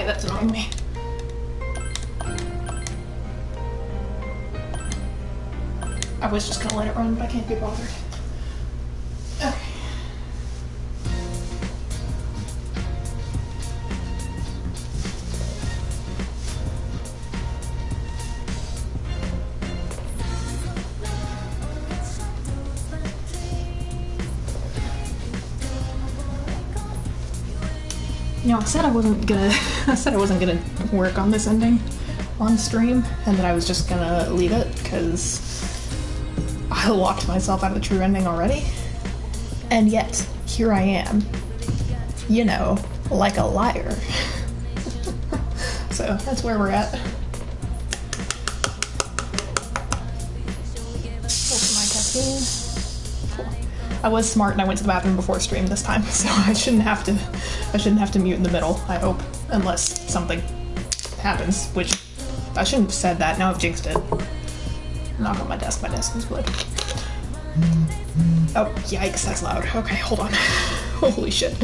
that's annoying me. I was just gonna let it run, but I can't be bothered. Okay. You know, I said I wasn't gonna work on this ending on stream, and that I was just gonna leave it, because I locked myself out of the true ending already. And yet, here I am. You know, like a liar. So, that's where we're at. Open my caffeine. Cool. I was smart and I went to the bathroom before stream this time, so I shouldn't have to mute in the middle, I hope. Unless something happens, which I shouldn't have said that, now I've jinxed it. Knock on my desk is wood. Oh, yikes, that's loud. Okay, hold on. Holy shit.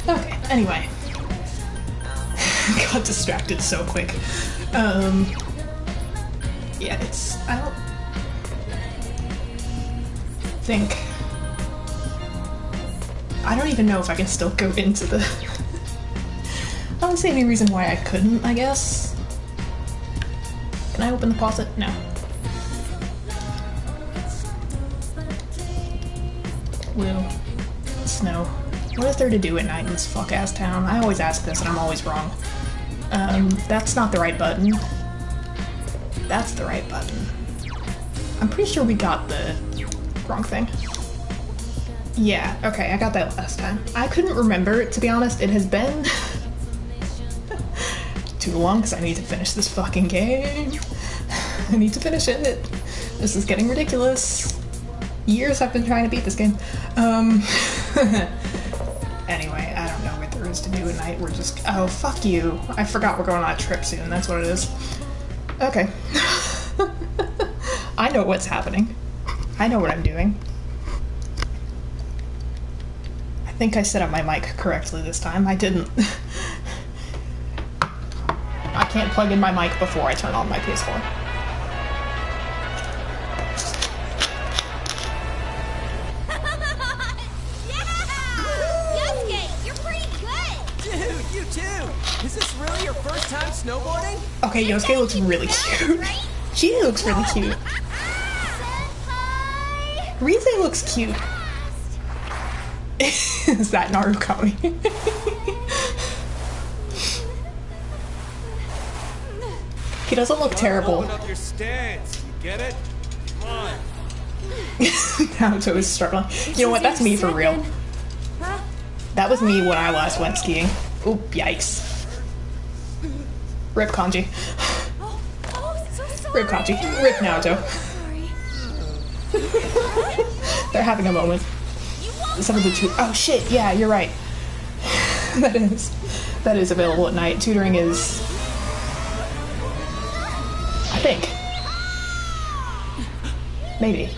Okay, anyway. Got distracted so quick. Yeah, I don't think... I don't even know if I can still go into the... I don't see any reason why I couldn't, I guess. Can I open the faucet? No. Blue. Snow. What is there to do at night in this fuck-ass town? I always ask this and I'm always wrong. That's not the right button. That's the right button. I'm pretty sure we got the wrong thing. Yeah, okay, I got that last time. I couldn't remember, to be honest. It has been too long because I need to finish this fucking game. I need to finish it. This is getting ridiculous. Years I've been trying to beat this game. Anyway, I don't know what there is to do at night. We're just... Oh, fuck you. I forgot we're going on a trip soon. That's what it is. Okay. I know what's happening. I know what I'm doing. I think I set up my mic correctly this time. I didn't. I can't plug in my mic before I turn on my PS4. Is this really your first time snowboarding? Okay, Yosuke looks really cute. She looks really cute. Rize looks cute. Is that Narukami? He doesn't look terrible. Up your stance. You get it? Come on. Naruto is struggling. You know what? That's me for real. That was me when I last went skiing. Oop, yikes. Rip Kanji. Rip Kanji. Rip Naruto. They're having a moment. Some of the two. Oh shit, yeah, you're right. That is available at night. Tutoring is, I think, maybe.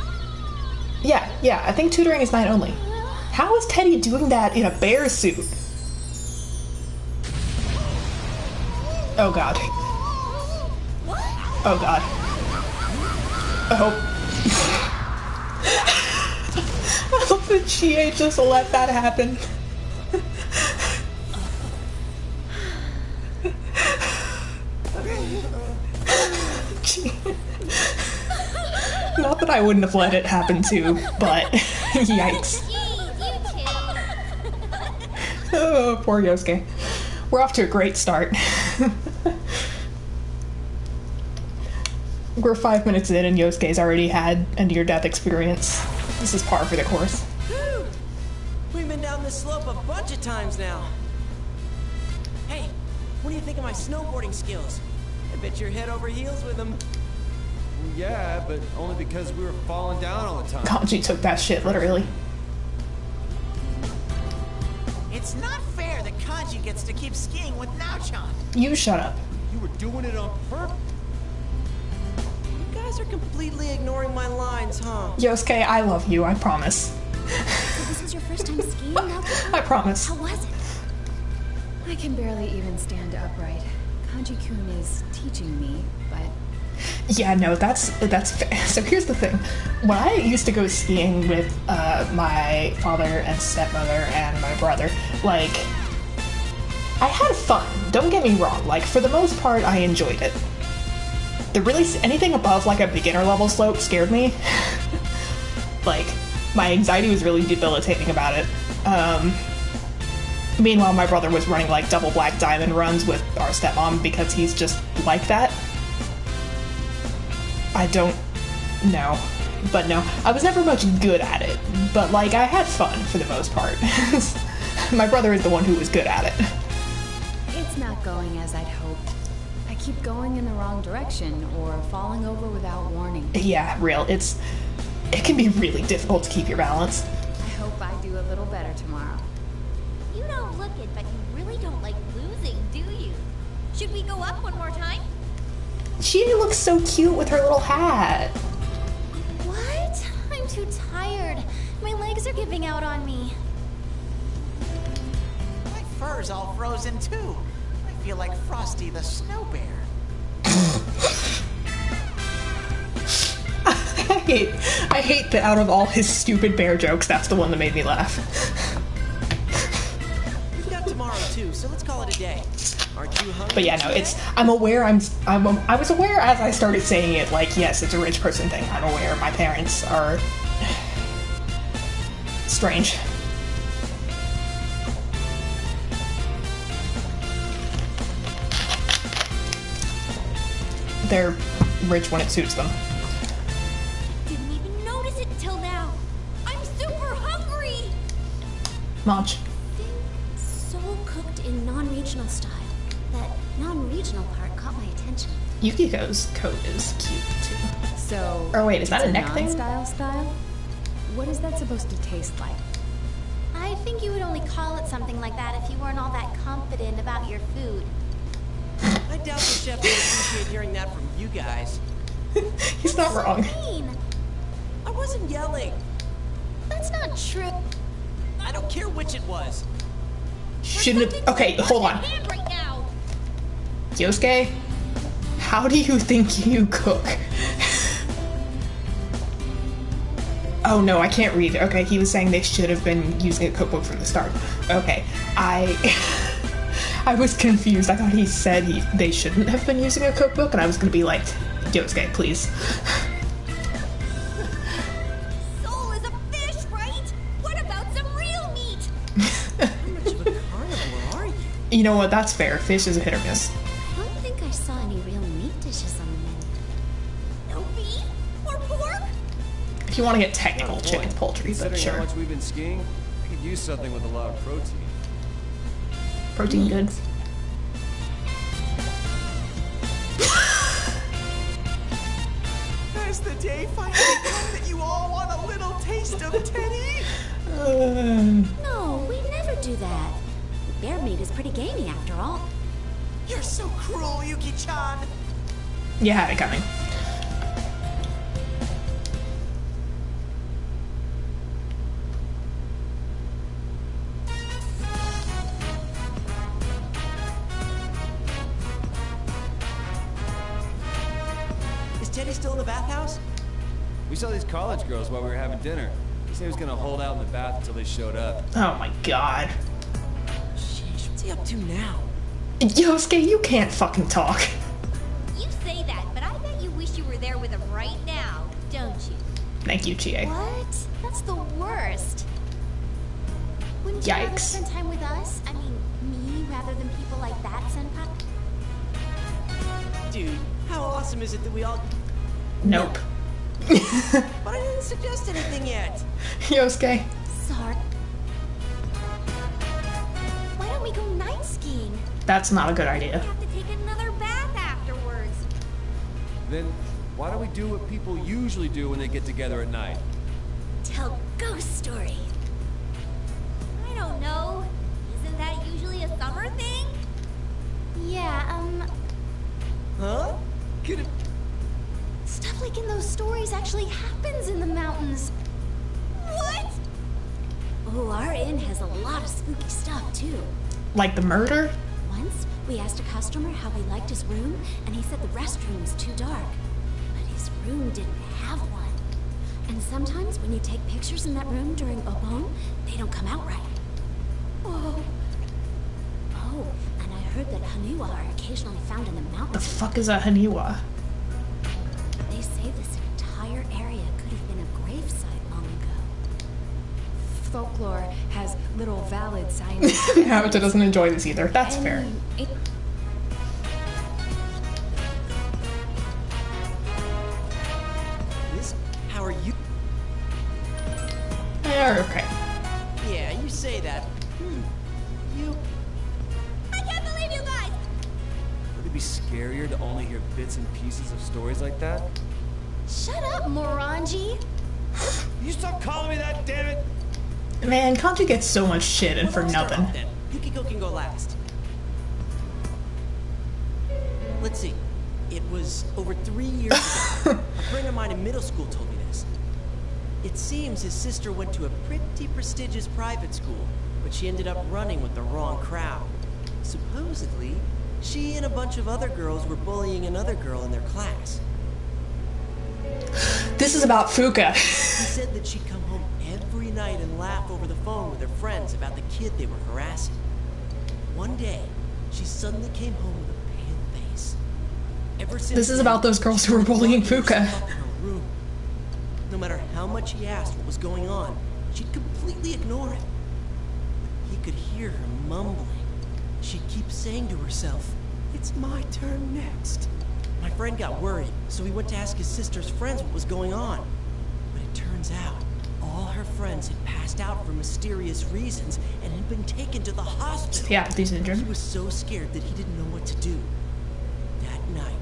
Yeah, I think tutoring is night only. How is Teddy doing that in a bear suit? Oh god. Oh god. Oh. I love that she just let that happen. Not that I wouldn't have let it happen too, but yikes. Oh, poor Yosuke. We're off to a great start. We're 5 minutes in and Yosuke's already had a near-death experience. This is par for the course. Whew. We've been down this slope a bunch of times now. Hey, what do you think of my snowboarding skills? I bet you're head over heels with them. Yeah, but only because we were falling down all the time. Kanji took that shit literally. It's not fair that Kanji gets to keep skiing with Naochan. You shut up. You were doing it on purpose. You guys are completely ignoring my lines, huh? Yosuke, I love you, I promise. So this was your first time skiing, Naoko? I promise. How was it? I can barely even stand upright. Kanji-kun is teaching me, but... Yeah, no, that's so here's the thing. When I used to go skiing with my father and stepmother and my brother, like, I had fun. Don't get me wrong. Like, for the most part, I enjoyed it. Anything above like a beginner level slope scared me. Like, my anxiety was really debilitating about it. Meanwhile, my brother was running like double black diamond runs with our stepmom because he's just like that. I don't know. But no, I was never much good at it. But like, I had fun for the most part. My brother is the one who was good at it. It's not going as I'd hoped. I keep going in the wrong direction or falling over without warning. Yeah, real. It can be really difficult to keep your balance. I hope I do a little better tomorrow. You don't look it, but you really don't like losing, do you? Should we go up one more time? She looks so cute with her little hat. What? I'm too tired. My legs are giving out on me. My fur's all frozen too. I feel like Frosty the Snow Bear. I hate that out of all his stupid bear jokes, that's the one that made me laugh. We've got tomorrow too, so let's call it a day. Aren't you hungry? But yeah, no, I was aware as I started saying it, like, yes, it's a rich person thing. I'm aware my parents are strange. They're rich when it suits them. Didn't even notice it till now. I'm super hungry. Much. Soul cooked in non-regional style. That non-regional part caught my attention. Yukiko's coat is cute too. So... Or wait, is that it's a neck thing? non-style? What is that supposed to taste like? I think you would only call it something like that if you weren't all that confident about your food. I doubt the chef would appreciate hearing that from you guys. He's not wrong. Mean. I wasn't yelling. That's not true. I don't care which it was. Shouldn't have. Okay, hold on. Hand right now. Yosuke, how do you think you cook? Oh no, I can't read. Okay, he was saying they should have been using a cookbook from the start. Okay, I was confused. I thought he said they shouldn't have been using a cookbook, and I was gonna be like, Yosuke, please. Soul is a fish, right? What about some real meat? How much of a carnivore are you? You know what? That's fair. Fish is a hit or miss. I don't think I saw any real meat dishes on the menu. No beef or pork? If you want to get technical, Oh, boy. chicken's poultry, but Considering how sure. much we've been skiing, I could use something with a lot of protein. Protein good. Has the day finally come that you all want a little taste of Teddy? No, we never do that. bear meat is pretty gamey after all. You're so cruel, Yuki-chan. You had it coming. Is Teddy still in the bathhouse? We saw these college girls while we were having dinner. He said he was gonna hold out in the bath until they showed up. Oh my god. Sheesh, what's he up to now? Yosuke, you can't fucking talk. You say that, but I bet you wish you were there with him right now, don't you? Thank you, Chie. What? That's the worst. Wouldn't you rather Yikes. spend time with us? I mean, me rather than people like that, Senpai? Dude, how awesome is it that we all... Nope. But I didn't suggest anything yet. Yosuke. Sorry. Why don't we go night skiing? That's not a good idea. Have to take another bath afterwards. Then why don't we do what people usually do when they get together at night? Tell ghost stories. I don't know. Isn't that usually a summer thing? Yeah, Huh? Could it... stuff like in those stories actually happens in the mountains. What? Oh, our inn has a lot of spooky stuff, too. Like the murder? Once, we asked a customer how he liked his room, and he said the restroom was too dark. But his room didn't have one. And sometimes when you take pictures in that room during Obon, they don't come out right. Whoa. Oh, and I heard that Haniwa are occasionally found in the The mountains. fuck is a Haniwa? They say this entire area could have been a gravesite long ago. Folklore has little valid science. Naruto doesn't enjoy this either. That's fair. It, Liz, how are you? Okay. Yeah, you say that. You... I can't believe you guys! Would it be scarier to only hear bits and pieces of stories like that? Shut up, Moranji! You stop calling me that, damn it! Man, Kanji gets so much shit and Well, for I'll start nothing. off then. Yukiko can go last. Let's see. It was over 3 years ago. A friend of mine in middle school told me this. It seems his sister went to a pretty prestigious private school, but she ended up running with the wrong crowd. Supposedly, she and a bunch of other girls were bullying another girl in their class. This is about Fuka. He said that she'd come home every night and laugh over the phone with her friends about the kid they were harassing. One day, she suddenly came home with a pale face. Ever since This is then, about those girls who were bullying she locked herself Fuka. up in her room. No matter how much he asked what was going on, she'd completely ignore him. He could hear her mumbling. She'd keep saying to herself, "It's my turn next." My friend got worried, so he went to ask his sister's friends what was going on. But it turns out, all her friends had passed out for mysterious reasons and had been taken to the hospital. Yeah, these He syndrome. was so scared that he didn't know what to do. That night,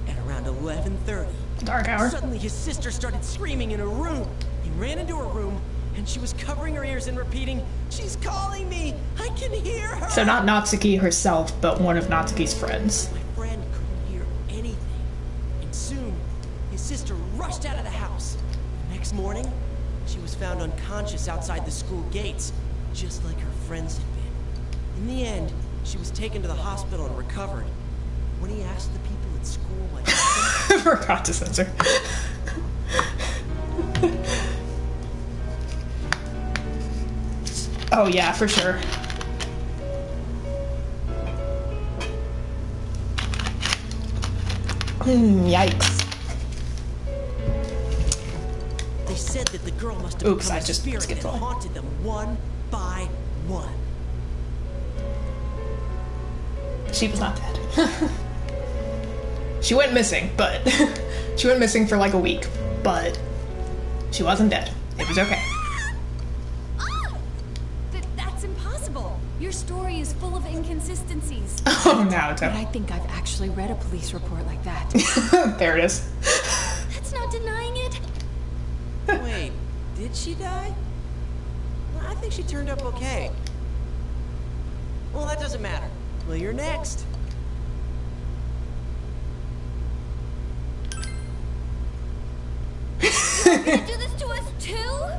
at around 11:30, Dark hour. suddenly his sister started screaming in her room. He ran into her room, and she was covering her ears and repeating, "She's calling me! I can hear her!" So not Natsuki herself, but one of Natsuki's friends. My friend couldn't hear anything. And soon, his sister rushed out of the house. The next morning, she was found unconscious outside the school gates, just like her friends had been. In the end, she was taken to the hospital and recovered. When he asked the people at school what happened, I forgot to censor. Oh yeah, for sure. Yikes. they said that the girl must have Oops, become I a just spirit skipped and one. haunted them one by one. She was not dead. She went missing, but she went missing for like a week, but she wasn't dead. It was okay. that's impossible. Your story is full of inconsistencies. Oh, But I Naruto. think I've actually read a police report like that. There it is. That's not denying it. Wait, did she die? Well, I think she turned up okay. Well, that doesn't matter. Well, you're next. You're gonna do this to us too?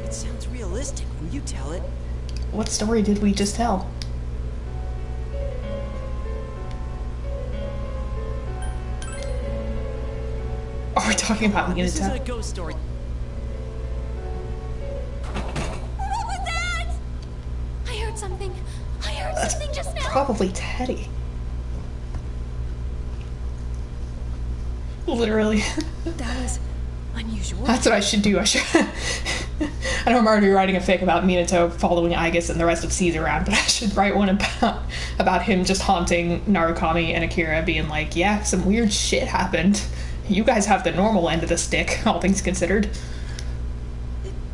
It sounds realistic when you tell it. What story did we just tell? Are we talking about This isn't a Minato? ghost story. What was that? I heard something. I heard something just now. Probably Teddy. Literally. That was unusual. That's what I should do. I should. I know I'm already writing a fic about Minato following Aigis and the rest of Caesar around, but I should write one about him just haunting Narukami and Akira, being like, yeah, some weird shit happened. You guys have the normal end of the stick, all things considered.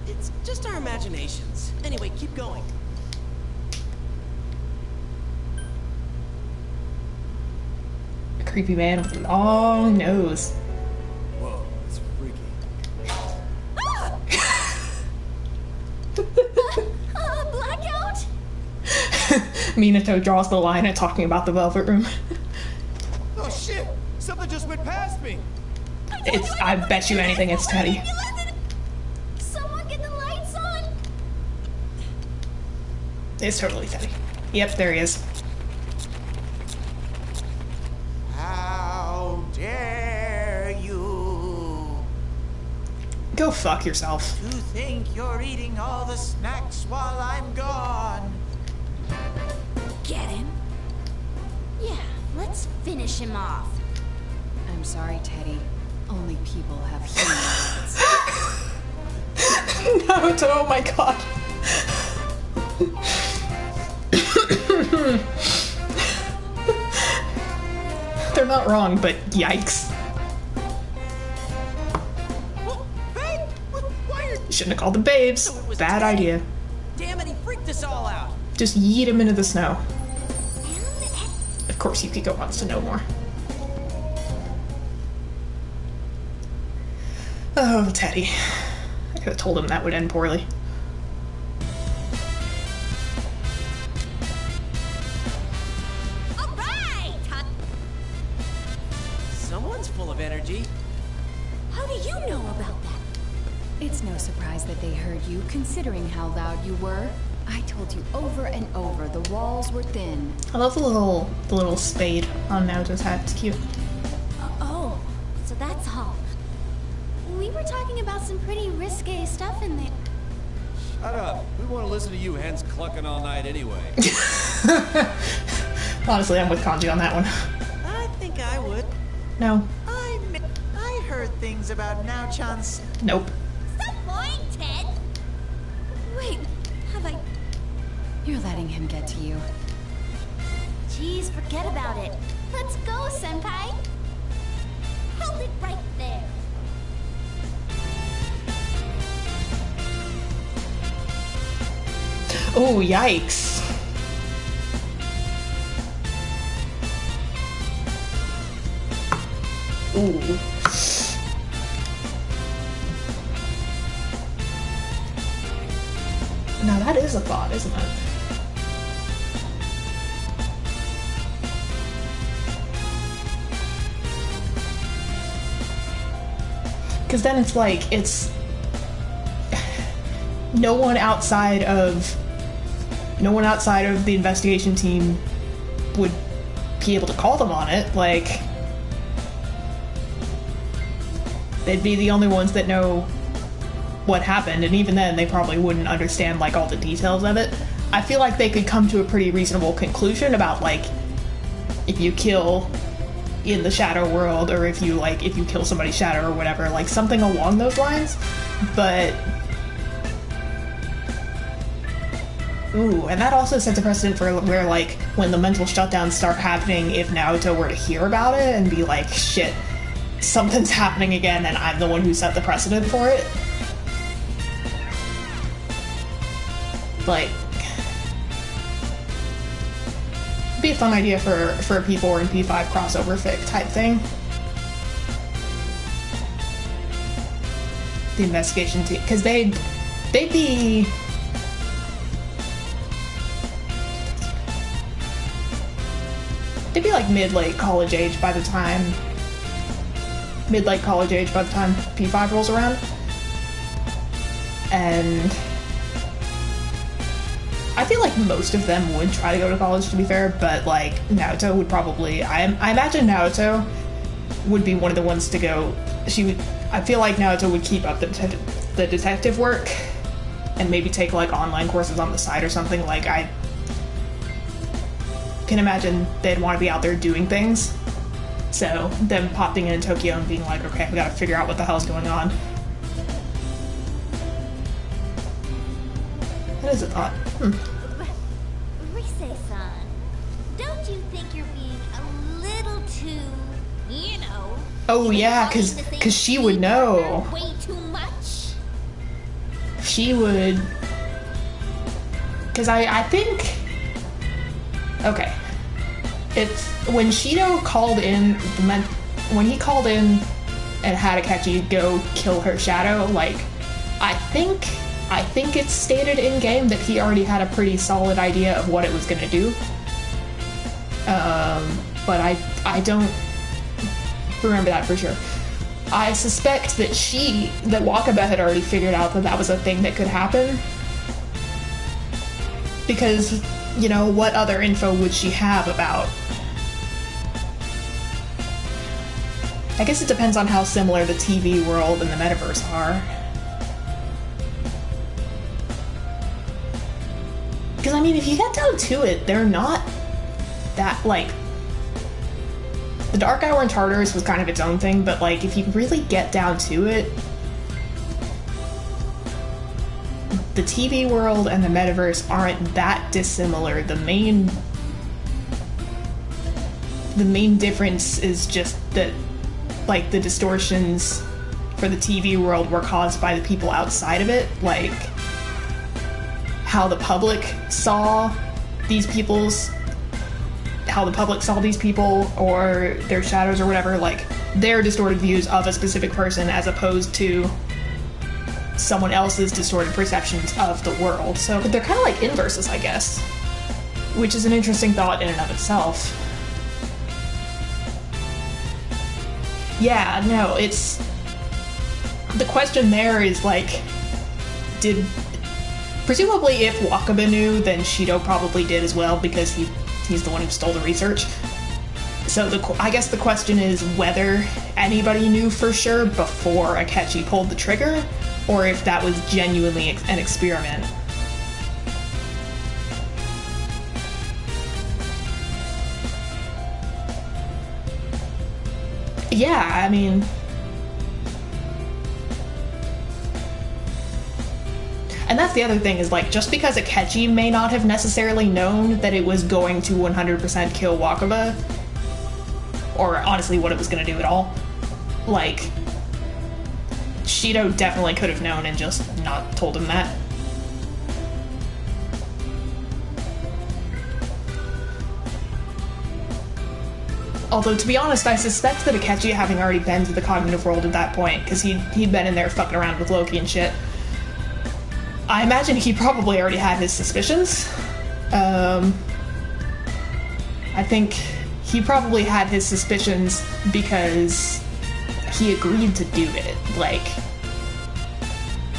It's just our imaginations. Anyway, keep going. A creepy man with a long nose. Whoa, it's freaky. Blackout? Minato draws the line at talking about the Velvet Room. Oh shit! Something just went past me! I bet you anything it's Teddy. Someone get the lights on. It's totally Teddy. Yep, there he is. How dare you Go fuck yourself. to think you're eating all the snacks while I'm gone? Get him? Yeah, let's finish him off. I'm sorry, Teddy. Only people have human rights. Naruto, oh my god. They're not wrong, but yikes. Oh, hey! Why are... Shouldn't have called them babes. So it was Bad Teddy. idea. Damn it, he freaked us all out. Just yeet him into the snow. And Of course, Yukiko wants to know more. Oh, Teddy. I could have told him that would end poorly. all right. Someone's full of energy. How do you know about that? It's no surprise that they heard you, considering how loud you were. I told you over and over the walls were thin. I love the little spade on Naoto's hat. It's cute. Oh, so that's all. We were talking about some pretty risque stuff in there. Shut up. We want to listen to you hens clucking all night anyway. Honestly, I'm with Kanji on that one. I think I would. No. I heard things about Now-chan's. Nope. Stop lying, Ted. Wait, have I... You're letting him get to you. Geez, forget about it. Let's go, Senpai. Hold it right there. Oh, yikes. Ooh. Now that is a thought, isn't it? Because then it's like, it's... No one outside of the investigation team would be able to call them on it. Like, they'd be the only ones that know what happened, and even then they probably wouldn't understand like all the details of it. I feel like they could come to a pretty reasonable conclusion about like if you kill in the shadow world, or if you kill somebody's shadow or whatever, like something along those lines. But ooh, and that also sets a precedent for where, like, when the mental shutdowns start happening, if Naoto were to hear about it and be like, shit, something's happening again, and I'm the one who set the precedent for it. Like, it'd be a fun idea for a P4 and P5 crossover fic type thing. The investigation team, because they'd be they'd be like mid-late college age by the time P5 rolls around. And I feel like most of them would try to go to college, to be fair, but like Naoto would probably, I imagine Naoto would be one of the ones to go. I feel like Naoto would keep up the detective work and maybe take like online courses on the side or something. Like, I can imagine they'd want to be out there doing things. So them popping in Tokyo and being like, okay, we gotta figure out what the hell's going on. That is a thought. Rise-san, don't you think you're being a little too, you know... Oh yeah, cause she would know. Way too much? She would... Cause I think... Okay. It's... When Shido called in... When he called in and had Akechi go kill her shadow, like, I think it's stated in-game that he already had a pretty solid idea of what it was gonna do. But I don't remember that for sure. I suspect that Wakaba had already figured out that that was a thing that could happen. Because, you know, what other info would she have about... I guess it depends on how similar the TV world and the metaverse are. Because, I mean, if you get down to it, they're not that, like... The Dark Hour in Tartarus was kind of its own thing, but, like, if you really get down to it, the TV world and the metaverse aren't that dissimilar. The main difference is just that, like, the distortions for the TV world were caused by the people outside of it, like how the public saw these people or their shadows or whatever, like their distorted views of a specific person as opposed to someone else's distorted perceptions of the world. So they're kind of like inverses, I guess, which is an interesting thought in and of itself. Yeah, no, it's... The question there is, like, presumably if Wakaba knew, then Shido probably did as well, because he's the one who stole the research. So I guess the question is whether anybody knew for sure before Akechi pulled the trigger, or if that was genuinely an experiment. Yeah, I mean... And that's the other thing, is like, just because Akechi may not have necessarily known that it was going to 100% kill Wakaba, or honestly what it was going to do at all, like, Shido definitely could have known and just not told him that. Although, to be honest, I suspect that Akechi, having already been to the cognitive world at that point, because he'd been in there fucking around with Loki and shit, I imagine he probably already had his suspicions. I think he probably had his suspicions because he agreed to do it. Like,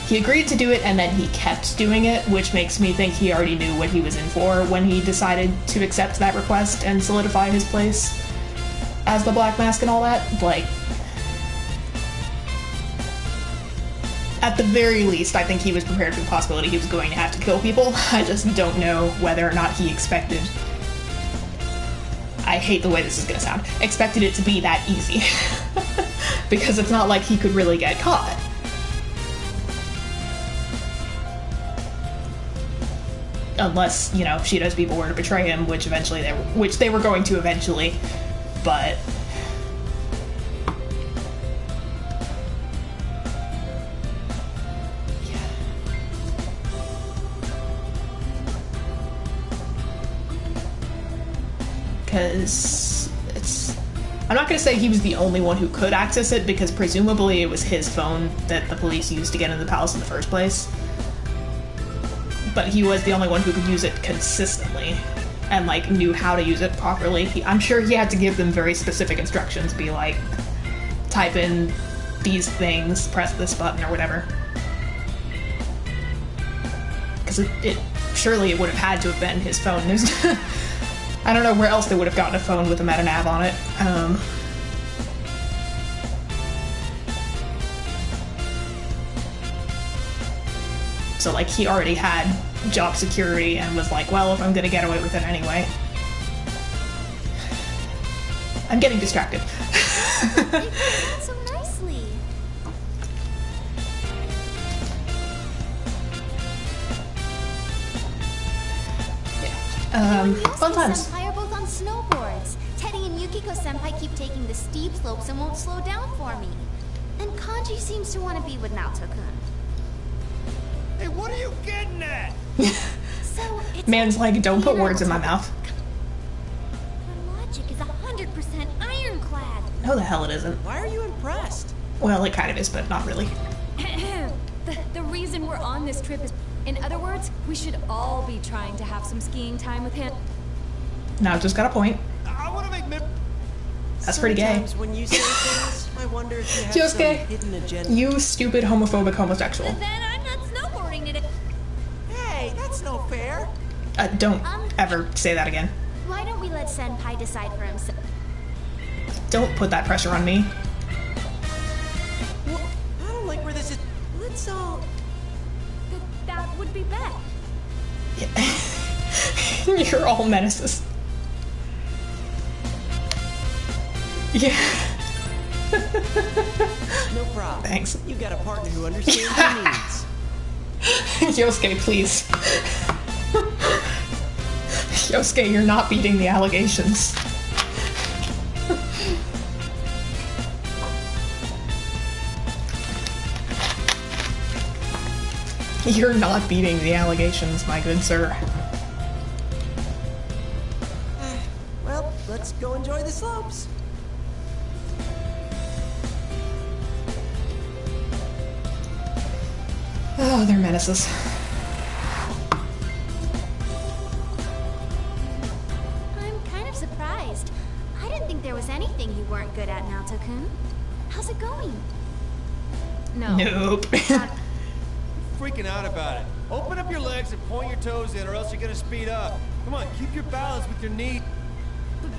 he agreed to do it and then he kept doing it, which makes me think he already knew what he was in for when he decided to accept that request and solidify his place as the Black Mask and all that. Like, at the very least, I think he was prepared for the possibility he was going to have to kill people. I just don't know whether or not he expected... I hate the way this is gonna sound. Expected it to be that easy. Because it's not like he could really get caught. Unless, you know, Shido's people were to betray him, which they were going to eventually. But... because I'm not going to say he was the only one who could access it, because presumably it was his phone that the police used to get into the palace in the first place. But he was the only one who could use it consistently. and like knew how to use it properly. I'm sure he had to give them very specific instructions, be like, type in these things, press this button or whatever. Because surely it would have had to have been his phone. There's I don't know where else they would have gotten a phone with a meta nav on it. So like he already had job security and was like, well, if I'm gonna get away with it anyway. I'm getting distracted. It so nicely. Fun times. Senpai are both on snowboards. Teddy and Yukiko Senpai keep taking the steep slopes and won't slow down for me. And Kanji seems to want to be with Naoto-kun. Hey, what are you getting at? So it's Man's like, don't put words in my mouth. Her logic is 100% ironclad. No, the hell it isn't. Why are you impressed? Well, it kind of is, but not really. The reason we're on this trip is, in other words, we should all be trying to have some skiing time with him. Now, just got a point. I want to make That's pretty gay. Sometimes when you say things, I wonder if you have Josuke, some hidden agenda. you stupid homophobic homosexual. Then I'm not snowboarding today. Hey, that's no fair. Don't ever say that again. Why don't we let Senpai decide for himself? Don't put that pressure on me. Well, I don't like where this is. Let's all... That would be bad. You're all menaces. Yeah. No problem. Thanks. You got a partner who understands your needs. Yosuke, please. Yosuke, you're not beating the allegations. You're not beating the allegations, my good sir. Well, let's go enjoy the slopes. Oh, they're menaces. I'm kind of surprised. I didn't think there was anything you weren't good at, Naoto-kun. How's it going? No. Nope. freaking out about it. Open up your legs and point your toes in, or else you're gonna speed up. Come on, keep your balance with your knee.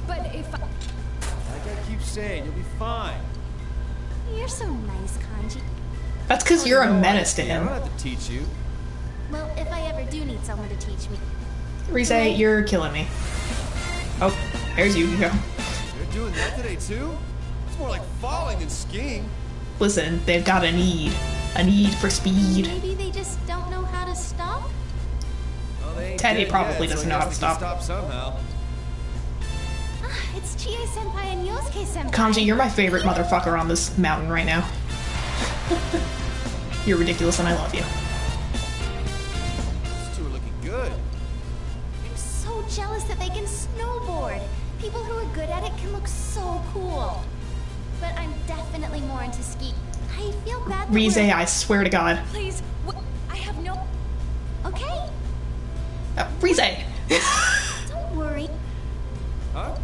But if I... Like I keep saying, you'll be fine. You're so nice, Kanji. That's because you're a menace to I him. don't have to teach you. Well, if I ever do need someone to teach me. Rise, you're killing me. Oh, there's Yukiko. You're doing that today too? It's more like falling than skiing. Listen, they've got a need. A need for speed. Maybe they just don't know how to stop? Well, they ain't Teddy dead probably yet, doesn't so I know how guess to they can stop. Stop somehow. It's Chie-senpai and Yosuke-senpai. Kanji, you're my favorite motherfucker on this mountain right now. You're ridiculous and I love you. These two are looking good. I'm so jealous that they can snowboard. People who are good at it can look so cool. But I'm definitely more into ski. I feel bad that Rise, we're- I swear to God. Please, I have no... Okay, Rise! don't worry. Huh?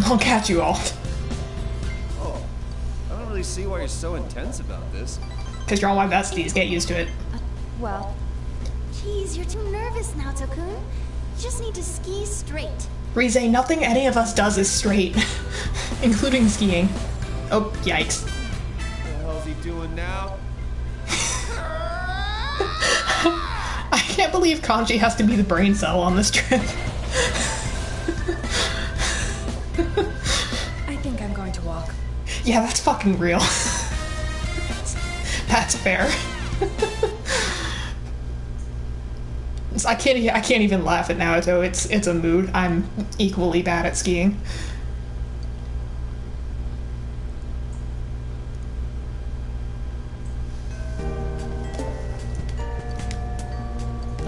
I'll catch you all. Oh, I don't really see why you're so intense about this. Because you're all my besties, get used to it. Well, Jeez, you're too nervous now, Tokun. You just need to ski straight. Rise, nothing any of us does is straight. Including skiing. Oh, yikes. What the hell's he doing now? I can't believe Kanji has to be the brain cell on this trip. I think I'm going to walk. Yeah, that's fucking real. That's fair. I can't even laugh at Naruto. It's a mood. I'm equally bad at skiing.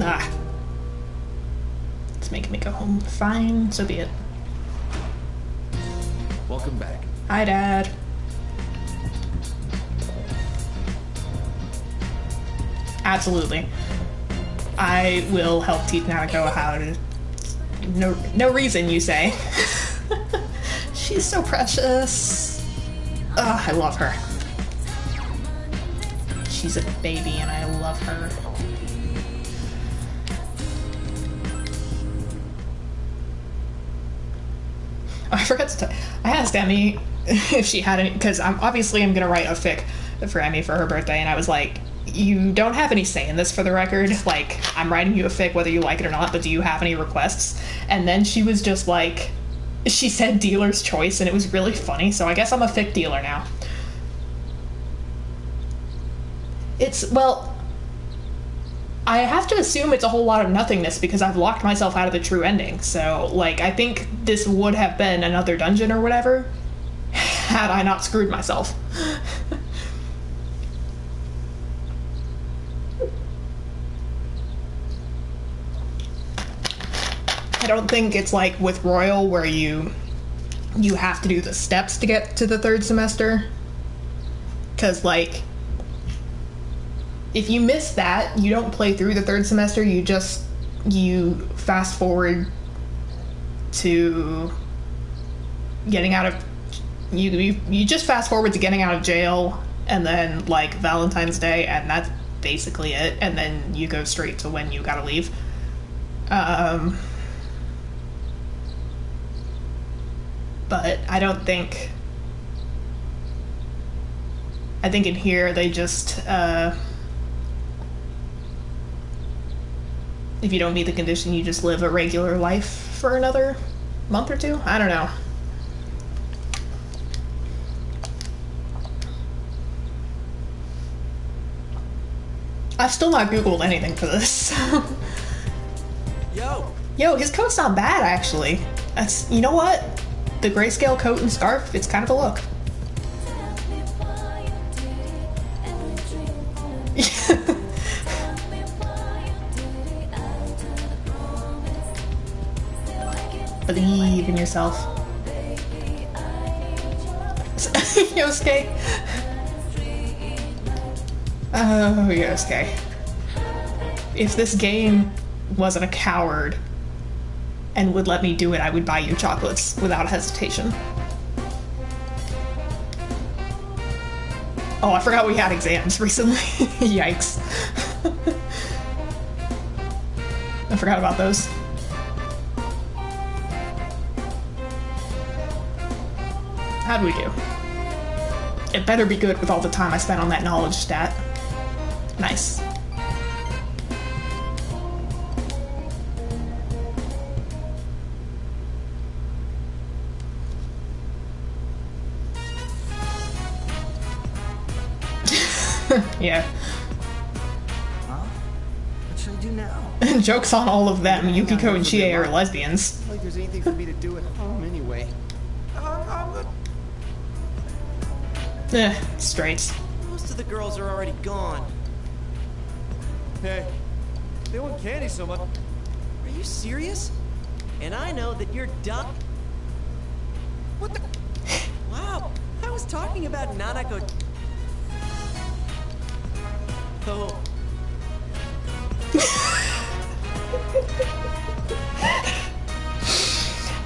Ah. It's making me go home. Fine, so be it. Welcome back. Hi, Dad. Absolutely. I will help teach Nanako how to... No reason, you say. She's so precious. Ugh, I love her. She's a baby and I love her. Oh, I forgot to tell. I asked Emmy if she had any, because I'm gonna write a fic for Emmy for her birthday, and I was like, you don't have any say in this, for the record. Like, I'm writing you a fic whether you like it or not, but do you have any requests? And then she was just like, she said dealer's choice, and it was really funny, so I guess I'm a fic dealer now. It's, well, I have to assume it's a whole lot of nothingness because I've locked myself out of the true ending. So, like, I think this would have been another dungeon or whatever had I not screwed myself. I don't think it's like with Royal where you have to do the steps to get to the third semester. 'Cause, like, if you miss that, you don't play through the third semester, you fast forward to getting out of... You just fast forward to getting out of jail, and then, like, Valentine's Day, and that's basically it, and then you go straight to when you gotta leave. But I don't think... I think in here they just, if you don't meet the condition, you just live a regular life for another month or two? I don't know. I've still not Googled anything for this. Yo, his coat's not bad, actually. That's, you know what? The grayscale coat and scarf, it's kind of a look. Believe in yourself. Yosuke. Oh, Yosuke. If this game wasn't a coward and would let me do it, I would buy you chocolates without hesitation. Oh, I forgot we had exams recently. Yikes. I forgot about those. How'd we do? It better be good with all the time I spent on that knowledge stat. Nice. Yeah. Huh? What should I do now? Joke's on all of them. Yukiko and Chie are lesbians. It's like there's anything for me to do at home anyway. Straight. Most of the girls are already gone. Hey, they want candy so much. Are you serious? And I know that you're dumb. What the? Wow, I was talking about Nanako. Oh.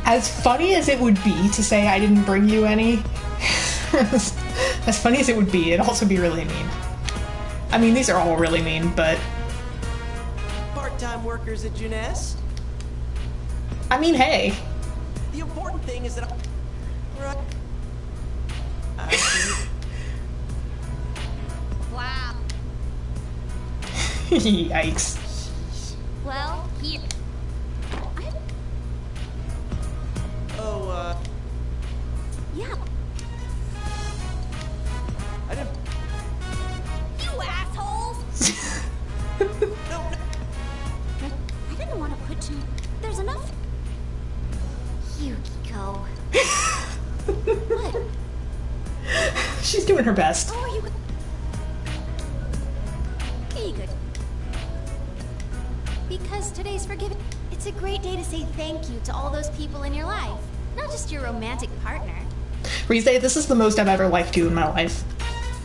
As funny as it would be to say I didn't bring you any, as funny as it would be, it'd also be really mean. I mean, these are all really mean, but... Part-time workers at Jeunesse? I mean, hey. The important thing is that Right. Wow. Yikes. Well, here. Oh, Yeah. I didn't... You assholes! No. I didn't want to put you. There's enough. Yukiko. What? She's doing her best. Oh, are you? Be good. Because today's forgiving. It's a great day to say thank you to all those people in your life, not just your romantic partner. Rize, this is the most I've ever liked you in my life.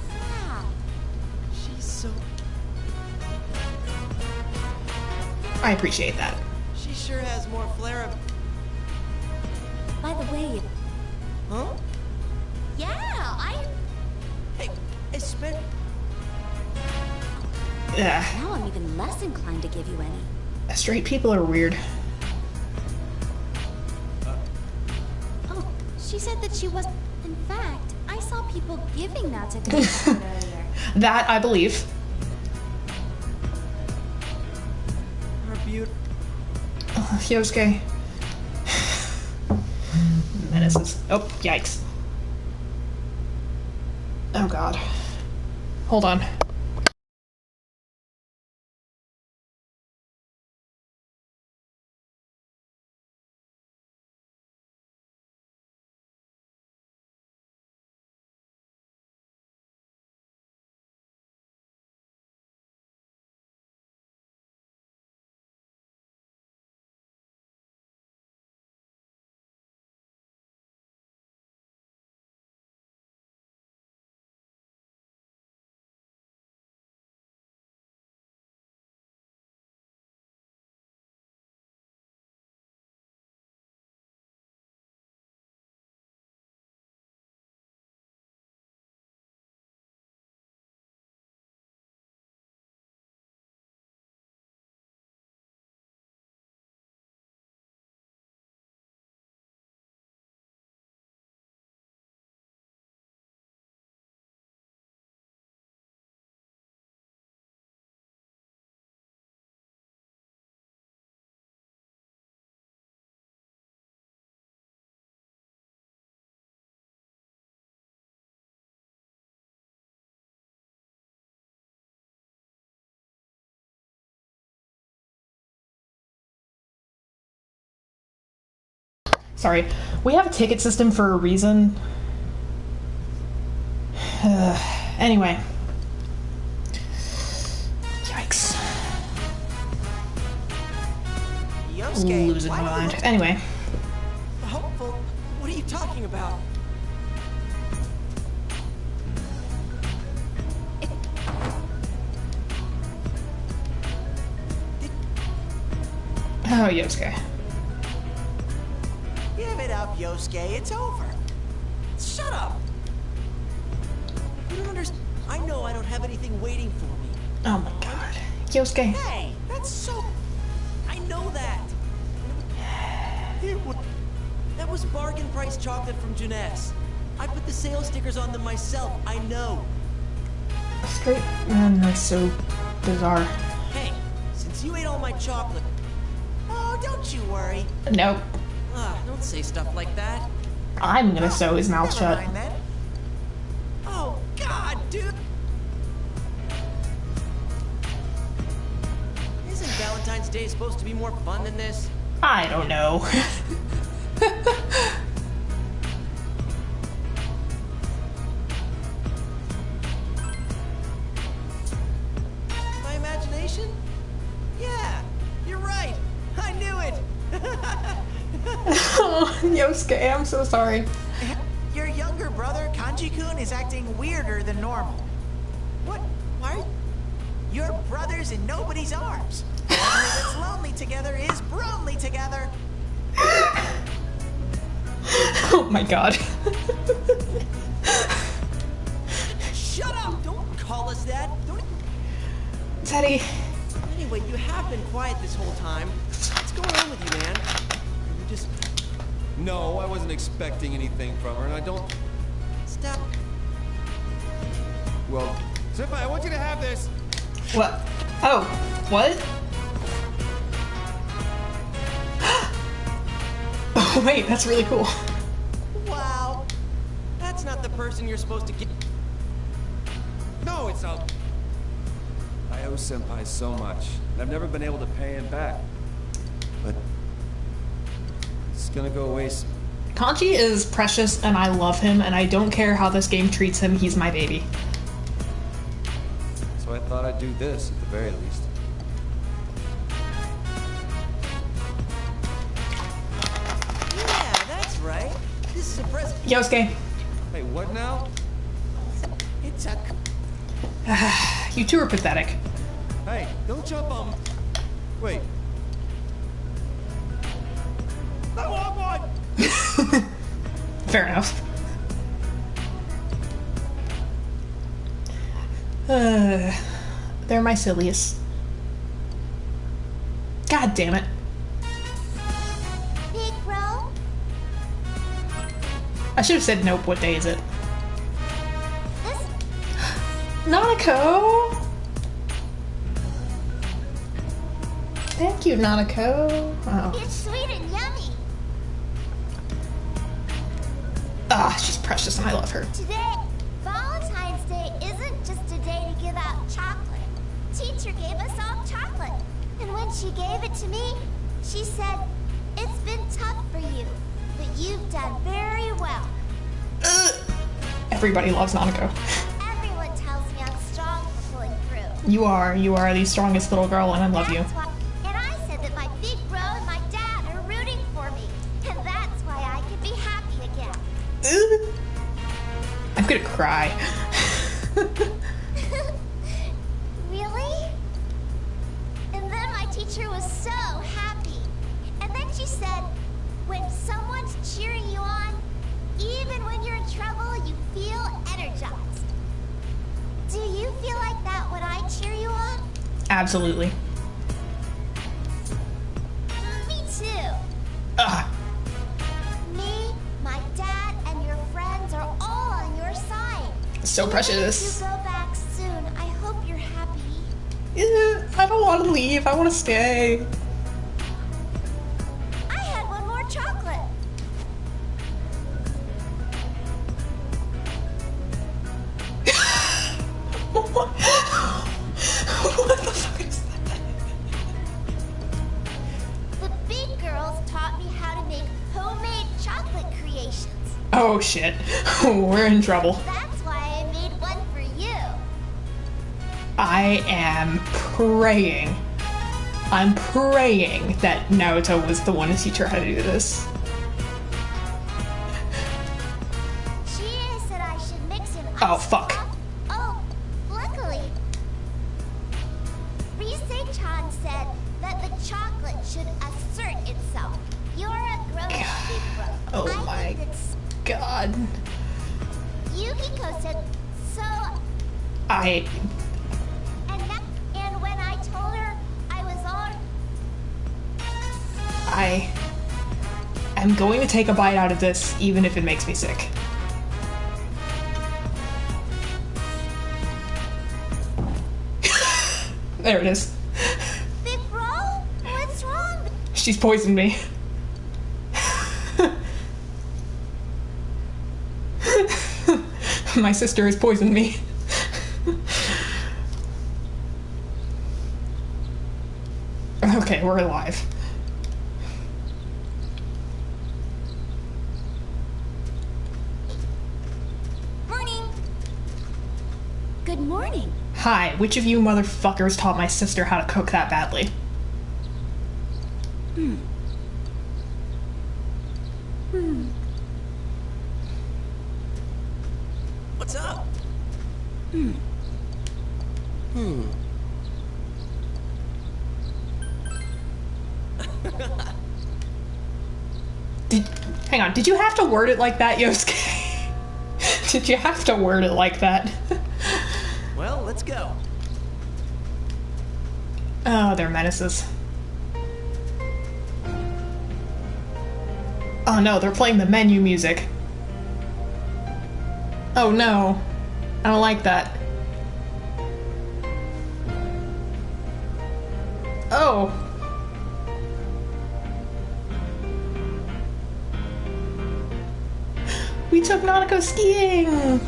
Wow. She's so... I appreciate that. She sure has more flair of... By the way, Huh? Yeah, Hey, Specter... Yeah, now I'm even less inclined to give you any. straight people are weird. Oh, she said that she was. In fact, I saw people giving that to Denise earlier. That I believe. Her beauty... Yosuke. Menaces. Oh, yikes. Oh god. Hold on. Sorry. We have a ticket system for a reason. Anyway. Yikes. Yosuke, Losing why my do you mind. look Anyway. Hopeful? What are you talking about? Oh, Yosuke. Give it up, Yosuke. It's over. Shut up! You don't understand. I know I don't have anything waiting for me. Oh my god. Yosuke. Hey, that's so... I know that. That was bargain price chocolate from Jeunesse. I put the sale stickers on them myself. I know. Straight man, that's so bizarre. Hey, since you ate all my chocolate... Oh, don't you worry. Nope. Don't say stuff like that. I'm gonna sew his mouth Never shut. mind then. Oh, God, dude! Isn't Valentine's Day supposed to be more fun than this? I don't know. My imagination? Yeah, you're right. I knew it. Oh, Yosuke, I'm so sorry. Your younger brother, Kanji-kun, is acting weirder than normal. What? Why? You're brothers in nobody's arms. Family that's lonely together is bronely together. Oh my god. Shut up! Don't call us that. Don't. Teddy. Anyway, you have been quiet this whole time. What's going on with you, man? You just No, I wasn't expecting anything from her, and I don't... stop. Well, Senpai, I want you to have this. What? Oh, what? Oh wait, that's really cool. Wow. That's not the person you're supposed to get. No, it's not. I owe Senpai so much, and I've never been able to pay him back. But it's gonna go away soon. Kanji is precious and I love him and I don't care how this game treats him, he's my baby. So I thought I'd do this at the very least. Yeah, that's right. This is a present. Yosuke, Hey, what now? It's a. you two are pathetic. Hey, don't jump on... Wait, I want one! Fair enough. They're my silliest. God damn it. Big bro? I should have said nope. What day is it? This Nanako! Thank you, Nanako. Oh. it's sweet and yummy. Ah, she's precious and I love her. Today, Valentine's Day isn't just a day to give out chocolate. Teacher gave us all chocolate. And when she gave it to me, she said, "It's been tough for you, but you've done very well." Everybody loves Nanako. Everyone tells me I'm strong for pulling through. You are the strongest little girl and I love you. That's why, and I said that my big bro and my dad are rooting for me. And that's why I can be happy again. I'm gonna cry. Really? And then my teacher was so happy. And then she said, when someone's cheering you on, even when you're in trouble, you feel energized. Do you feel like that when I cheer you on? Absolutely. Me too. Ah, Me, my dad, and your friends are all on your side. so Even precious. if you go back soon, I hope you're happy. I don't want to leave. I want to stay. I had one more chocolate. What the fuck is that? The big girls taught me how to make homemade chocolate creations. Oh shit. We're in trouble. That's why I made one for you. I am praying. I'm praying that Naruto was the one to teach her how to do this. She said I should mix in Oh, ice fuck. block. Oh, luckily. Rise-chan said that the chocolate should assert itself. You're a grown-up big bro. Oh I my think it's god. Yukiko said so. I And when I told her I was on, am going to take a bite out of this, even if it makes me sick. There it is. big bro, what's wrong? She's poisoned me. My sister has poisoned me. Okay, we're alive. Morning. Good morning. Hi, which of you motherfuckers taught my sister how to cook that badly? What's up? Hang on, did you have to word it like that, Yosuke? Did you have to word it like that? Well, let's go. Oh, they're menaces. Oh no, they're playing the menu music. Oh no, I don't like that. Oh. We took Nanako skiing!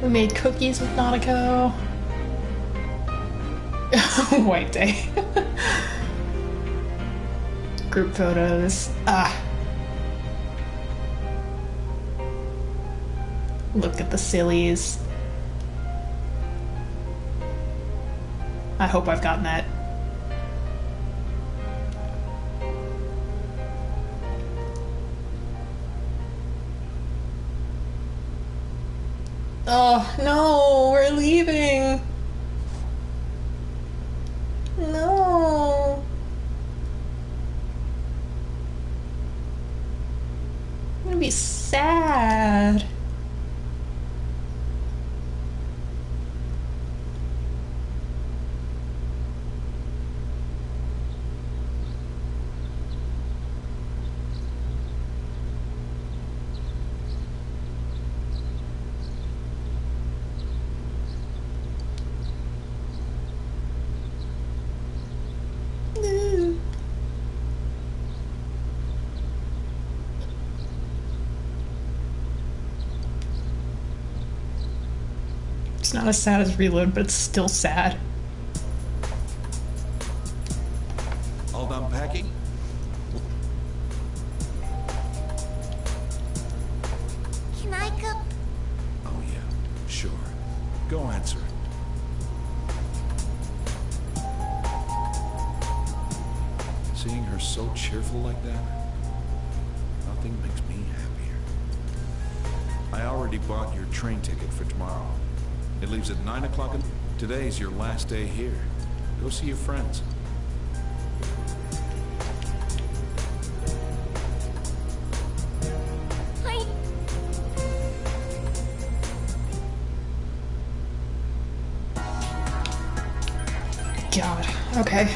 We made cookies with Nanako. White day. Group photos. Ah. Look at the sillies. I hope I've gotten that. Oh, no, we're leaving. No. I'm gonna be sad. It's not as sad as Reload, but it's still sad. All done packing? Can I go? Oh yeah, sure. Go answer it. Seeing her so cheerful like that, nothing makes me happier. I already bought your train ticket for tomorrow. It leaves at 9 o'clock. Today's your last day here. Go see your friends. I... God. Okay.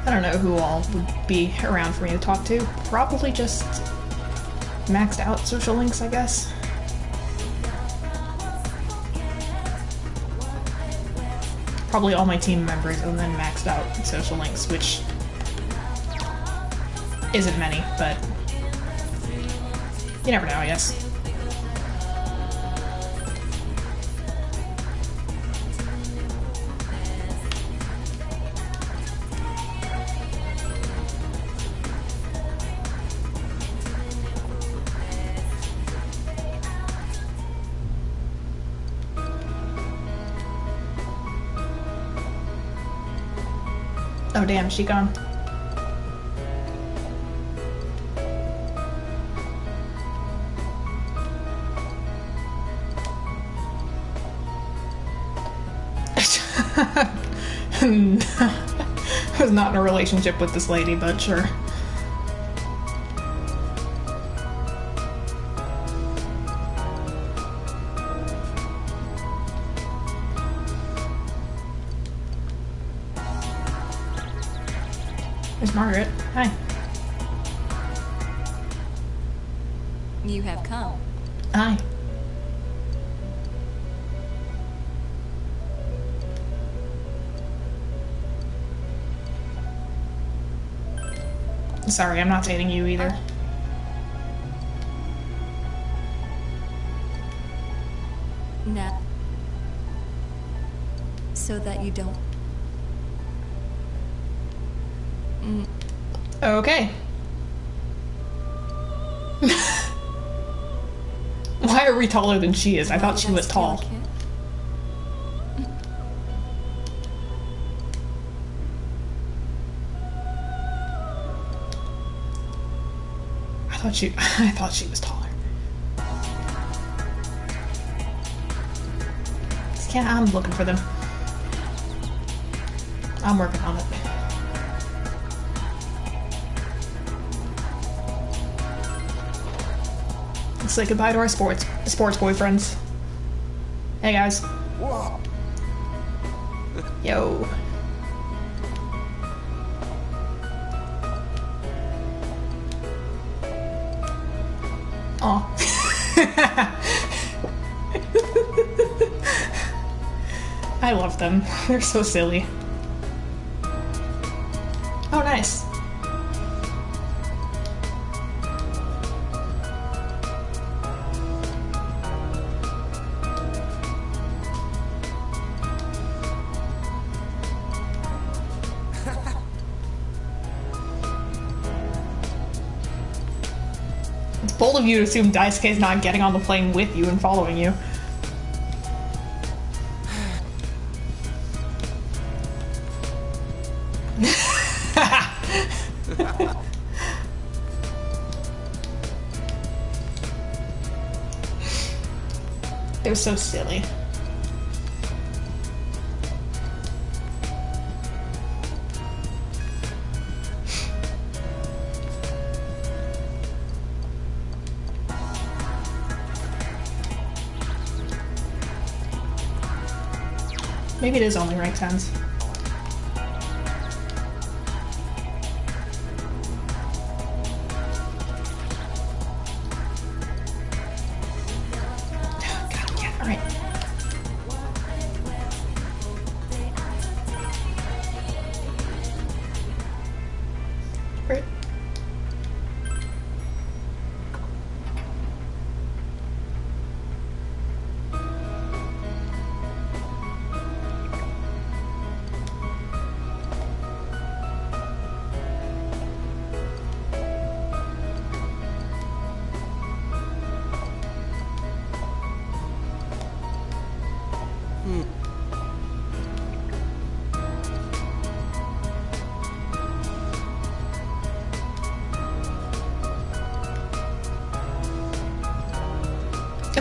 I don't know who all would be around for me to talk to. Probably just maxed out social links, I guess. Probably all my team members and then maxed out social links, which isn't many, but you never know, I guess. Oh damn, is she gone? I was not in a relationship with this lady, but sure. There's Margaret. Hi. You have come. Hi. Sorry, I'm not dating you either. Now, so that you don't. Okay. Why are we taller than she is? I thought she was tall. I thought she was taller. I'm looking for them. I'm working on it. Let's say goodbye to our sports boyfriends. Hey guys. Whoa. Yo. Aw. I love them. They're so silly. Oh, nice. It's bold of you to assume Daisuke's not getting on the plane with you and following you. It was so silly. Maybe it is only rank 10s. God, yeah, alright. Right.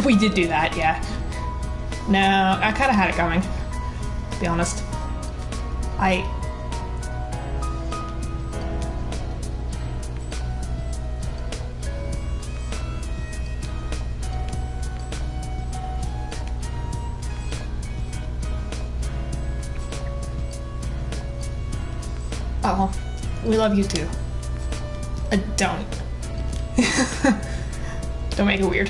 We did do that, yeah. No, I kind of had it coming, to be honest. Oh, we love you too. Don't. Don't make it weird.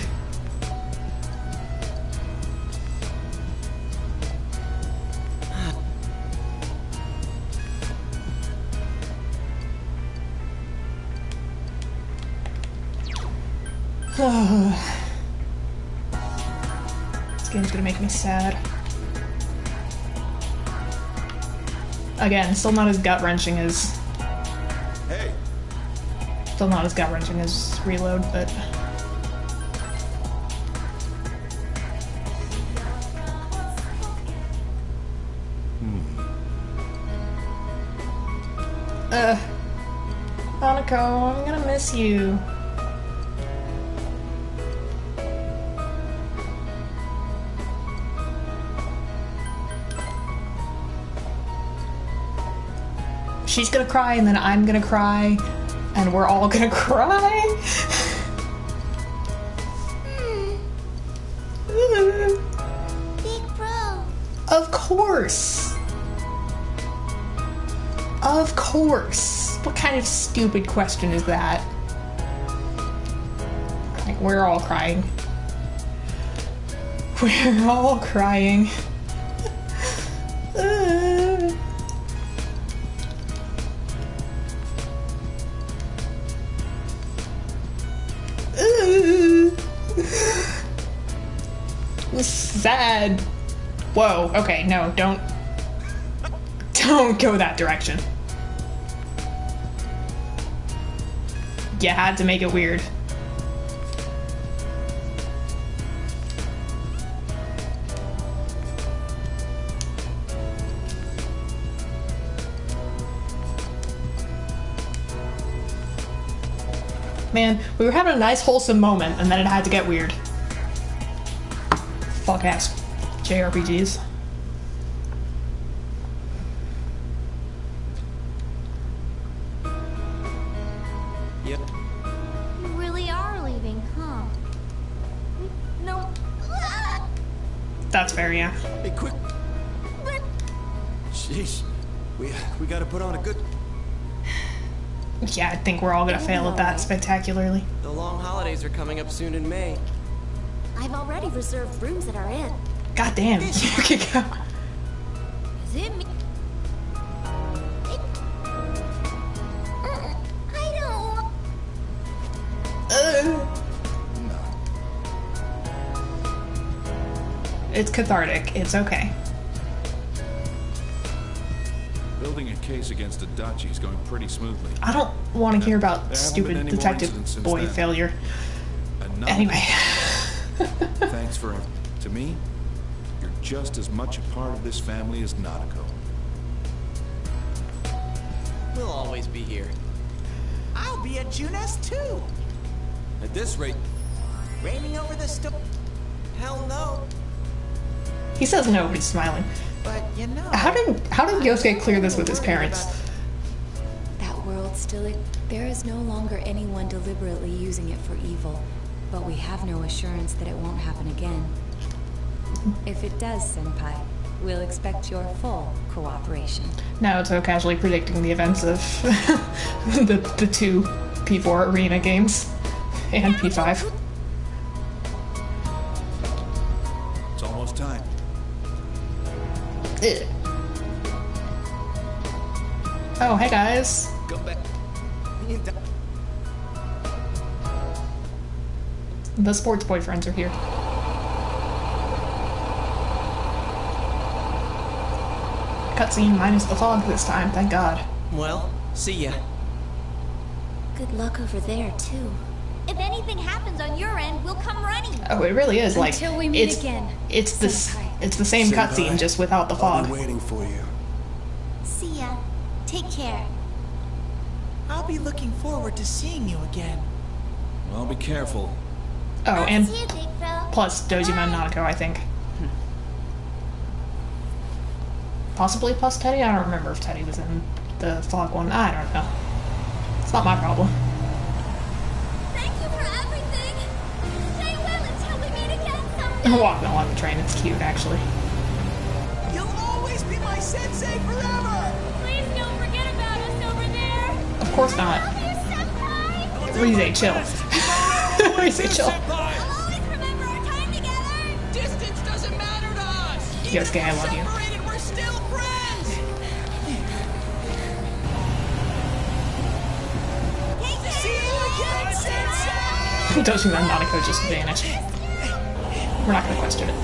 This game's gonna make me sad. Again, still not as gut-wrenching as... Hey! Still not as gut-wrenching as Reload, but... Hanako, I'm gonna miss you. She's gonna cry, and then I'm gonna cry, and we're all gonna cry. Big bro. Of course. Of course. What kind of stupid question is that? Like, we're all crying. We're all crying. Sad. Whoa, okay, no, don't go that direction. You had to make it weird. Man, we were having a nice wholesome moment and then it had to get weird. Fuck ass JRPGs. Yep. You really are leaving, huh? No. That's fair, yeah. Hey, quick. Sheesh. We gotta put on a good... Yeah, I think we're all gonna fail at that spectacularly. The long holidays are coming up soon in May. I've already reserved rooms at our inn. God damn, you can go. Is it me? I don't. It's cathartic. It's okay. Building a case against Adachi is going pretty smoothly. I don't want to hear about There haven't been stupid any more detective incidents since boy then. failure. And none- Anyway. Thanks for... To me, you're just as much a part of this family as Nanako. We'll always be here. I'll be at Junes too. At this rate, Reigning over the hell no. He says no, but he's smiling. But you know... How did Yosuke clear this with his parents? That world still... There is no longer anyone deliberately using it for evil, but we have no assurance that it won't happen again. If it does, Senpai, we'll expect your full cooperation. Now it's so casually predicting the events of the two P4 arena games and P5. It's almost time. Ugh. Oh, hey guys. Go back. The sports boyfriends are here. Cutscene minus the fog this time, thank God. Well, see ya. Good luck over there, too. If anything happens on your end, we'll come running. Oh, it really is like Until we meet again, it's the same Senpai, cutscene just without the I'll fog. be waiting for you. See ya. Take care. I'll be looking forward to seeing you again. Well, be careful. Oh, and See you, big bro. plus Dojima and Nanako, I think. Possibly plus Teddy? I don't remember if Teddy was in the fog one. I don't know. It's not my problem. Thank you for everything. Stay well until we meet again someday. Walking along the train, it's cute actually. You'll always be my sensei forever! Please don't forget about us over there. Of course not. Love you, senpai. Rize, chill. Rize, chill. I'll always remember our time together. Distance doesn't matter to us. Yosuke, I love you. Separated, we're still friends. Take care. See you again, sensei! Dojima and Nanako just vanished. We're not gonna question it.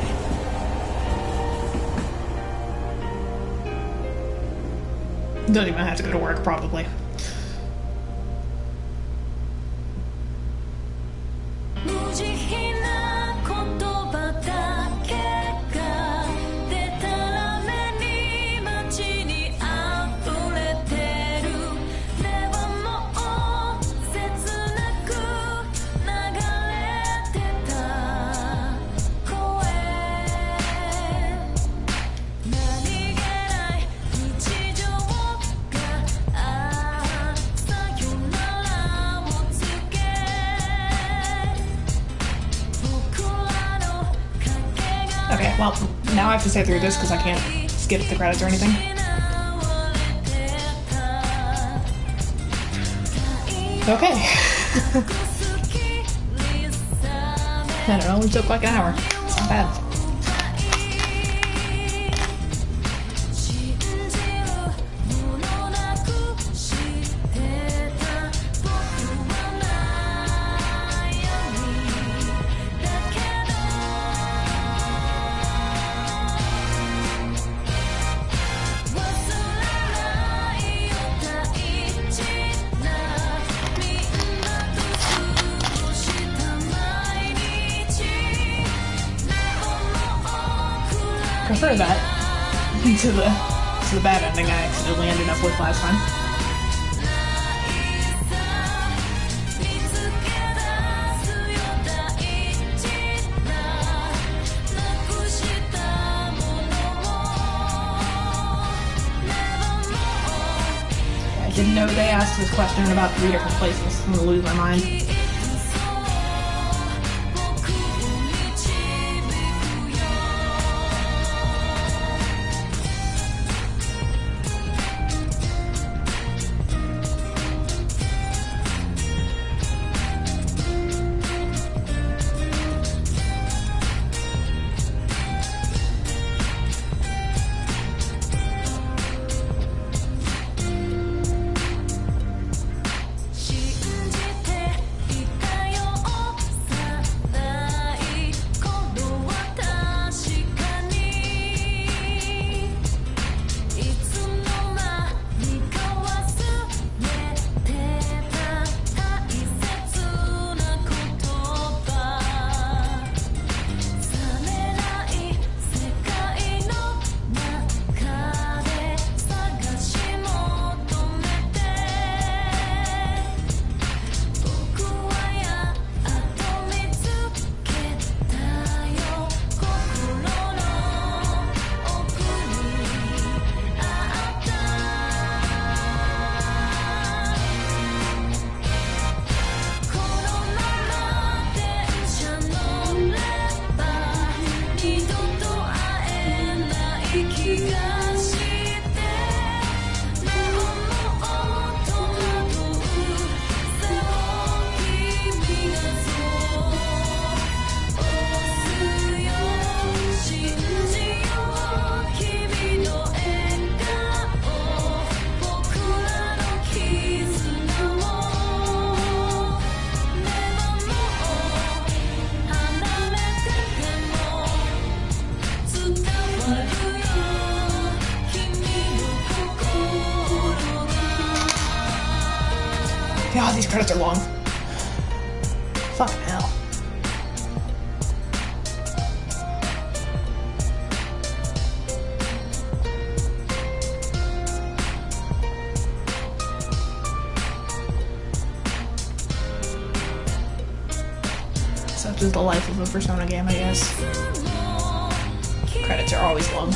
Dojima has to go to work, probably. Okay, well, now I have to sit through this because I can't skip the credits or anything. Okay. I don't know, it took like an hour. It's not bad. Prefer that to the bad ending I accidentally ended up with last time. I didn't know they asked this question in about 3 different places. I'm gonna lose my mind. God, these credits are long. Fucking hell. Such is the life of a Persona game, I guess. Credits are always long.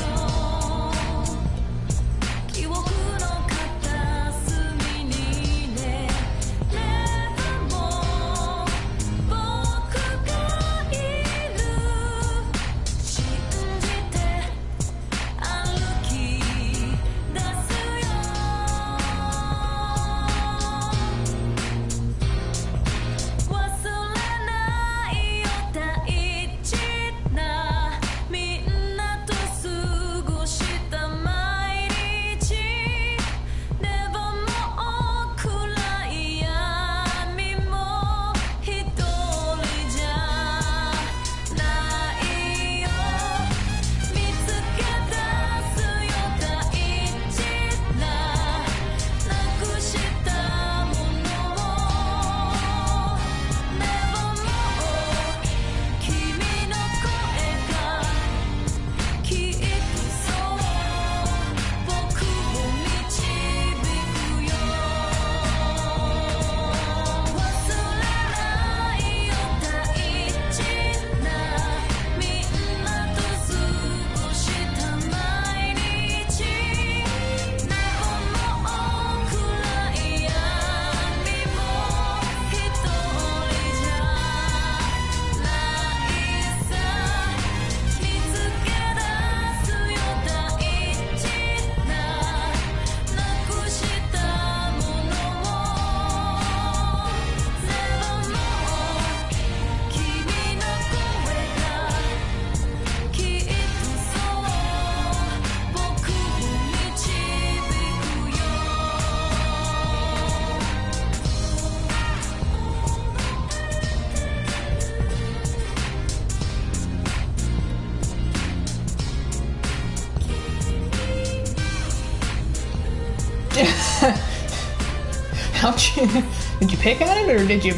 How'd you... Did you pick at it, or did you...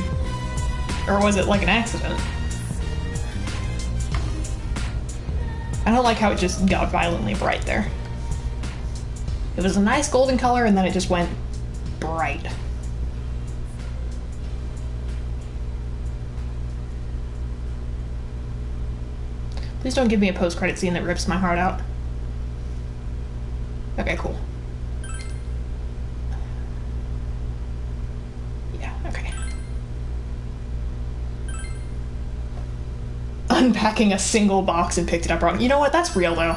Or was it like an accident? I don't like how it just got violently bright there. It was a nice golden color, and then it just went bright. Please don't give me a post-credit scene that rips my heart out. Okay, cool. Yeah, okay. Unpacking a single box and picked it up wrong. You know what? That's real, though.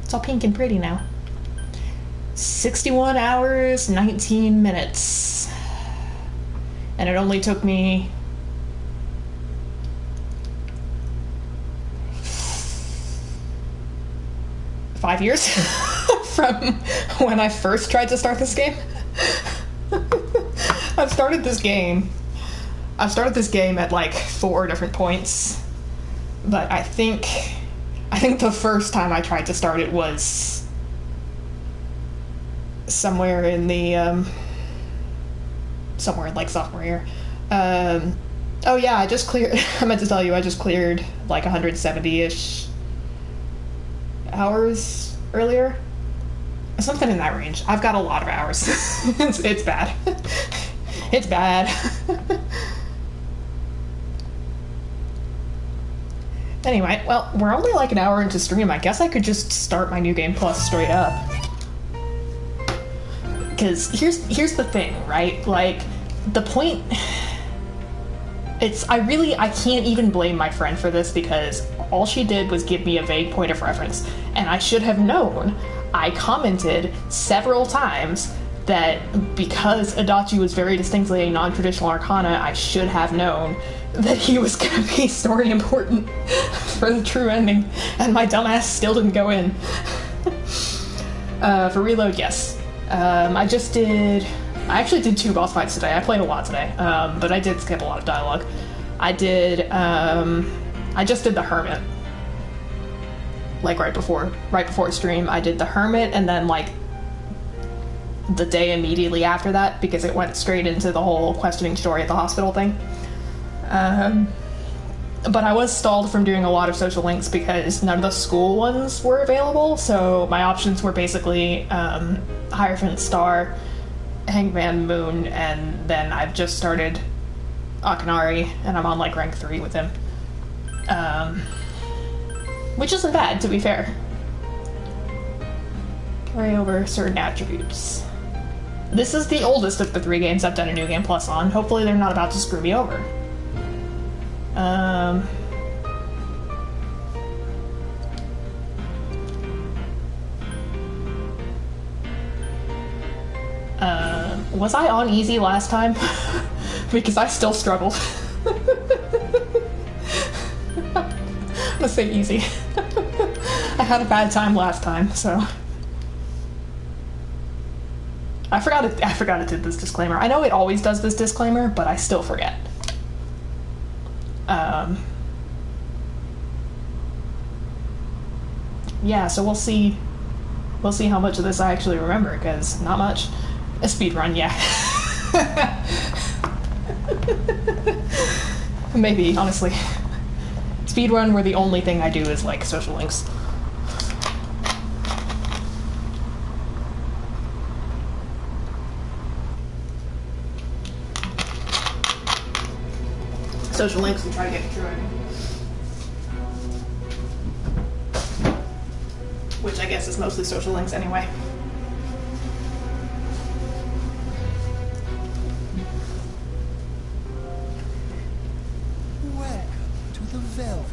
It's all pink and pretty now. 61 hours, 19 minutes. And it only took me... 5 years from when I first tried to start this game. I've started this game at like 4 different points, but I think the first time I tried to start it was somewhere in the somewhere in like sophomore year. Oh yeah, I just cleared I meant to tell you I just cleared like 170-ish hours earlier, something in that range. I've got a lot of hours. it's bad. It's bad. Anyway, well, we're only like an hour into stream. I guess I could just start my New Game Plus straight up. Because here's the thing, right? Like, the point... I can't even blame my friend for this, because all she did was give me a vague point of reference, and I should have known. I commented several times that because Adachi was very distinctly a non-traditional arcana, I should have known that he was going to be story important for the true ending, and my dumbass still didn't go in. For Reload, yes. I actually did 2 boss fights today. I played a lot today, but I did skip a lot of dialogue. I just did the Hermit. Like right before stream, I did the Hermit, and then like the day immediately after that because it went straight into the whole questioning story at the hospital thing. But I was stalled from doing a lot of social links because none of the school ones were available, so my options were basically Hierophant Star, Hangman Moon, and then I've just started Akanari, and I'm on like rank 3 with him. Which isn't bad, to be fair. Carry over certain attributes. This is the oldest of the 3 games I've done a New Game Plus on. Hopefully they're not about to screw me over. Was I on easy last time? Because I still struggled. I'm gonna say easy. I had a bad time last time, so... I forgot it did this disclaimer. I know it always does this disclaimer, but I still forget. Yeah, so we'll see how much of this I actually remember, because not much. A speedrun, yeah. Maybe, honestly. Speedrun where the only thing I do is, like, social links. Social links and try to get through it. Which I guess is mostly social links anyway.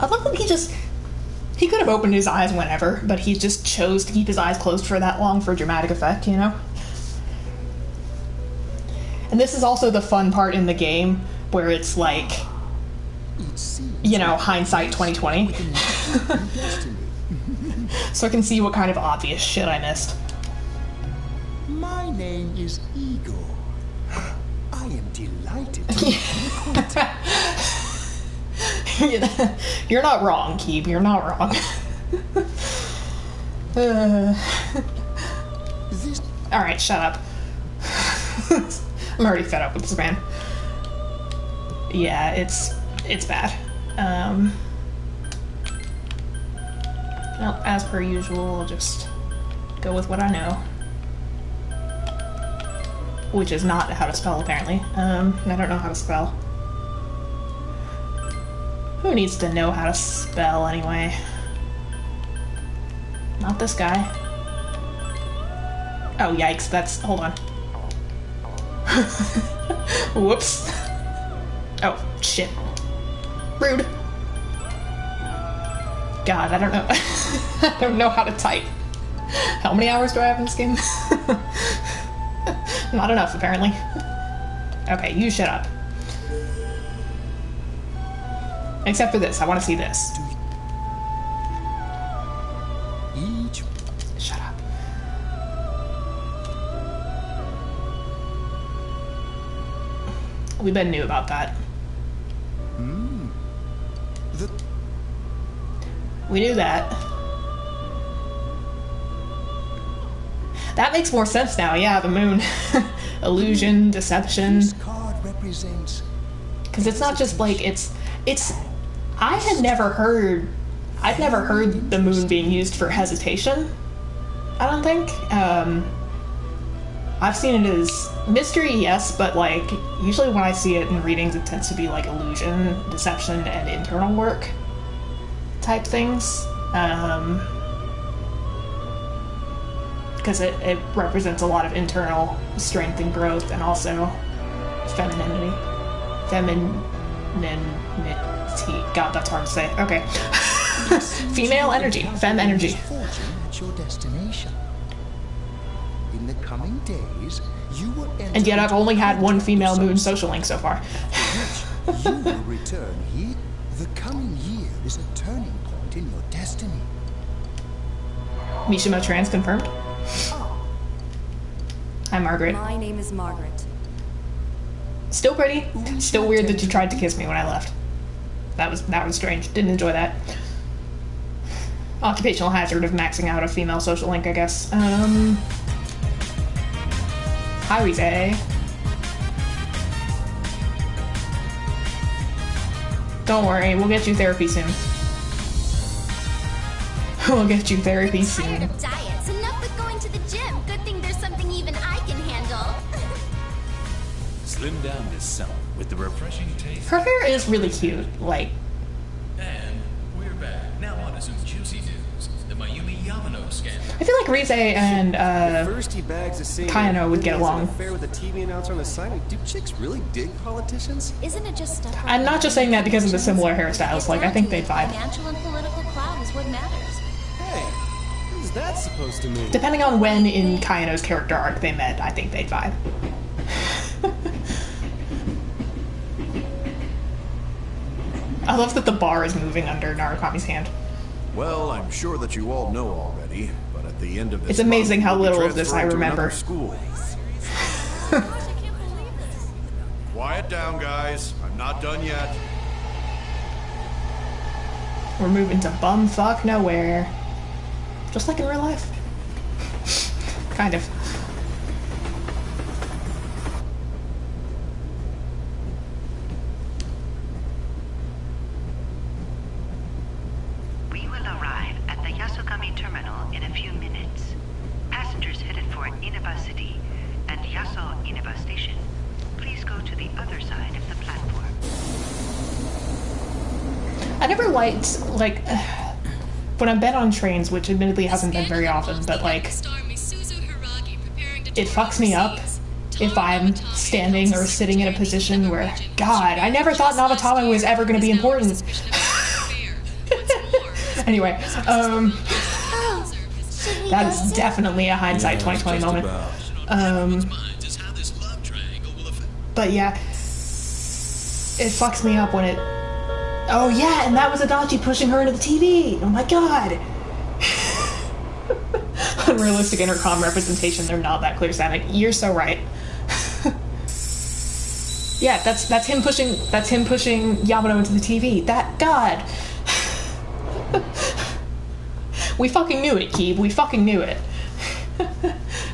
I love that he could have opened his eyes whenever, but he just chose to keep his eyes closed for that long for dramatic effect, you know? And this is also the fun part in the game, where it's like, you know, hindsight 2020. So I can see what kind of obvious shit I missed. My name is Igor. I am delighted to meet You're not wrong, Keeb. You're not wrong. Alright, shut up. I'm already fed up with this man. Yeah, it's bad. Well, as per usual, I'll just go with what I know. Which is not how to spell, apparently. I don't know how to spell. Who needs to know how to spell, anyway? Not this guy. Oh, yikes, that's... hold on. Whoops. Oh, shit. Rude. God, I don't know. I don't know how to type. How many hours do I have in this game? Not enough, apparently. Okay, you shut up. Except for this, I want to see this. Shut up. We Ben knew about that. We knew that. That makes more sense now, yeah, the moon. Illusion, deception. Because it's not just like, it's... I'd never heard the moon being used for hesitation, I don't think. I've seen it as mystery, yes, but like, usually when I see it in readings, it tends to be like illusion, deception, and internal work type things. Because it represents a lot of internal strength and growth, and also femininity. God, that's hard to say. Okay. Female energy. Femme energy. At your destination. In the coming days, you will enter. And yet I've only had one female moon social link so far. You will return here. The coming year is a turning point in your destiny. Mishima trans confirmed. Hi, Margaret. My name is Margaret. Still pretty. Still weird that you tried to kiss me when I left. That was strange. Didn't enjoy that. Occupational hazard of maxing out a female social link, I guess. Hi, Rize. Don't worry, we'll get you therapy soon. We'll get you therapy I'm soon. tired of diets. Enough with going to the gym. Good thing there's something even I can handle. Slim down this summer with the refreshing taste. Her hair is really cute. Like, And we're back. Now on to some juicy news. The Mayumi Yamano scandal. I feel like Rize and First he bags a singer, Kayano would then get he has along. an affair with a TV announcer on the side. Do chicks really dig politicians? Isn't it just stuff? I'm not just saying that because of the similar hairstyles. Like, I think they'd vibe. Financial and political clout is what matters. Hey, what is that supposed to mean? Depending on when in Kayano's character arc they met, I think they'd vibe. I love that the bar is moving under Narukami's hand. Well, I'm sure that you all know already, but at the end of this It's amazing month, how we'll be little of this I transferring to remember. another School. Quiet down, guys. I'm not done yet. We're moving to bumfuck nowhere. Just like in real life. Kind of. We will arrive at the Yasogami terminal in a few minutes. Passengers headed for Inaba City and Yaso Inaba Station, please go to the other side of the platform. I never liked, like, when I've been on trains, which admittedly hasn't been very often, but, like, it fucks me up if I'm standing or sitting in a position where, God, I never thought Navatama was ever going to be important. Anyway, that is definitely a hindsight 2020 moment. But yeah, it fucks me up when it... Oh yeah, and that was Adachi pushing her into the TV! Oh my god! Unrealistic intercom representation, they're not that clear sounding. You're so right. Yeah, that's him pushing Yamano into the TV. That god! We fucking knew it, Keeb. We fucking knew it.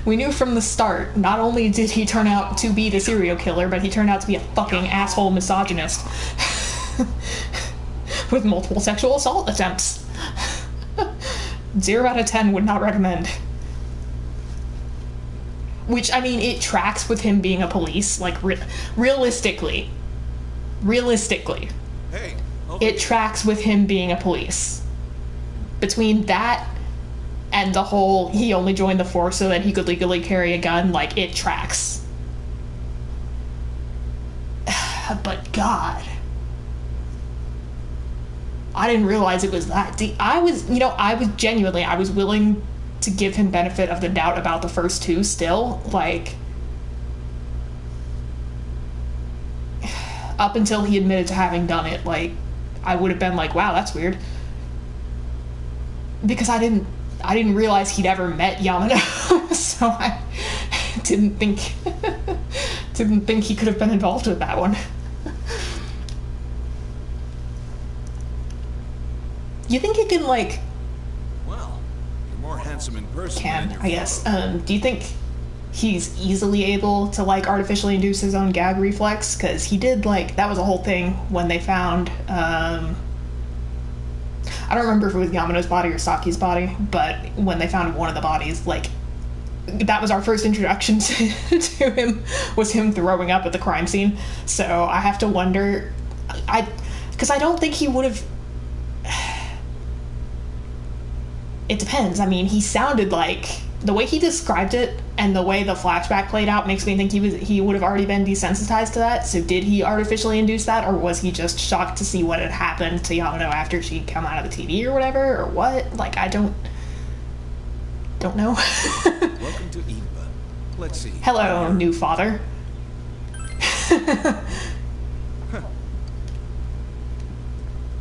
We knew from the start, not only did he turn out to be the serial killer, but he turned out to be a fucking asshole misogynist. With multiple sexual assault attempts. 0 out of 10 would not recommend. Which, I mean, it tracks with him being a police, like, realistically. Hey, It tracks with him being a police. Between that and the whole he only joined the force so that he could legally carry a gun, like, it tracks. But God, I didn't realize it was that deep. I was willing to give him benefit of the doubt about the first two still, like, up until he admitted to having done it, like, I would have been like, wow, that's weird. Because I didn't realize he'd ever met Yamano, so I didn't think he could have been involved with that one. You think he can, like... well, you're more handsome in person than your I guess. Do you think he's easily able to, like, artificially induce his own gag reflex? Because he did, like, that was a whole thing when they found, I don't remember if it was Yamano's body or Saki's body, but when they found one of the bodies, like, that was our first introduction to him, was him throwing up at the crime scene. So I have to wonder, because I don't think he would have... It depends. I mean, he sounded like... The way he described it and the way the flashback played out makes me think he would have already been desensitized to that. So did he artificially induce that, or was he just shocked to see what had happened to Yamano after she'd come out of the TV or whatever, or what? Like, I don't know. Welcome to Iba. Let's see. Hello, new father.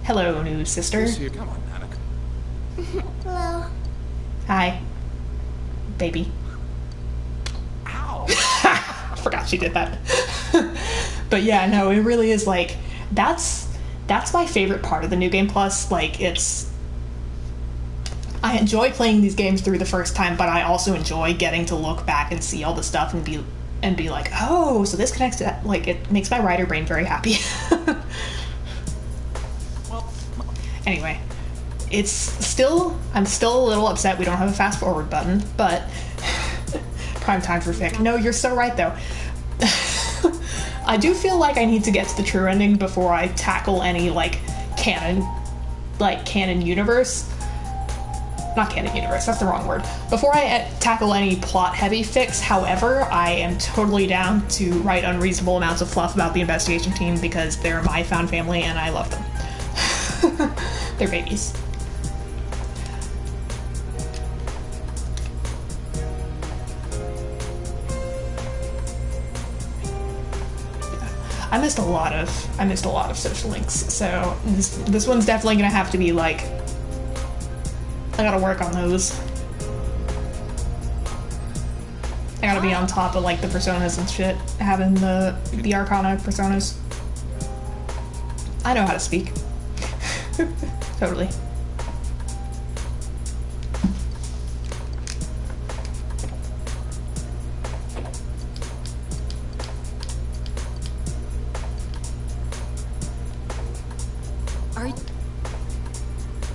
Hello, new sister. Come on, Hanukkah. Hello. Hi, baby. Ow! I forgot she did that. But yeah, no, it really is, like, that's my favorite part of the New Game Plus. Like, I enjoy playing these games through the first time, but I also enjoy getting to look back and see all the stuff and be and be like, oh, so this connects to that. Like, it makes my writer brain very happy. Anyway, I'm still a little upset we don't have a fast forward button, but prime time for fic. No, you're so right though. I do feel like I need to get to the true ending before I tackle any canon universe. Not canon universe, that's the wrong word. Before I tackle any plot heavy fics, however, I am totally down to write unreasonable amounts of fluff about the investigation team because they're my found family and I love them. They're babies. I missed a lot of social links, so this one's definitely gonna have to be like, I gotta work on those. I gotta be on top of like the personas and shit, having the Arcana personas. I know how to speak. Totally.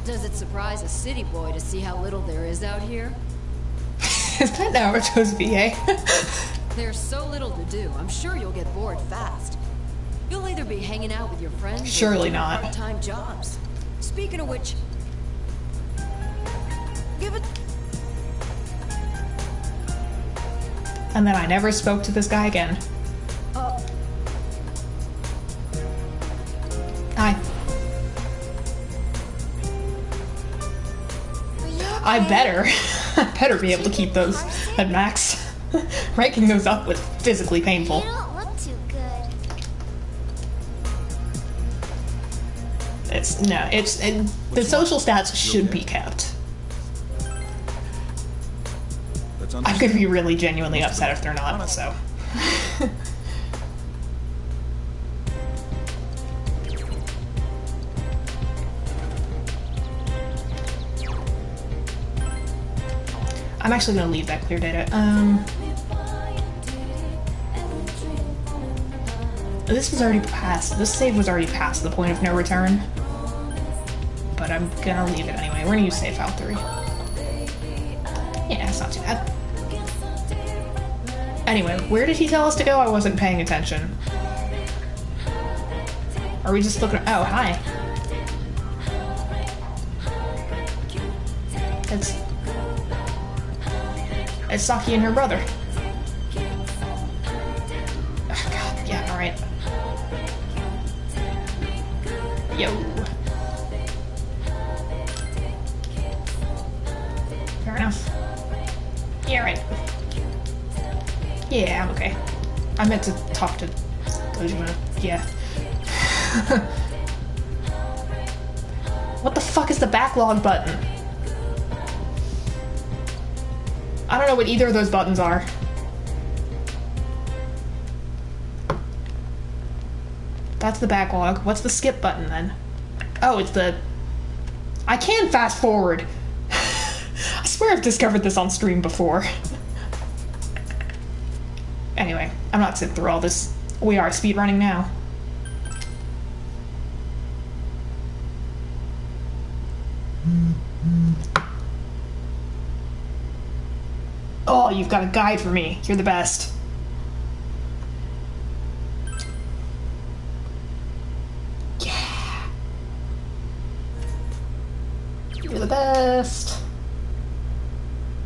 Does it surprise a city boy to see how little there is out here? Is that Naruto's VA? There's so little to do, I'm sure you'll get bored fast. You'll either be hanging out with your friends Surely or not. part-time jobs. Speaking of which, give it... And then I never spoke to this guy again. Hi. I better be able to keep those at max. Ranking those up was physically painful. You don't look too good. The social stats should be kept. I'm gonna be really genuinely upset if they're not, so. I'm actually gonna leave that clear data. This was already past. This save was already past the point of no return. But I'm gonna leave it anyway. We're gonna use save file 3. Yeah, it's not too bad. Anyway, where did he tell us to go? I wasn't paying attention. Are we just looking? Oh, hi. It's Saki and her brother. Oh, God, yeah, alright. Yo. Fair enough. Yeah, right. Yeah, I'm okay. I meant to talk to Kojima. Yeah. What the fuck is the backlog button? I don't know what either of those buttons are. That's the backlog. What's the skip button then? Oh, it's the... I can fast forward. I swear I've discovered this on stream before. Anyway, I'm not sitting through all this. We are speedrunning now. Oh, you've got a guide for me. You're the best. Yeah. You're the best.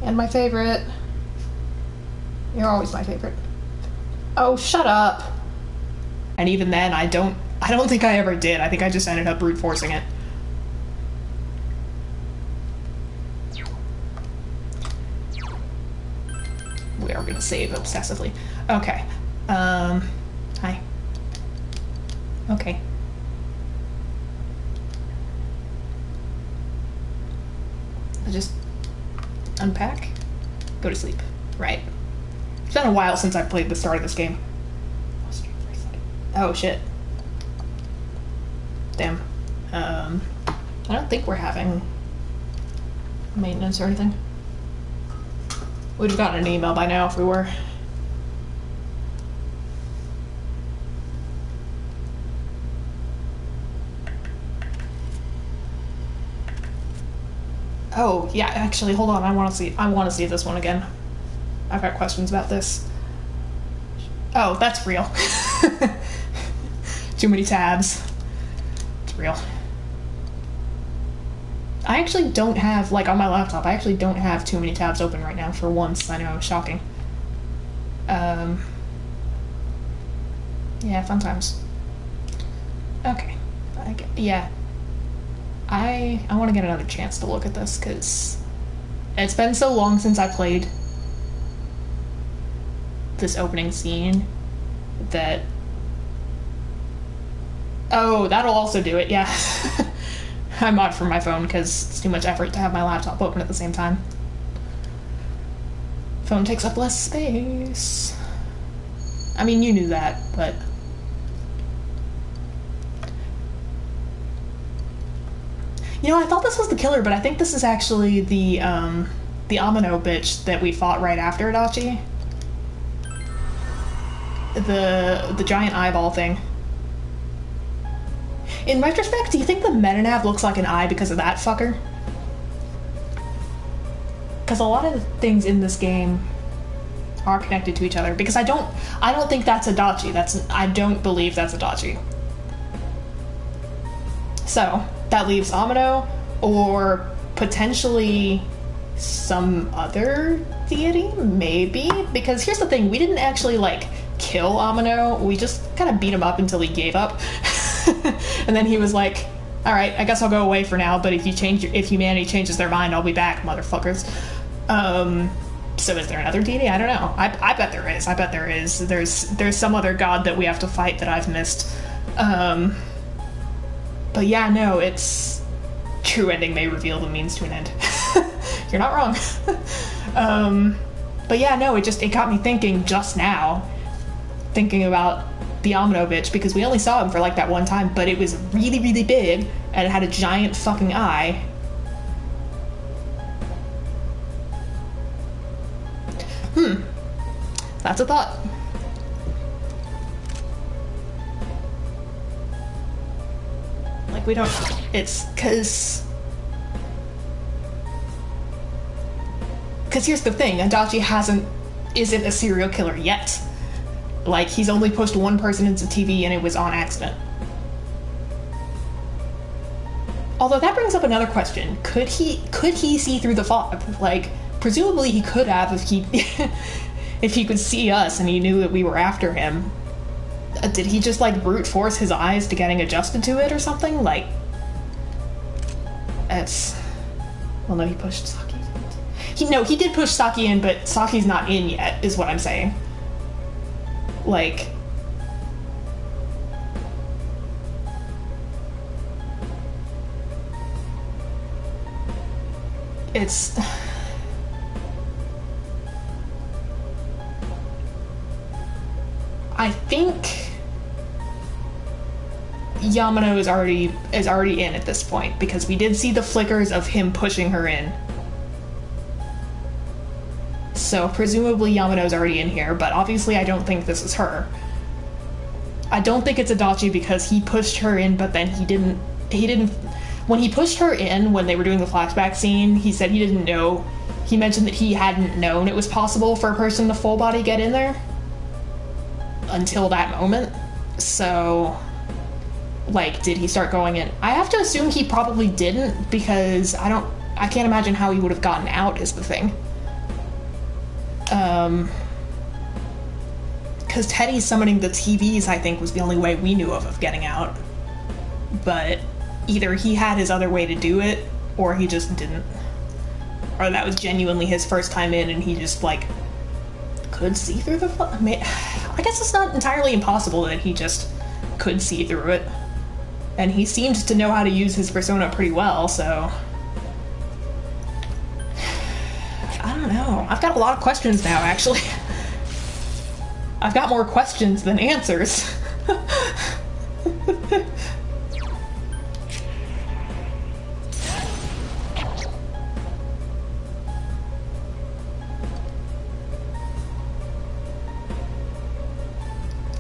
And my favorite. You're always my favorite. Oh, shut up. And even then, I don't think I ever did. I think I just ended up brute forcing it. We are gonna save obsessively. Okay. Hi. Okay. I just unpack, go to sleep. Right. It's been a while since I've played the start of this game. Oh shit. Damn. I don't think we're having maintenance or anything. We'd have gotten an email by now if we were. Oh, yeah, actually, hold on. I want to see this one again. I've got questions about this. Oh, that's real. Too many tabs. It's real. I actually don't have, like, on my laptop, I actually don't have too many tabs open right now for once. I know, shocking. Yeah, fun times. Okay. Yeah. I want to get another chance to look at this, because it's been so long since I played this opening scene that... Oh, that'll also do it, yeah. I mod from my phone because it's too much effort to have my laptop open at the same time. Phone takes up less space. I mean, you knew that, but... You know, I thought this was the killer, but I think this is actually the Amino bitch that we fought right after Adachi. The giant eyeball thing. In retrospect, do you think the metanav looks like an eye because of that fucker? Because a lot of the things in this game are connected to each other. Because I don't think that's Adachi. I don't believe that's Adachi. So that leaves Amino, or potentially some other deity, maybe? Because here's the thing, we didn't actually, like, kill Amino, we just kind of beat him up until he gave up. And then he was like, alright, I guess I'll go away for now, but if humanity changes their mind, I'll be back, motherfuckers. So is there another deity? I don't know. I bet there is. I bet there is. There's some other god that we have to fight that I've missed. But yeah, no, it's... True ending may reveal the means to an end. You're not wrong. But yeah, no, it got me thinking just now. Thinking about the Amino bitch, because we only saw him for like that one time, but it was really, really big, and it had a giant fucking eye. That's a thought. Like, we don't... It's because here's the thing, Adachi isn't a serial killer yet. Like, he's only pushed one person into TV and it was on accident. Although that brings up another question. Could he see through the fog? Like, presumably he could have if he if he could see us and he knew that we were after him. Did he just, like, brute force his eyes to getting adjusted to it or something? Like, it's... Well, no, he pushed Saki in. He did push Saki in, but Saki's not in yet, is what I'm saying. Like... It's... I think Yamano is already in at this point, because we did see the flickers of him pushing her in. So presumably Yamano's already in here, but obviously I don't think this is her. I don't think it's Adachi because he pushed her in, but then he didn't when he pushed her in when they were doing the flashback scene, he said he didn't know. He mentioned that he hadn't known it was possible for a person to full body get in there until that moment. So, like, did he start going in? I have to assume he probably didn't, because I can't imagine how he would have gotten out is the thing. Because Teddy summoning the TVs, I think, was the only way we knew of getting out. But either he had his other way to do it, or he just didn't. Or that was genuinely his first time in, and he just, like, could see through the... I guess it's not entirely impossible that he just could see through it. And he seemed to know how to use his persona pretty well, so... I don't know. I've got a lot of questions now, actually. I've got more questions than answers.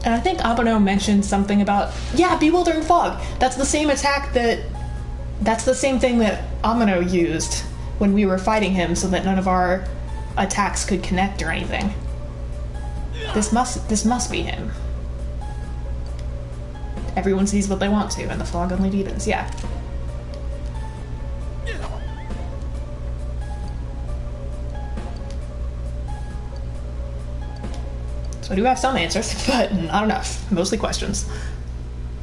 And I think Abano mentioned something about, yeah, Bewildering Fog. That's the same attack that's the same thing that Amano used when we were fighting him so that none of our attacks could connect or anything. This must be him. Everyone sees what they want to, and the fog only deepens. Yeah. So I do have some answers, but not enough. Mostly questions.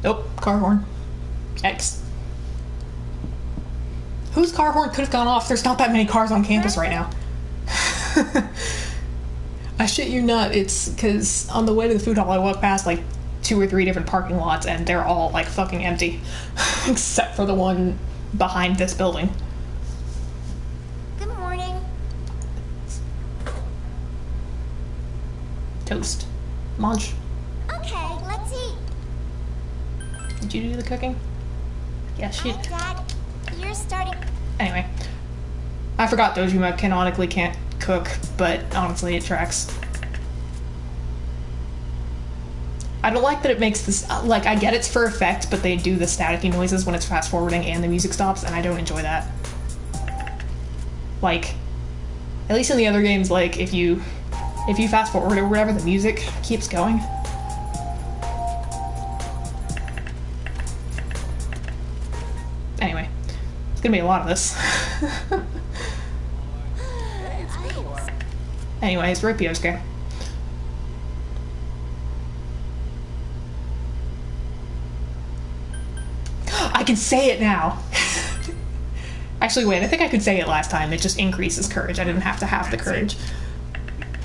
Nope, car horn. X. Whose car horn could have gone off? There's not that many cars on campus right now. I shit you not, it's because on the way to the food hall I walked past like 2 or 3 different parking lots and they're all like fucking empty. Except for the one behind this building. Good morning. Toast. Munch. Okay, let's eat. Did you do the cooking? Yeah, she did. Dad, you're starting. Anyway. I forgot Dojima canonically can't cook, but honestly it tracks. I don't like that it makes this, like, I get it's for effect, but they do the staticky noises when it's fast forwarding and the music stops, and I don't enjoy that. Like, at least in the other games, like, if you fast forward or whatever, the music keeps going. Anyway, it's gonna be a lot of this. Anyways, Ripiosuke. I can say it now! Actually, wait, I think I could say it last time. It just increases courage. I didn't have to have the courage.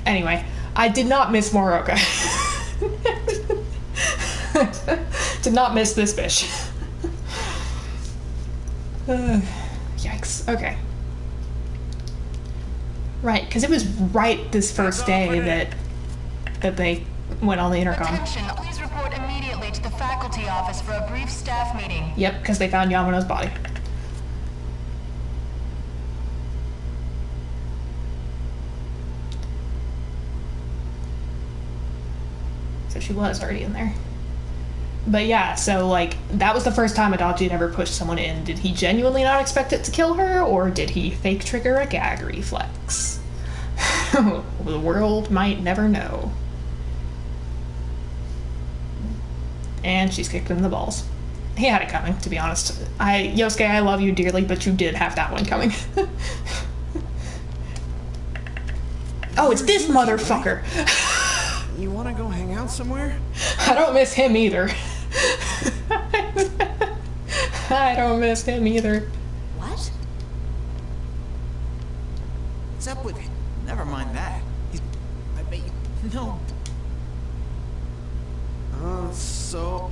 Anyway, I did not miss Moroka. Did not miss this bitch. Yikes. Okay. Right, because it was right this first day that they went on the intercom. Attention, please report immediately to the faculty office for a brief staff meeting. Yep, because they found Yamano's body. So she was already in there. But yeah, so like, that was the first time Adachi had ever pushed someone in. Did he genuinely not expect it to kill her, or did he fake trigger a gag reflex? The world might never know. And she's kicked him in the balls. He had it coming, to be honest. Yosuke, I love you dearly, but you did have that one coming. Oh, it's this motherfucker! You wanna go hang out somewhere? I don't miss him either. I don't miss him either. What? What's up with it? Never mind that. I bet you... No. So...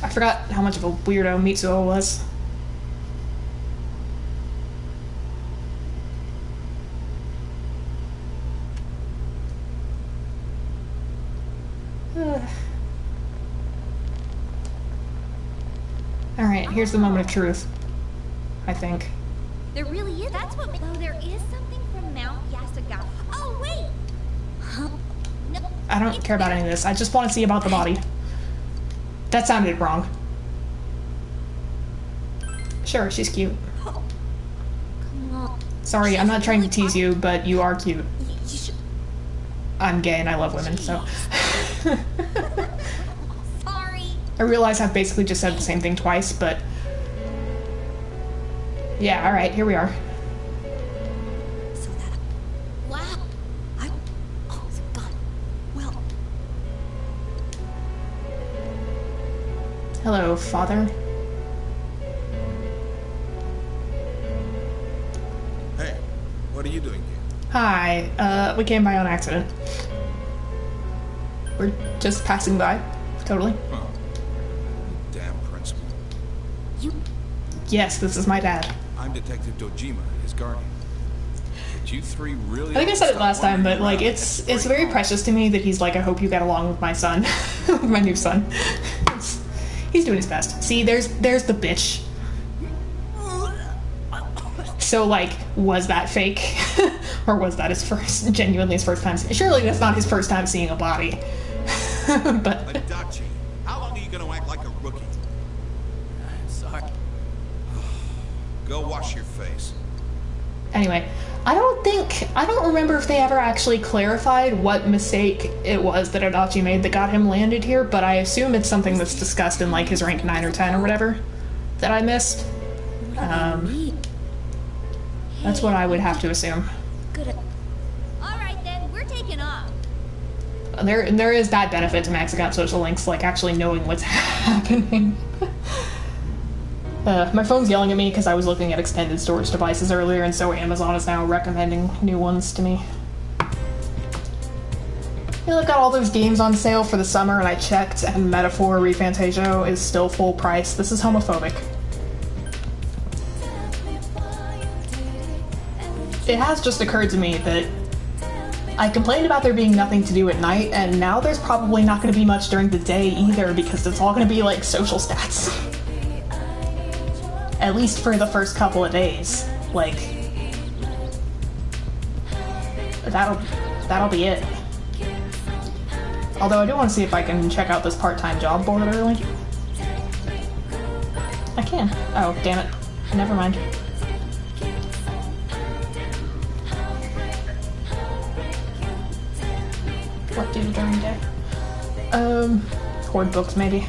I forgot how much of a weirdo Mitsuo was. Alright, here's the moment of truth. I think. There really is. That's what. Though there is something from Mount Yasagawa. Oh wait. Huh? No. I don't care about any of this. I just want to see about the body. That sounded wrong. Sure, she's cute. Come on. Sorry, I'm not trying to tease you, but you are cute. You should. I'm gay and I love women, so. Sorry. I realize I've basically just said the same thing twice, but... Yeah, alright, here we are. So that. Wow. Oh, God. Well. Hello, father. Hey, what are you doing here? Hi, we came by on accident. We're just passing by. Totally. Oh. Damn principal. You. Yes, this is my dad. I'm Detective Dojima, his guardian. But you three really... I think I said it last time, but like, it's very precious to me that he's like, I hope you get along with my son. With my new son. He's doing his best. See, there's the bitch. So like, was that fake? Or was that genuinely his first time? Surely that's not his first time seeing a body. But... Adachi, how long are you gonna act like a rookie? I'm sorry. Go wash your face. Anyway, I don't remember if they ever actually clarified what mistake it was that Adachi made that got him landed here, but I assume it's something that's discussed in like his rank 9 or 10 or whatever that I missed. That's what I would have to assume. Good. Alright then, we're taking off. There is that benefit to maxing out social links, like actually knowing what's happening. My phone's yelling at me because I was looking at extended storage devices earlier, and so Amazon is now recommending new ones to me. Yeah, I've got all those games on sale for the summer, and I checked, and Metaphor ReFantagio is still full price. This is homophobic. It has just occurred to me that I complained about there being nothing to do at night, and now there's probably not going to be much during the day either, because it's all going to be like social stats. At least for the first couple of days. Like, that'll be it. Although I do want to see if I can check out this part-time job board early. I can. Oh, damn it. Never mind. What do during the day? Hoard books, maybe.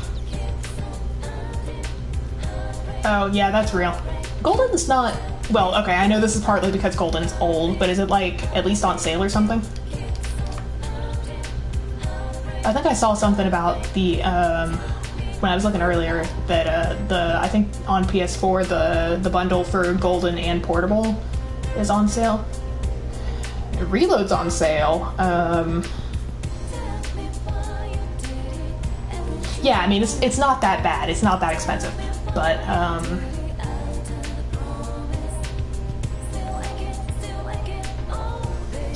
Oh, yeah, that's real. Golden's not... Well, okay, I know this is partly because Golden's old, but is it, like, at least on sale or something? I think I saw something about the, when I was looking earlier, that, I think on PS4, the bundle for Golden and Portable is on sale. Reload's on sale. Yeah, I mean, it's not that bad. It's not that expensive. But,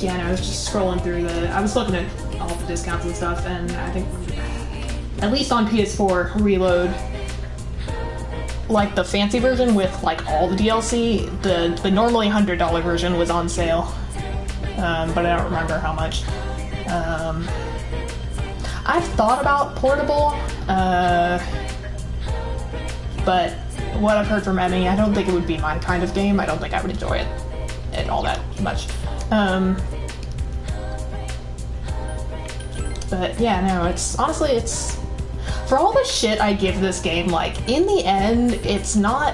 yeah, no, I was just scrolling through I was looking at all the discounts and stuff, and I think, at least on PS4, Reload, like the fancy version with, like, all the DLC, the normally $100 version was on sale, but I don't remember how much. I've thought about Portable, but what I've heard from Emmy, I don't think it would be my kind of game. I don't think I would enjoy it all that much. But yeah, no, honestly, for all the shit I give this game, like, in the end, it's not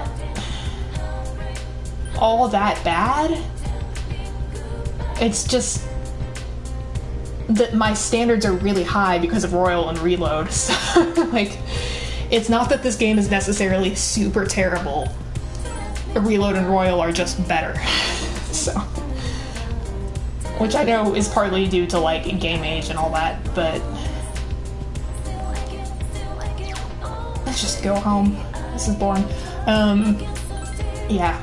all that bad. It's just that my standards are really high because of Royal and Reload, so, like, it's not that this game is necessarily super terrible. Reload and Royal are just better. So, which I know is partly due to, like, game age and all that, but let's just go home. This is boring. Yeah.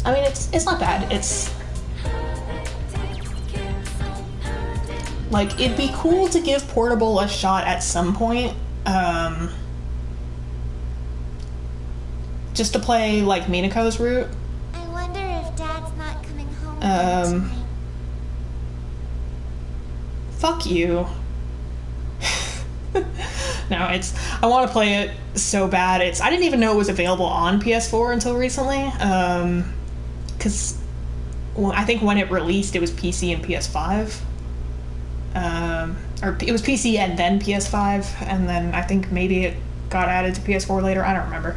I mean, it's not bad. It's like, it'd be cool to give Portable a shot at some point, just to play, like, Minako's route. I wonder if Dad's not coming home tonight. Fuck you. No, I want to play it so bad. I didn't even know it was available on PS4 until recently, because I think when it released, it was PC and PS5. Or it was PC and then PS5, and then I think maybe it got added to PS4 later. I don't remember.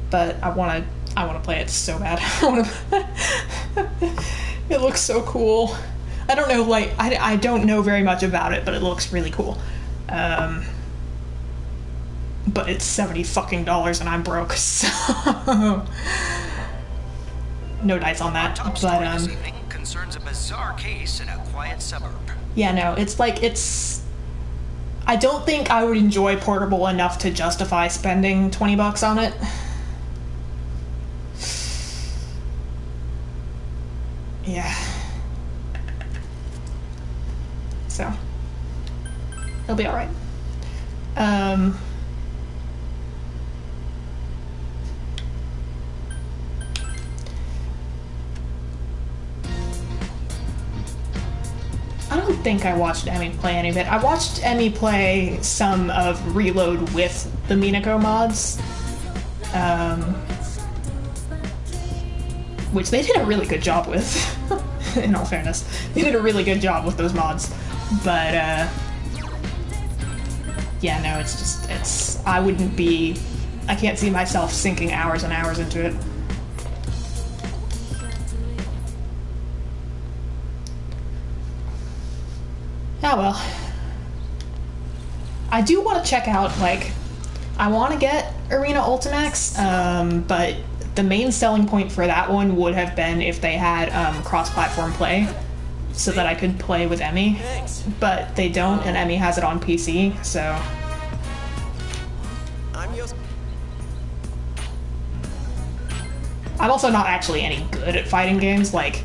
But I want to play it so bad. It looks so cool. I don't know, like, I don't know very much about it, but it looks really cool. But it's $70 fucking and I'm broke, so no dice on that. But concerns a bizarre case in a quiet suburb. Yeah, no, I don't think I would enjoy Portable enough to justify spending $20 on it. Yeah. So, it'll be alright. I don't think I watched Emmy play any of it. I watched Emmy play some of Reload with the Minako mods. Which they did a really good job with, in all fairness. They did a really good job with those mods. But, yeah, no, it's just, I can't see myself sinking hours and hours into it. Oh well. I do want to check out, like, I want to get Arena Ultimax, but the main selling point for that one would have been if they had cross-platform play, so that I could play with Emmy. But they don't, and Emmy has it on PC, so... I'm also not actually any good at fighting games, like...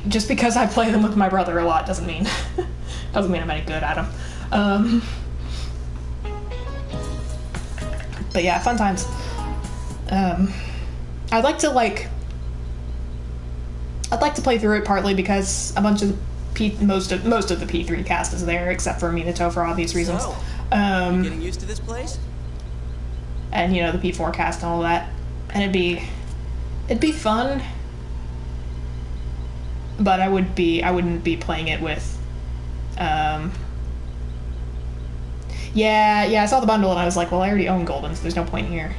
just because I play them with my brother a lot doesn't mean I'm any good at them. But yeah, fun times. I'd like to play through it partly because a bunch of most of the P3 cast is there, except for Minato for obvious reasons. So, you getting used to this place? And you know, the P4 cast and all that, and it'd be fun. But I wouldn't be playing it with, yeah, I saw the bundle and I was like, well, I already own Golden, so there's no point here.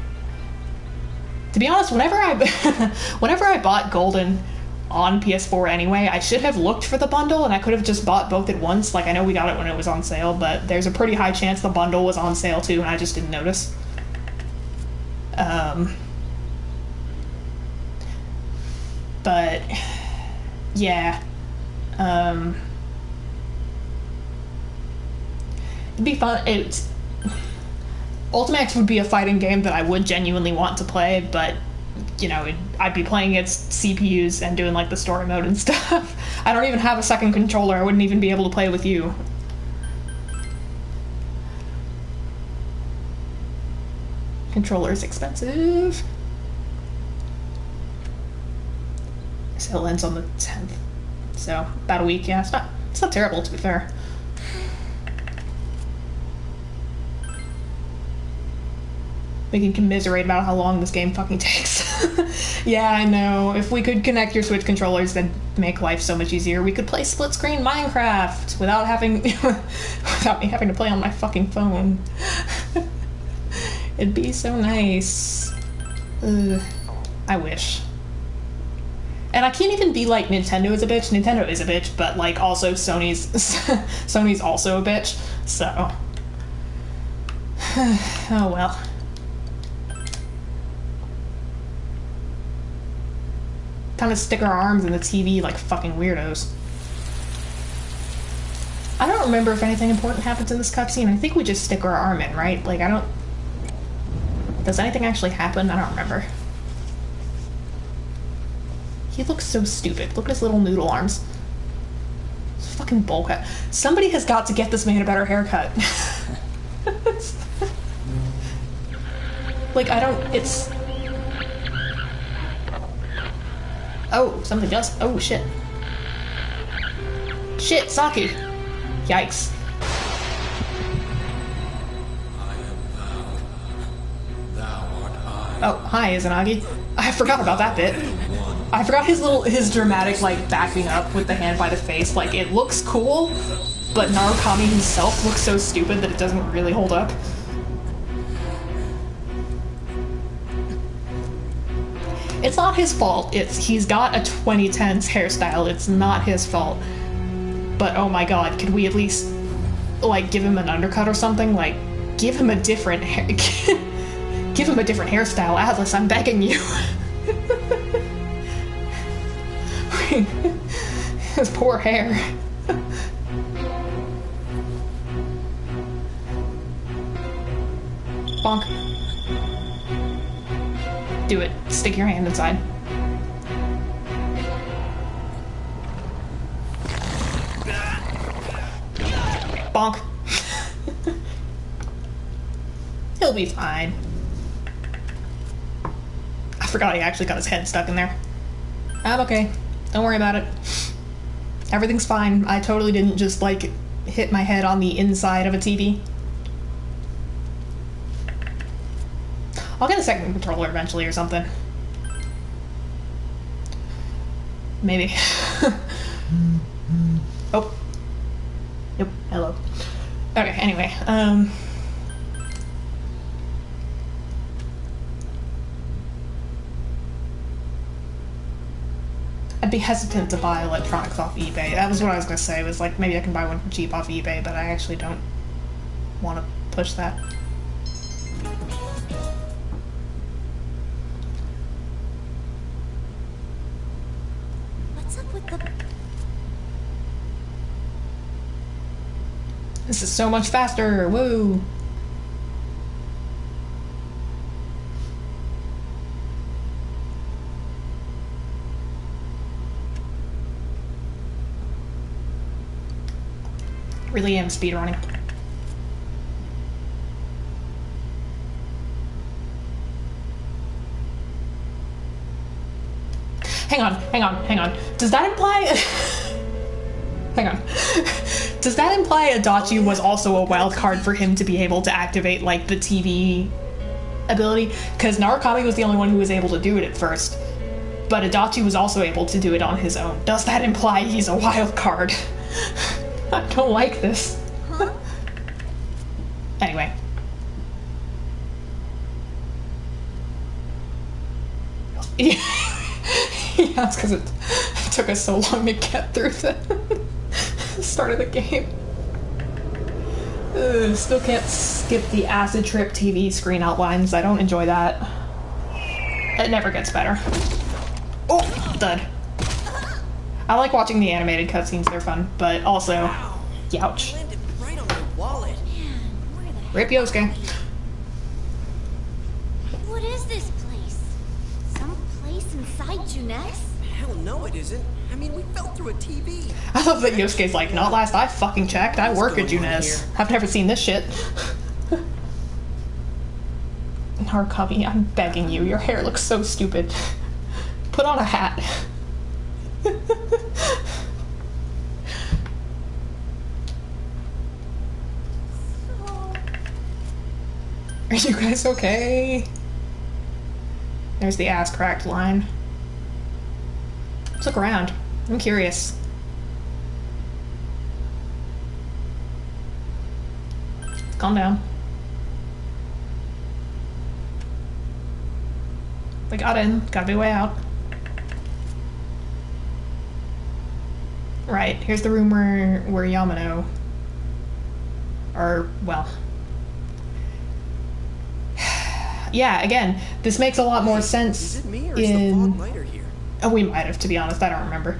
To be honest, whenever I bought Golden on PS4 anyway, I should have looked for the bundle and I could have just bought both at once. Like, I know we got it when it was on sale, but there's a pretty high chance the bundle was on sale too and I just didn't notice. But... yeah, it'd be fun. Ultimax would be a fighting game that I would genuinely want to play, but, you know, I'd be playing its CPUs and doing, like, the story mode and stuff. I don't even have a second controller. I wouldn't even be able to play with you. Controller's expensive. Sale ends on the 10th, so about a week. Yeah, it's not terrible, to be fair. We can commiserate about how long this game fucking takes. Yeah, I know. If we could connect your Switch controllers, that'd make life so much easier. We could play split screen Minecraft without me having to play on my fucking phone. It'd be so nice. I wish. And I can't even be like, Nintendo is a bitch. Nintendo is a bitch, but like also Sony's also a bitch. So, oh well. Time to stick our arms in the TV like fucking weirdos. I don't remember if anything important happens in this cutscene. I think we just stick our arm in, right? Like, I don't... Does anything actually happen? I don't remember. He looks so stupid. Look at his little noodle arms. It's fucking bowl cut. Somebody has got to get this man a better haircut. Like, I don't... It's... Oh, something does. Oh, shit. Shit, Saki. Yikes. Oh, hi, Izanagi. I forgot about that bit. I forgot his dramatic, like, backing up with the hand by the face. Like, it looks cool, but Narukami himself looks so stupid that it doesn't really hold up. It's not his fault. He's got a 2010s hairstyle. It's not his fault. But oh my god, could we at least, like, give him an undercut or something? Like, give him a different give him a different hairstyle, Atlas, I'm begging you. His poor hair. Bonk. Do it. Stick your hand inside. Bonk. He'll be fine. I forgot he actually got his head stuck in there. I'm okay. Don't worry about it. Everything's fine. I totally didn't just, like, hit my head on the inside of a TV. I'll get a second controller eventually or something. Maybe. Oh. Nope. Hello. Okay, anyway, I'd be hesitant to buy electronics off eBay. That was what I was gonna say, was like, maybe I can buy one for cheap off eBay, but I actually don't want to push that. What's up with the... This is so much faster! Woo! Really am speedrunning. Hang on. Does that imply... Hang on. Does that imply Adachi was also a wild card for him to be able to activate, like, the TV ability? Because Narukami was the only one who was able to do it at first. But Adachi was also able to do it on his own. Does that imply he's a wild card? I don't like this. Huh? Anyway. Yeah, it's because it took us so long to get through the start of the game. Still can't skip the acid trip TV screen outlines. I don't enjoy that. It never gets better. Oh, dud. I like watching the animated cutscenes, they're fun, but also, youch. Landed right on my wallet. Rip Yosuke. What is this place? Some place inside Junes? Hell no, it isn't. I mean, we fell through a TV. I love that Yosuke's like, not last I fucking checked. I work at Junes. I've never seen this shit. Narukami, I'm begging you. Your hair looks so stupid. Put on a hat. Are you guys okay? There's the ass cracked line. Let's look around. I'm curious. Calm down. We got in. Gotta be a way out. Right, here's the room where Yamano... Or, well... Yeah, again, this makes a lot more sense Is it me, or is the fog lighter here? Oh, we might have, to be honest. I don't remember.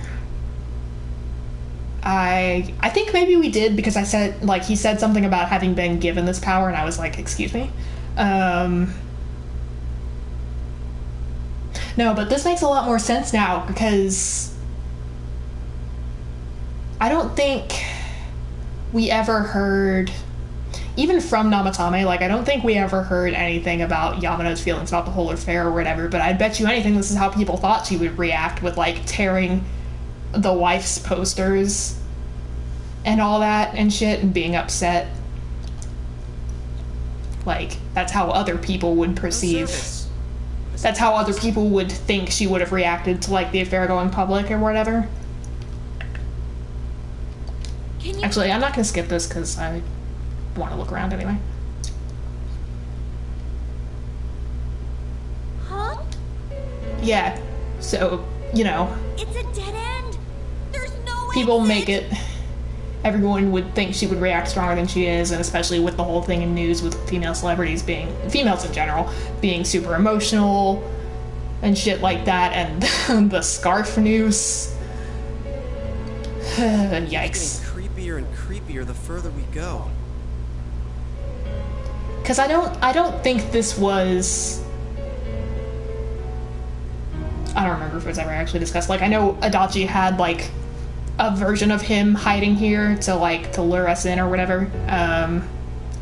I think maybe we did, because I said, like, he said something about having been given this power, and I was like, excuse me? No, but this makes a lot more sense now, because I don't think we ever heard, even from Namatame, like, I don't think we ever heard anything about Yamano's feelings about the whole affair or whatever, but I'd bet you anything this is how people thought she would react with, like, tearing the wife's posters and all that and shit and being upset. Like, that's how other people would perceive. That's how other people would think she would have reacted to, like, the affair going public or whatever. Actually, I'm not gonna skip this because I want to look around anyway. Huh? Yeah, so, you know. It's a dead end. There's no People make it. Everyone would think she would react stronger than she is, and especially with the whole thing in news with female celebrities being, females in general, being super emotional and shit like that, and the scarf news. Yikes. It's getting creepier and creepier the further we go. Because I don't think this was... I don't remember if it was ever actually discussed. Like, I know Adachi had, like, a version of him hiding here to, like, to lure us in or whatever,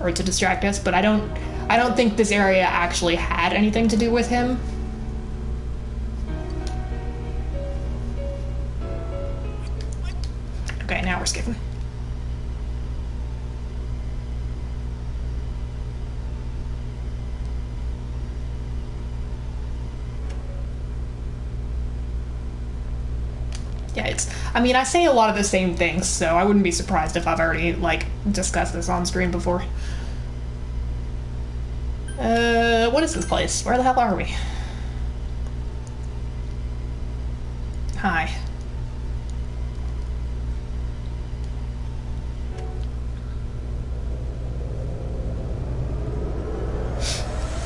or to distract us, but I don't think this area actually had anything to do with him. Okay, now we're skipping. Yeah, it's... I mean, I say a lot of the same things, so I wouldn't be surprised if I've already, like, discussed this on stream before. What is this place? Where the hell are we? Hi.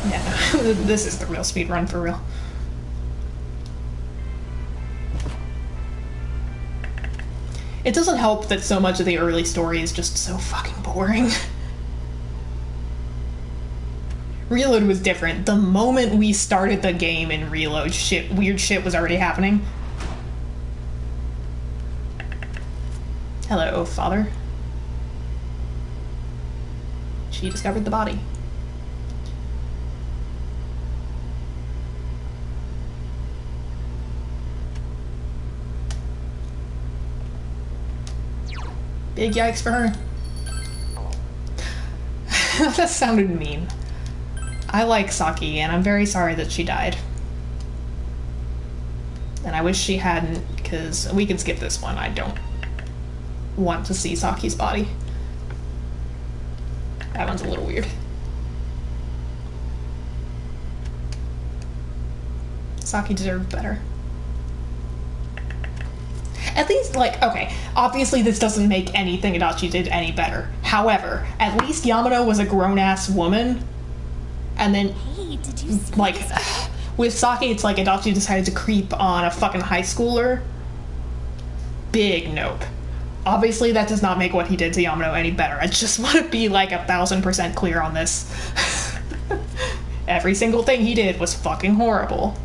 Yeah, no, this is the real speedrun for real. It doesn't help that so much of the early story is just so fucking boring. Reload was different. The moment we started the game in Reload, weird shit was already happening. Hello, father. She discovered the body. Big yikes for her. That sounded mean. I like Saki, and I'm very sorry that she died. And I wish she hadn't, because we can skip this one. I don't want to see Saki's body. That one's a little weird. Saki deserved better. At least, like, okay, obviously this doesn't make anything Adachi did any better. However, at least Yamano was a grown-ass woman. And then, Hey, did you see like, this? with Saki, it's like Adachi decided to creep on a fucking high schooler. Big nope. Obviously, that does not make what he did to Yamano any better. I just want to be, like, 1000% clear on this. Every single thing he did was fucking horrible.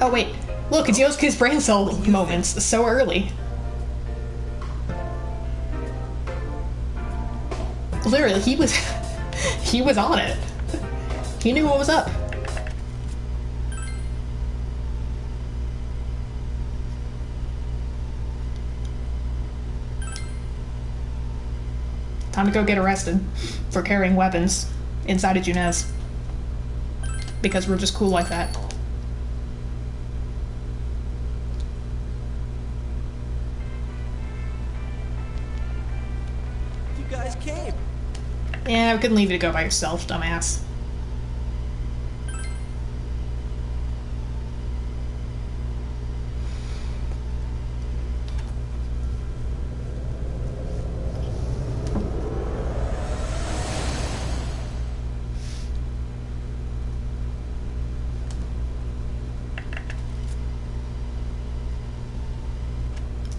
Oh wait, look, it's Yosuke's brain cell moments so early. Literally, he was on it. He knew what was up. Time to go get arrested for carrying weapons inside a Junez. Because we're just cool like that. Yeah, I couldn't leave you to go by yourself, dumbass.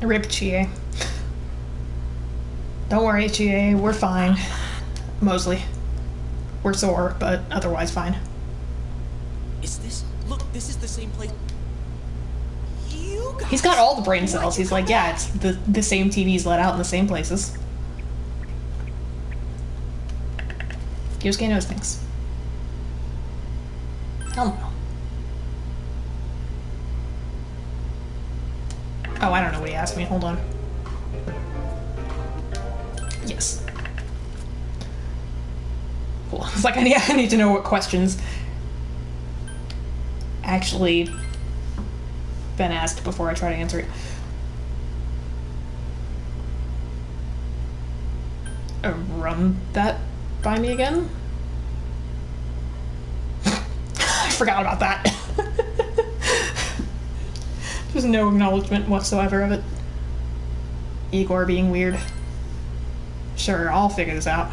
Rip Chie. Don't worry, Chie, we're fine. Mostly. We're sore, but otherwise fine. Is this... Look, this is the same place... You guys... He's got all the brain cells. He's like, yeah, it's the same TVs let out in the same places. Yosuke knows things. Hell no. Oh, I don't know what he asked me. Hold on. Yes. Cool. It's like, I need to know what questions actually been asked before I try to answer it. Run that by me again? I forgot about that. There's no acknowledgement whatsoever of it. Igor being weird. Sure, I'll figure this out.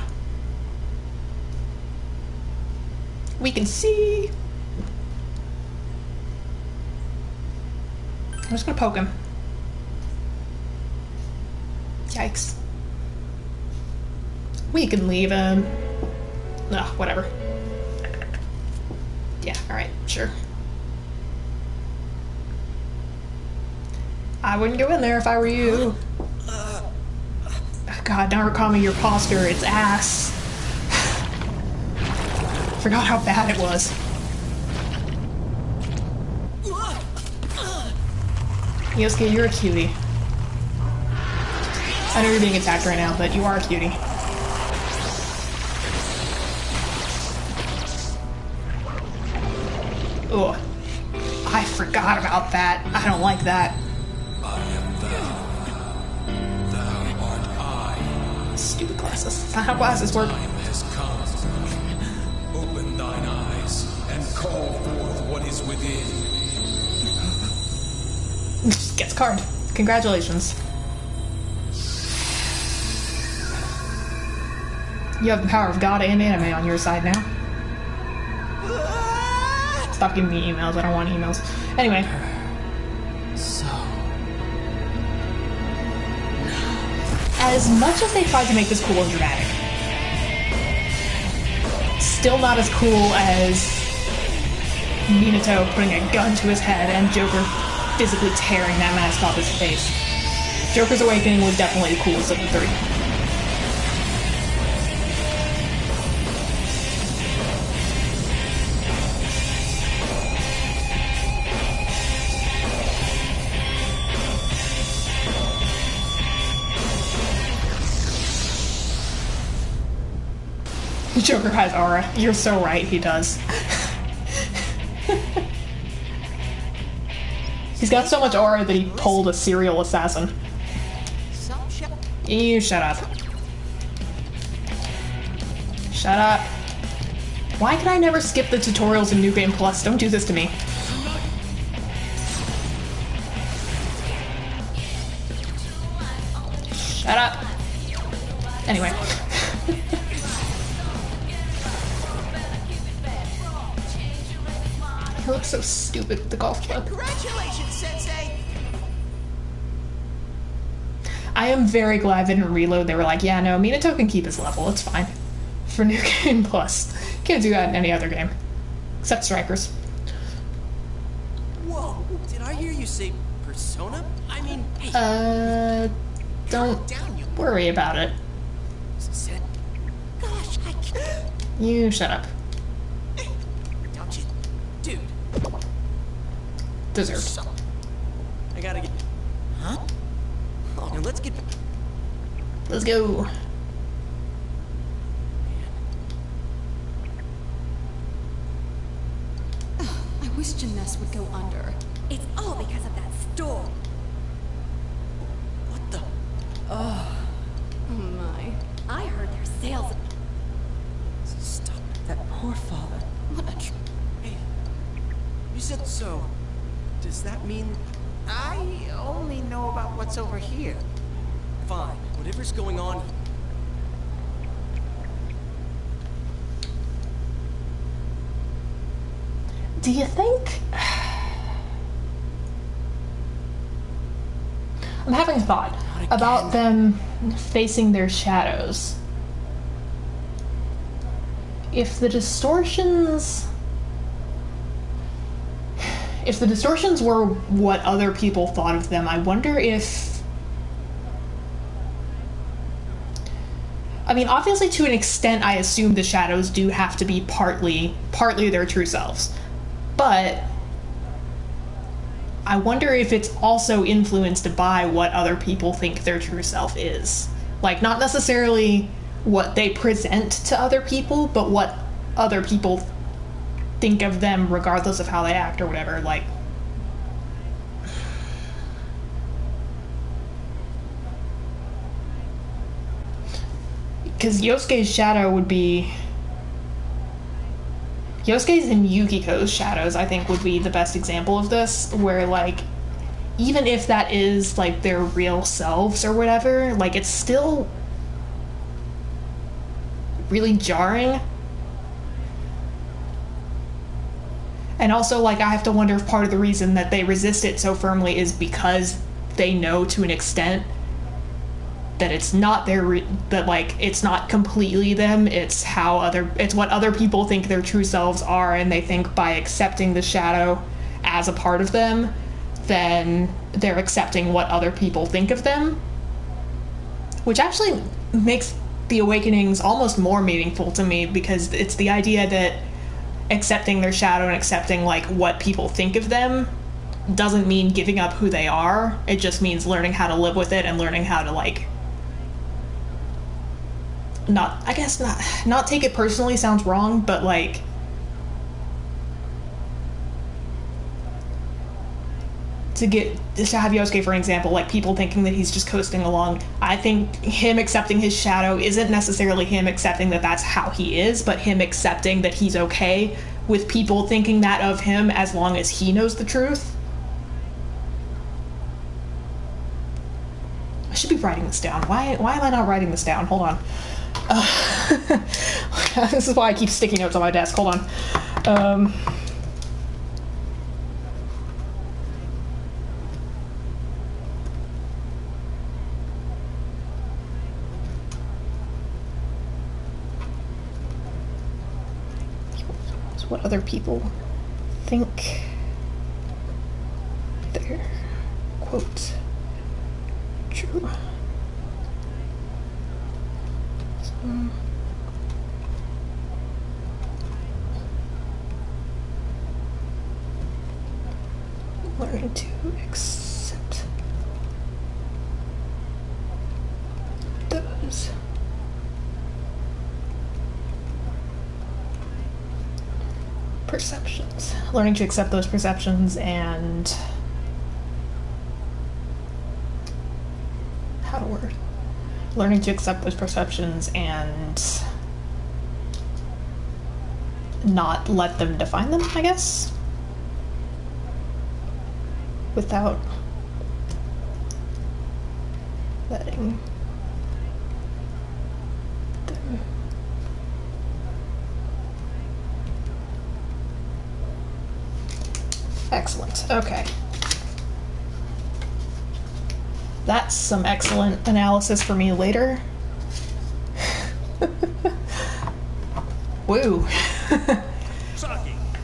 We can see. I'm just gonna poke him. Yikes. We can leave him. Ugh, whatever. Yeah, alright, sure. I wouldn't go in there if I were you. God, Narukami, your posture, it's ass. Forgot how bad it was. Yosuke, you're a cutie. I know you're being attacked right now, but you are a cutie. Ugh. I forgot about that. I don't like that. I am thou. Thou art I. Stupid glasses. That's not how glasses work. Time has come. Open thine eyes and call forth what is within. Just gets a card. Congratulations. You have the power of God and anime on your side now. Stop giving me emails. I don't want emails. Anyway. So. As much as they tried to make this cool and dramatic, still not as cool as Minato putting a gun to his head and Joker physically tearing that mask off his face. Joker's Awakening was definitely the coolest of the three. Joker has aura. You're so right, he does. He's got so much aura that he pulled a serial assassin. You shut up. Shut up. Why can I never skip the tutorials in New Game Plus? Don't do this to me. Shut up. Anyway. He looks so stupid with the golf club. Congratulations, Sensei! I am very glad they didn't reload. They were like, yeah, no, Minato can keep his level. It's fine. For New Game Plus. Can't do that in any other game. Except Strikers. Whoa, did I hear you say persona? I mean, hey. Don't worry about it. Gosh, I can't. You shut up. Don't you, dude. Deserved. I gotta get. Huh? Oh, now let's get. Let's go. I wish Janess would go under. It's all because of that store. What the? Oh my. I heard their sales. Stop that poor father. What a Hey, you said so. Does that mean? I only know about what's over here. Fine, whatever's going on. Do you think... I'm having a thought about them facing their shadows. If the distortions were what other people thought of them, I wonder if... I mean, obviously to an extent, I assume the shadows do have to be partly their true selves. But I wonder if it's also influenced by what other people think their true self is. Like, not necessarily what they present to other people, but what other people think of them regardless of how they act or whatever. Like, because Yosuke's shadow would be... Yosuke's and Yukiko's shadows, I think, would be the best example of this, where, like, even if that is, like, their real selves or whatever, like, it's still really jarring. And also, like, I have to wonder if part of the reason that they resist it so firmly is because they know to an extent that it's not that, like, it's not completely them, it's what other people think their true selves are, and they think by accepting the shadow as a part of them, then they're accepting what other people think of them. Which actually makes the Awakenings almost more meaningful to me, because it's the idea that accepting their shadow and accepting, like, what people think of them doesn't mean giving up who they are. It just means learning how to live with it and learning how to, like, not take it personally sounds wrong, but, like, to have Yosuke, for an example, like, people thinking that he's just coasting along. I think him accepting his shadow isn't necessarily him accepting that that's how he is, but him accepting that he's okay with people thinking that of him as long as he knows the truth. I should be writing this down. Why am I not writing this down? Hold on. This is why I keep sticky notes on my desk. Hold on. What other people think they're, quote, true. Learning to accept those perceptions. Learning to accept those perceptions and how to word. Learning to accept those perceptions and not let them define them, I guess. Without letting them. Excellent. Okay. That's some excellent analysis for me later. Woo.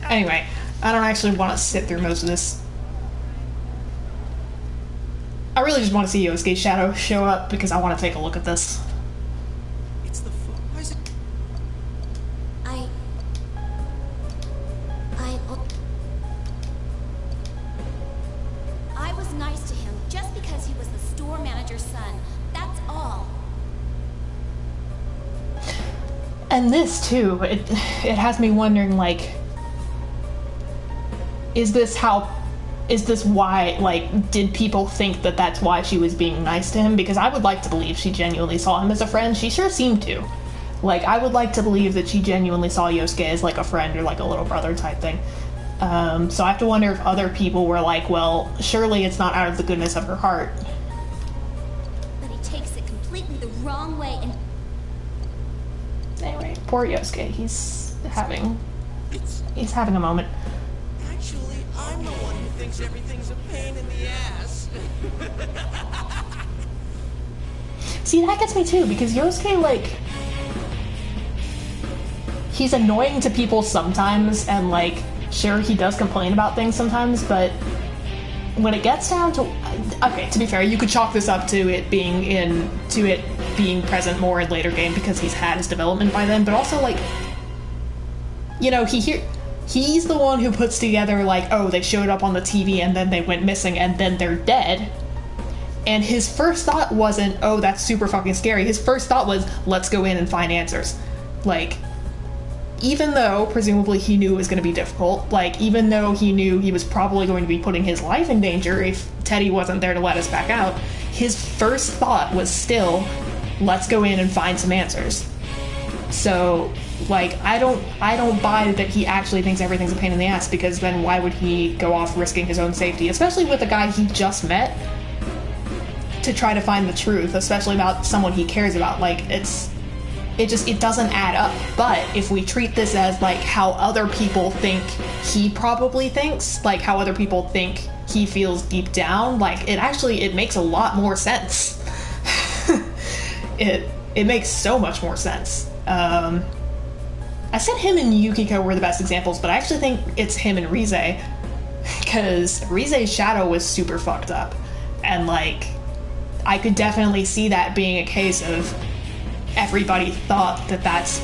Anyway, I don't actually want to sit through most of this. I really just want to see Yosuke's shadow show up because I want to take a look at this. It's the foot. Why is it? I was nice to him just because he was the store manager's son. That's all. And this too, it has me wondering, like, is this why, like, did people think that that's why she was being nice to him? Because I would like to believe she genuinely saw him as a friend. She sure seemed to. Like, I would like to believe that she genuinely saw Yosuke as, like, a friend or, like, a little brother type thing. So I have to wonder if other people were like, well, surely it's not out of the goodness of her heart. But he takes it completely the wrong way and... Anyway, poor Yosuke. He's having a moment. Actually, I'm the one who thinks everything's a pain in the ass. See, that gets me too, because Yosuke, like, he's annoying to people sometimes, and, like, sure, he does complain about things sometimes, but when it gets down to... Okay, to be fair, you could chalk this up to it being present more in later game because he's had his development by then, but also, like, you know, he's the one who puts together, like, oh, they showed up on the TV and then they went missing and then they're dead. And his first thought wasn't, oh, that's super fucking scary. His first thought was, let's go in and find answers. Like, even though, presumably, he knew it was going to be difficult, like, even though he knew he was probably going to be putting his life in danger if Teddy wasn't there to let us back out, his first thought was still, let's go in and find some answers. So, like, I don't buy that he actually thinks everything's a pain in the ass, because then why would he go off risking his own safety, especially with a guy he just met, to try to find the truth, especially about someone he cares about. Like, it doesn't add up. But if we treat this as, like, how other people think he probably thinks, like how other people think he feels deep down, like, it makes a lot more sense. It makes so much more sense. I said him and Yukiko were the best examples, but I actually think it's him and Rize, because Rize's shadow was super fucked up, and, like, I could definitely see that being a case of everybody thought that that's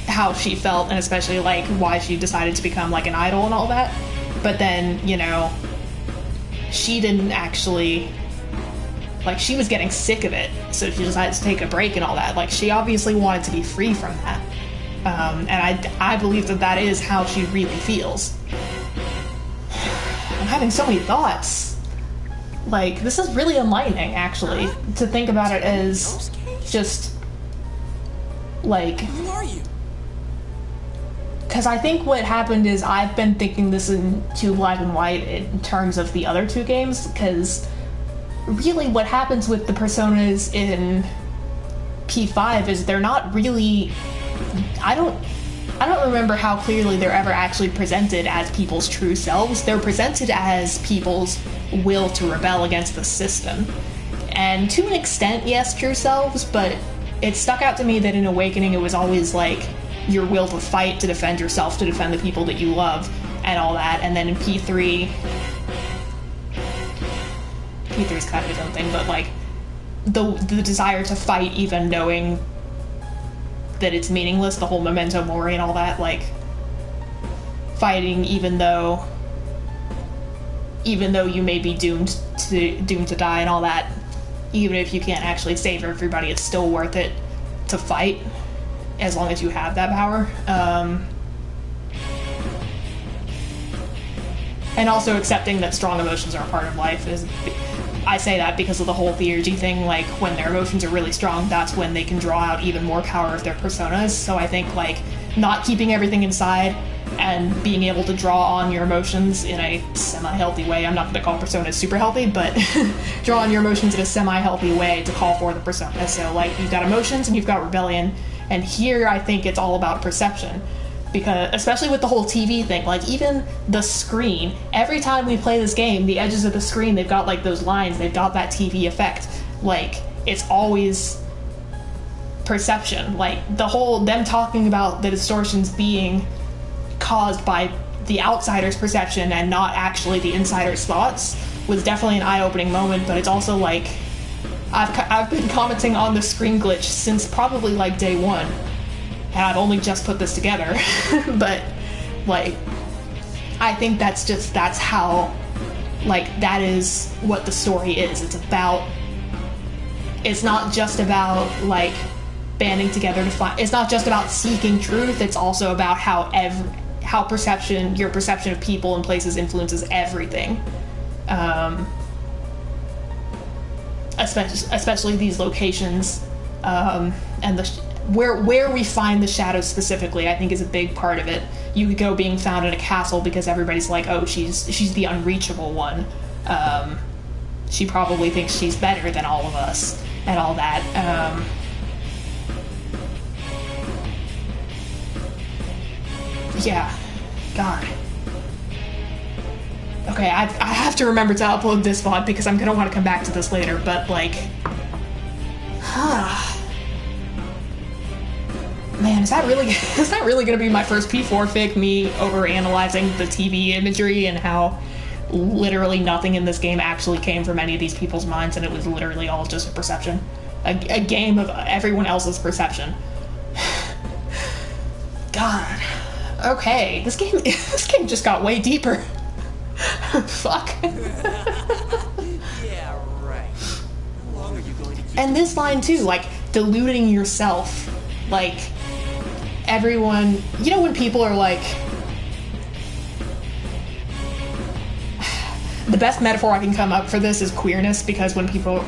how she felt, and especially, like, why she decided to become, like, an idol and all that. But then, you know, she didn't actually, like, she was getting sick of it, so she decided to take a break and all that. Like, she obviously wanted to be free from that. And I believe that is how she really feels. I'm having so many thoughts. Like, this is really enlightening, actually, to think about it as just, like... Who are you? Because I think what happened is I've been thinking this in too black and white in terms of the other two games, because really what happens with the personas in P5 is they're not really... I don't remember how clearly they're ever actually presented as people's true selves. They're presented as people's will to rebel against the system. And to an extent, yes, true selves, but it stuck out to me that in Awakening it was always like your will to fight, to defend yourself, to defend the people that you love, and all that. And then in P3 is kind of its own thing, but like the desire to fight even knowing that it's meaningless, the whole memento mori and all that, like fighting even though you may be doomed to die and all that, even if you can't actually save everybody, it's still worth it to fight as long as you have that power. And also accepting that strong emotions are a part of life is... I say that because of the whole theurgy thing, like, when their emotions are really strong, that's when they can draw out even more power of their personas. So I think, like, not keeping everything inside and being able to draw on your emotions in a semi-healthy way. I'm not going to call personas super healthy, but draw on your emotions in a semi-healthy way to call for the persona. So, like, you've got emotions and you've got rebellion, and here I think it's all about perception. Because, especially with the whole TV thing, like, even the screen, every time we play this game, the edges of the screen, they've got, like, those lines, they've got that TV effect. Like, it's always perception. Like, them talking about the distortions being caused by the outsider's perception and not actually the insider's thoughts was definitely an eye-opening moment, but it's also, like, I've been commenting on the screen glitch since probably, like, day one. And I've only just put this together, but, like, I think that's how, like, that is what the story is. It's not just about, like, banding together to find, it's not just about seeking truth, it's also about how your perception of people and places influences everything. Especially these locations, and where we find the shadows specifically, I think, is a big part of it. Yuko being found in a castle because everybody's like, oh, she's the unreachable one. She probably thinks she's better than all of us, and all that. Yeah. God. Okay, I have to remember to upload this VOD because I'm gonna want to come back to this later, but, like... Man, is that really gonna be my first P4 fic, me overanalyzing the TV imagery and how literally nothing in this game actually came from any of these people's minds, and it was literally all just a perception? A game of everyone else's perception. God. Okay, this game just got way deeper. Fuck. Yeah, right. How long are you going to keep... And this line too, like, deluding yourself. Like, everyone... You know when people are like... The best metaphor I can come up for this is queerness, because when people...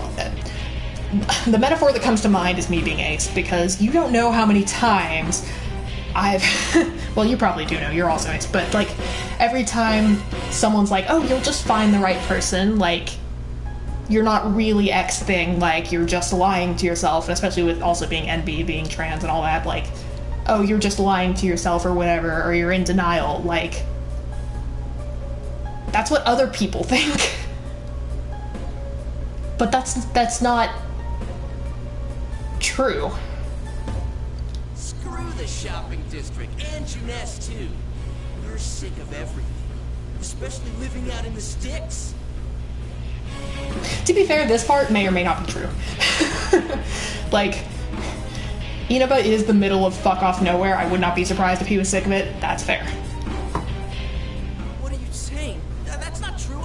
The metaphor that comes to mind is me being ace, because you don't know how many times I've... Well, you probably do know, you're also ace, but, like, every time someone's like, oh, you'll just find the right person, like, you're not really X thing, like, you're just lying to yourself, and especially with also being NB, being trans and all that, like, oh, you're just lying to yourself or whatever, or you're in denial, like, that's what other people think. But that's not true. Screw the shopping district, and Juness too. You're sick of everything, especially living out in the sticks. To be fair, this part may or may not be true. Like, Inaba is the middle of fuck off nowhere. I would not be surprised if he was sick of it. That's fair. What are you saying? That's not true.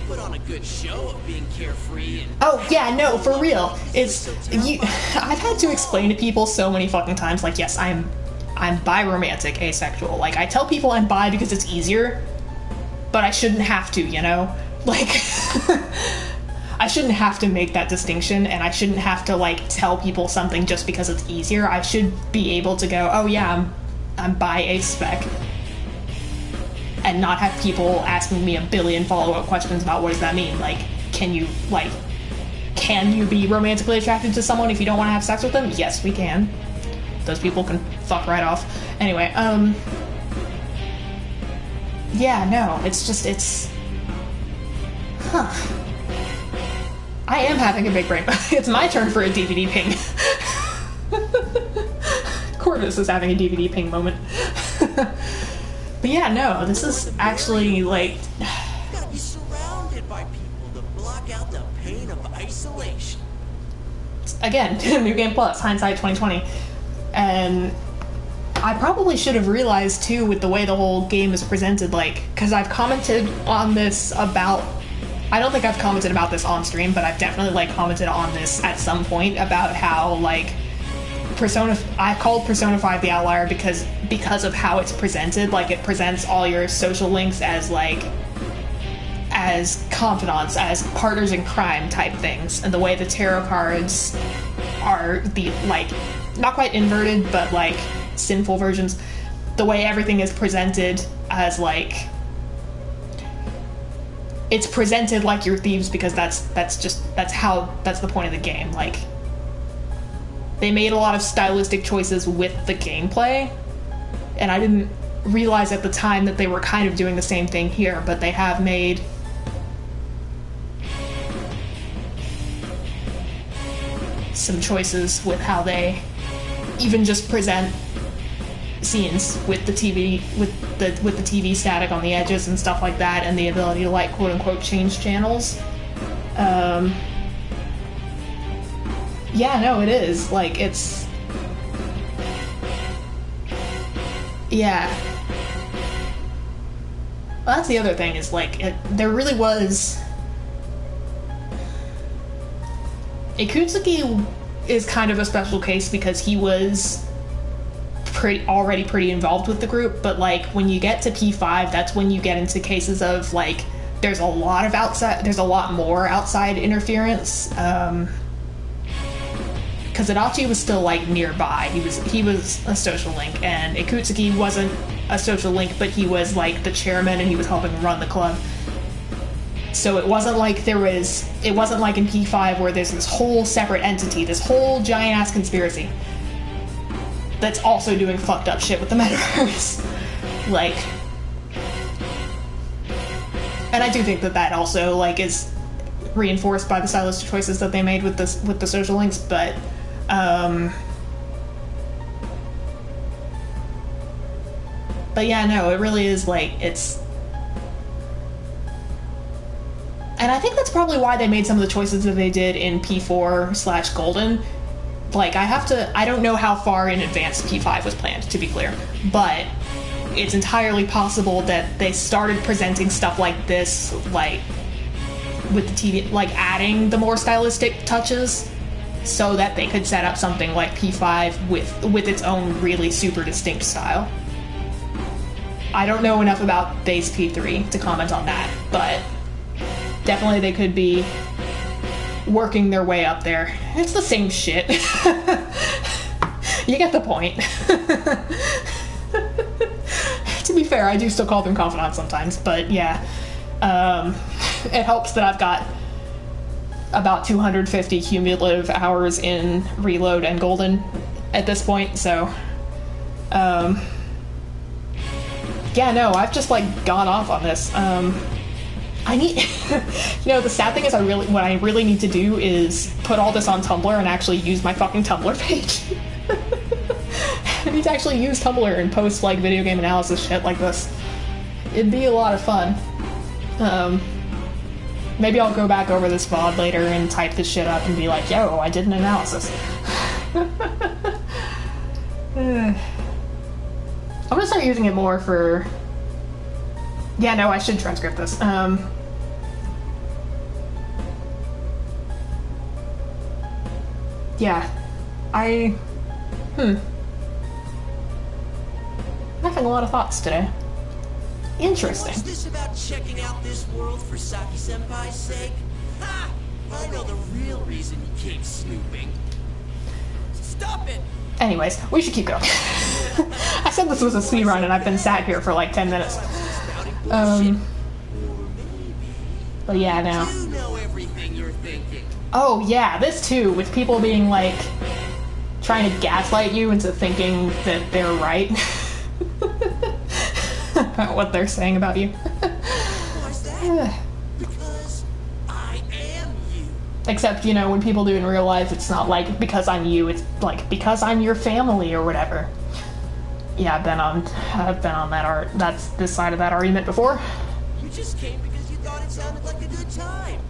put on a good show of being carefree and... Oh, yeah, no, for real. I've had to explain to people so many fucking times, like, yes, I'm bi-romantic, asexual. Like, I tell people I'm bi because it's easier, but I shouldn't have to, you know? Like, I shouldn't have to make that distinction, and I shouldn't have to, like, tell people something just because it's easier. I should be able to go, oh yeah, I'm bi-aspec, and not have people asking me a billion follow-up questions about what does that mean. Like, can you be romantically attracted to someone if you don't want to have sex with them? Yes, we can. Those people can fuck right off. Anyway, yeah, no, it's huh. I am having a big brain. It's my turn for a DVD ping. Corvus is having a DVD ping moment. But yeah, no, this is actually, like... You gotta be surrounded by people to block out the pain of isolation. Again, New Game Plus, hindsight 2020. And I probably should have realized, too, with the way the whole game is presented, like... Because I've commented on this about... I don't think I've commented about this on stream, but I've definitely, like, commented on this at some point about how, like... I called Persona 5 the outlier because of how it's presented. Like, it presents all your social links as, like, as confidants, as partners in crime type things, and the way the tarot cards are the, like, not quite inverted, but, like, sinful versions. The way everything is presented as, like, it's presented like you're thieves because that's the point of the game. Like, they made a lot of stylistic choices with the gameplay, and I didn't realize at the time that they were kind of doing the same thing here, but they have made some choices with how they even just present scenes with the TV with the TV static on the edges and stuff like that, and the ability to, like, quote unquote change channels. Yeah, no, it is. Like, it's... Yeah. Well, that's the other thing, is, like, there really was... Ikutsuki is kind of a special case because he was already pretty involved with the group, but, like, when you get to P5, that's when you get into cases of, like, there's a lot more outside interference, because Adachi was still, like, nearby. He was a social link, and Ikutsuki wasn't a social link, but he was, like, the chairman, and he was helping run the club. So it wasn't like in P5 where there's this whole separate entity, this whole giant-ass conspiracy that's also doing fucked up shit with the metaverse. Like... And I do think that also, like, is reinforced by the stylistic choices that they made with the social links, but... But yeah, no, it really is, like, it's... And I think that's probably why they made some of the choices that they did in P4/Golden. Like, I don't know how far in advance P5 was planned, to be clear, but it's entirely possible that they started presenting stuff like this, like, with the TV, like, adding the more stylistic touches, so that they could set up something like P5 with its own really super distinct style. I don't know enough about base P3 to comment on that, but definitely they could be working their way up there. It's the same shit. You get the point. To be fair, I do still call them confidants sometimes, but yeah. It helps that I've got about 250 cumulative hours in Reload and Golden at this point, so... Yeah, no, I've just, like, gone off on this. I need... You know, the sad thing is what I really need to do is put all this on Tumblr and actually use my fucking Tumblr page. I need to actually use Tumblr and post, like, video game analysis shit like this. It'd be a lot of fun. Maybe I'll go back over this VOD later and type this shit up and be like, yo, I did an analysis. I'm gonna start using it more for... Yeah, no, I should transcript this. yeah. I'm having a lot of thoughts today. Interesting. What's this about checking out this world for Saki-senpai's sake? Ha! I know the real reason you keep snooping. Stop it! Anyways, we should keep going. I said this was a speed run and I've been sat here for like 10 minutes. But yeah, now. You know everything you're thinking. Oh yeah, this too, with people being like, trying to gaslight you into thinking that they're right. About what they're saying about you. Why's that? Because I am you. Except, you know, when people do in real life, it's not like, because I'm you, it's like, because I'm your family or whatever. Yeah, I've been on that's this side of that argument before. You just came because you thought it sounded like a good time.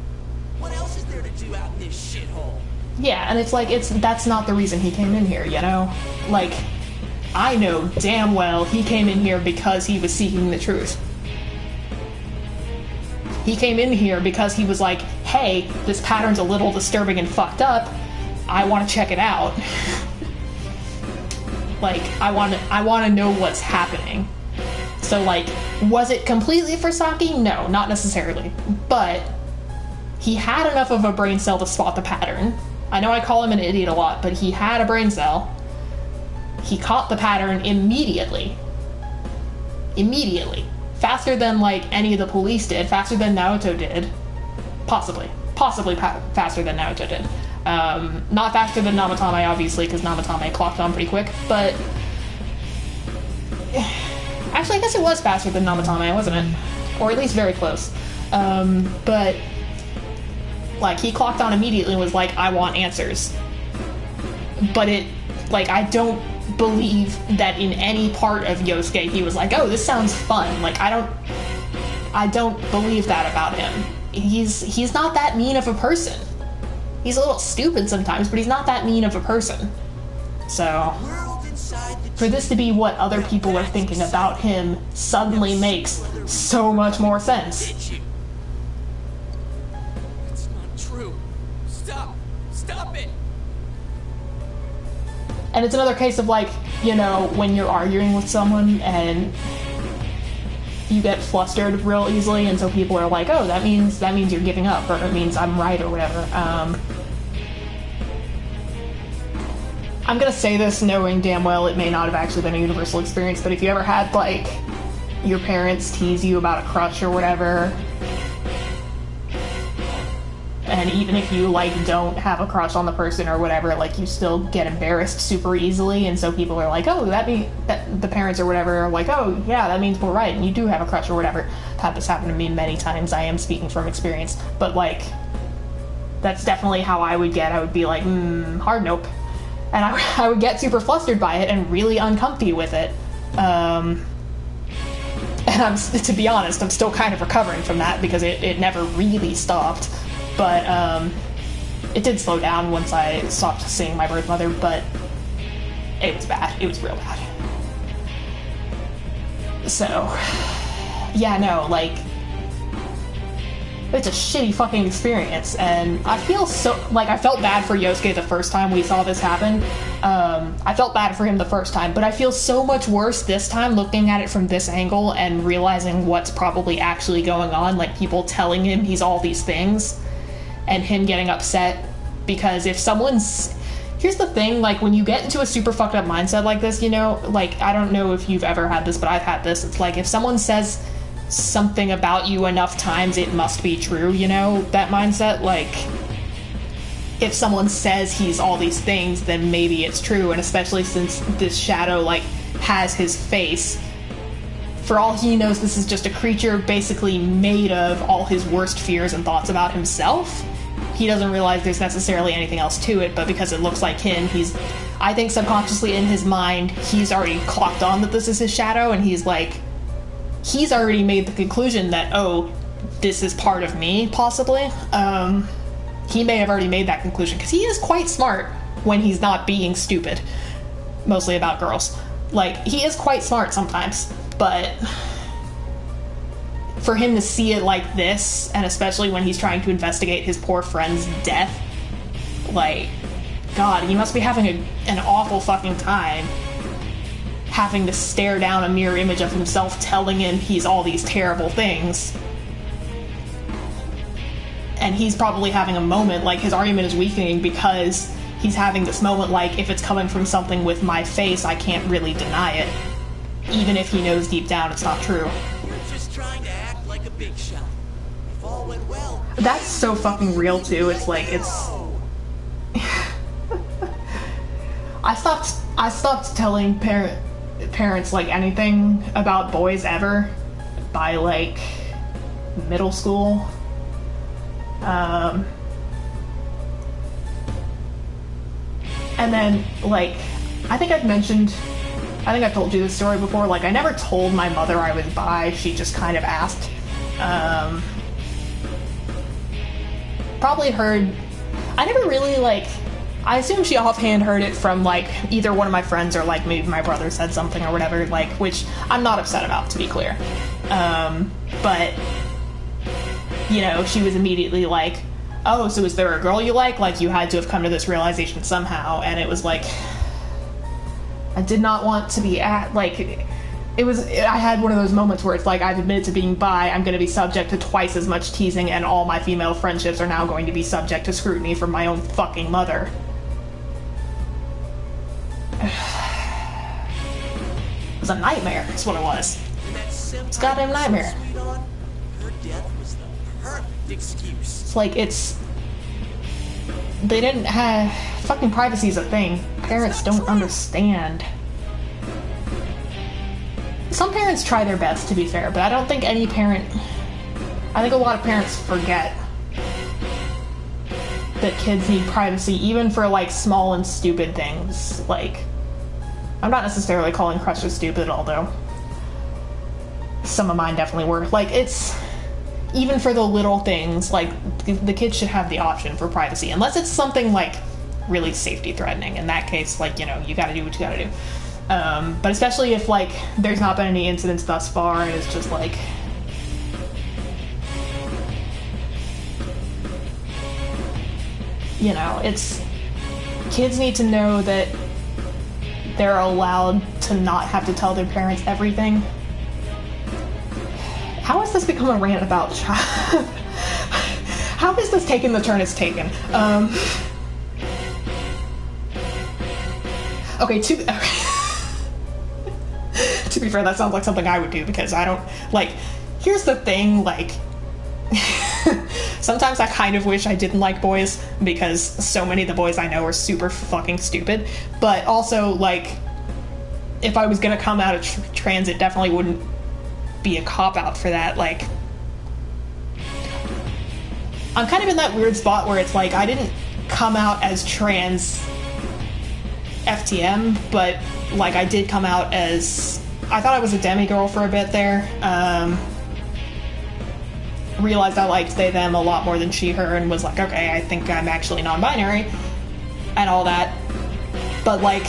What else is there to do out in this shithole? Yeah, and it's like, that's not the reason he came in here, you know? Like, I know damn well he came in here because he was seeking the truth. He came in here because he was like, hey, this pattern's a little disturbing and fucked up. I want to check it out. Like, I want to know what's happening. So, like, was it completely for Saki? No, not necessarily. But he had enough of a brain cell to spot the pattern. I know I call him an idiot a lot, but he had a brain cell. He caught the pattern immediately. Immediately. Faster than, like, any of the police did. Faster than Naoto did. Possibly. Possibly faster than Naoto did. Not faster than Namatame, obviously, because Namatame clocked on pretty quick, but... Actually, I guess it was faster than Namatame, wasn't it? Or at least very close. But... Like, he clocked on immediately and was like, I want answers. But it... Like, I don't believe that in any part of Yosuke he was like, oh, this sounds fun. Like, I don't believe that about him. He's not that mean of a person. He's a little stupid sometimes, but he's not that mean of a person. So, for this to be what other people are thinking about him suddenly makes so much more sense. It's not true. Stop it! And it's another case of, like, you know, when you're arguing with someone and you get flustered real easily, and so people are like, oh, that means you're giving up, or it means I'm right, or whatever. I'm gonna say this knowing damn well it may not have actually been a universal experience, but if you ever had, like, your parents tease you about a crush or whatever, and even if you, like, don't have a crush on the person or whatever, like, you still get embarrassed super easily, and so people are like, oh, that the parents or whatever are like, oh, yeah, that means we're right, and you do have a crush or whatever. Had this happen to me many times. I am speaking from experience, but, like, that's definitely how I would get. I would be like, hard nope. And I would get super flustered by it and really uncomfy with it. And to be honest, I'm still kind of recovering from that because it never really stopped. But it did slow down once I stopped seeing my birth mother, but it was bad. It was real bad. So, yeah, no, like, it's a shitty fucking experience, and I feel so, like, I felt bad for Yosuke the first time we saw this happen. I felt bad for him the first time, but I feel so much worse this time looking at it from this angle and realizing what's probably actually going on, like people telling him he's all these things, and him getting upset, because if someone's... Here's the thing, like, when you get into a super fucked up mindset like this, you know, like, I don't know if you've ever had this, but I've had this, it's like, if someone says something about you enough times, it must be true, you know, that mindset, like, if someone says he's all these things, then maybe it's true, and especially since this shadow, like, has his face, for all he knows, this is just a creature basically made of all his worst fears and thoughts about himself. He doesn't realize there's necessarily anything else to it, but because it looks like him, I think subconsciously in his mind, he's already clocked on that this is his shadow, and he's like, he's already made the conclusion that, oh, this is part of me, possibly. He may have already made that conclusion, because he is quite smart when he's not being stupid. Mostly about girls. Like, he is quite smart sometimes, but for him to see it like this, and especially when he's trying to investigate his poor friend's death, like, God, he must be having an awful fucking time having to stare down a mirror image of himself telling him he's all these terrible things. And he's probably having a moment, like, his argument is weakening because he's having this moment like, if it's coming from something with my face, I can't really deny it. Even if he knows deep down it's not true. You're just trying to act like a big shot. If all went well... That's so fucking real, too. It's like, it's... I stopped telling parents, like, anything about boys ever by, like, middle school. And then, like, I think I've told you this story before, like, I never told my mother I was bi, she just kind of asked. Probably heard, I never really, like, I assume she offhand heard it from, like, either one of my friends or, like, maybe my brother said something or whatever, like, which I'm not upset about, to be clear. But, you know, she was immediately like, oh, so is there a girl you like? Like, you had to have come to this realization somehow. And it was like, I did not want to be I had one of those moments where it's like, I've admitted to being bi, I'm going to be subject to twice as much teasing, and all my female friendships are now going to be subject to scrutiny from my own fucking mother. It was a nightmare, is what it was. It's a goddamn nightmare. Her death was the perfect excuse. It's like, they didn't have, fucking privacy's a thing. Parents don't understand. Some parents try their best, to be fair, but I don't think any parent, I think a lot of parents forget that kids need privacy, even for, like, small and stupid things. Like, I'm not necessarily calling crushes stupid, although some of mine definitely were. Like, it's, even for the little things, like, the kids should have the option for privacy, unless it's something, like, really safety threatening. In that case, like, you know, you gotta do what you gotta do. But especially if, like, there's not been any incidents thus far, and it's just like, you know, it's, kids need to know that they're allowed to not have to tell their parents everything. How has this become a rant about child? How has this taken the turn it's taken? Okay, to be fair, that sounds like something I would do, because I don't, like, here's the thing, like, sometimes I kind of wish I didn't like boys, because so many of the boys I know are super fucking stupid, but also, like, if I was gonna come out of trans, it definitely wouldn't be a cop-out for that. Like, I'm kind of in that weird spot where it's like, I didn't come out as trans FTM, but, like, I did come out as, I thought I was a demigirl for a bit there. Realized I liked they, them a lot more than she, her, and was like, okay, I think I'm actually non-binary, and all that. But, like,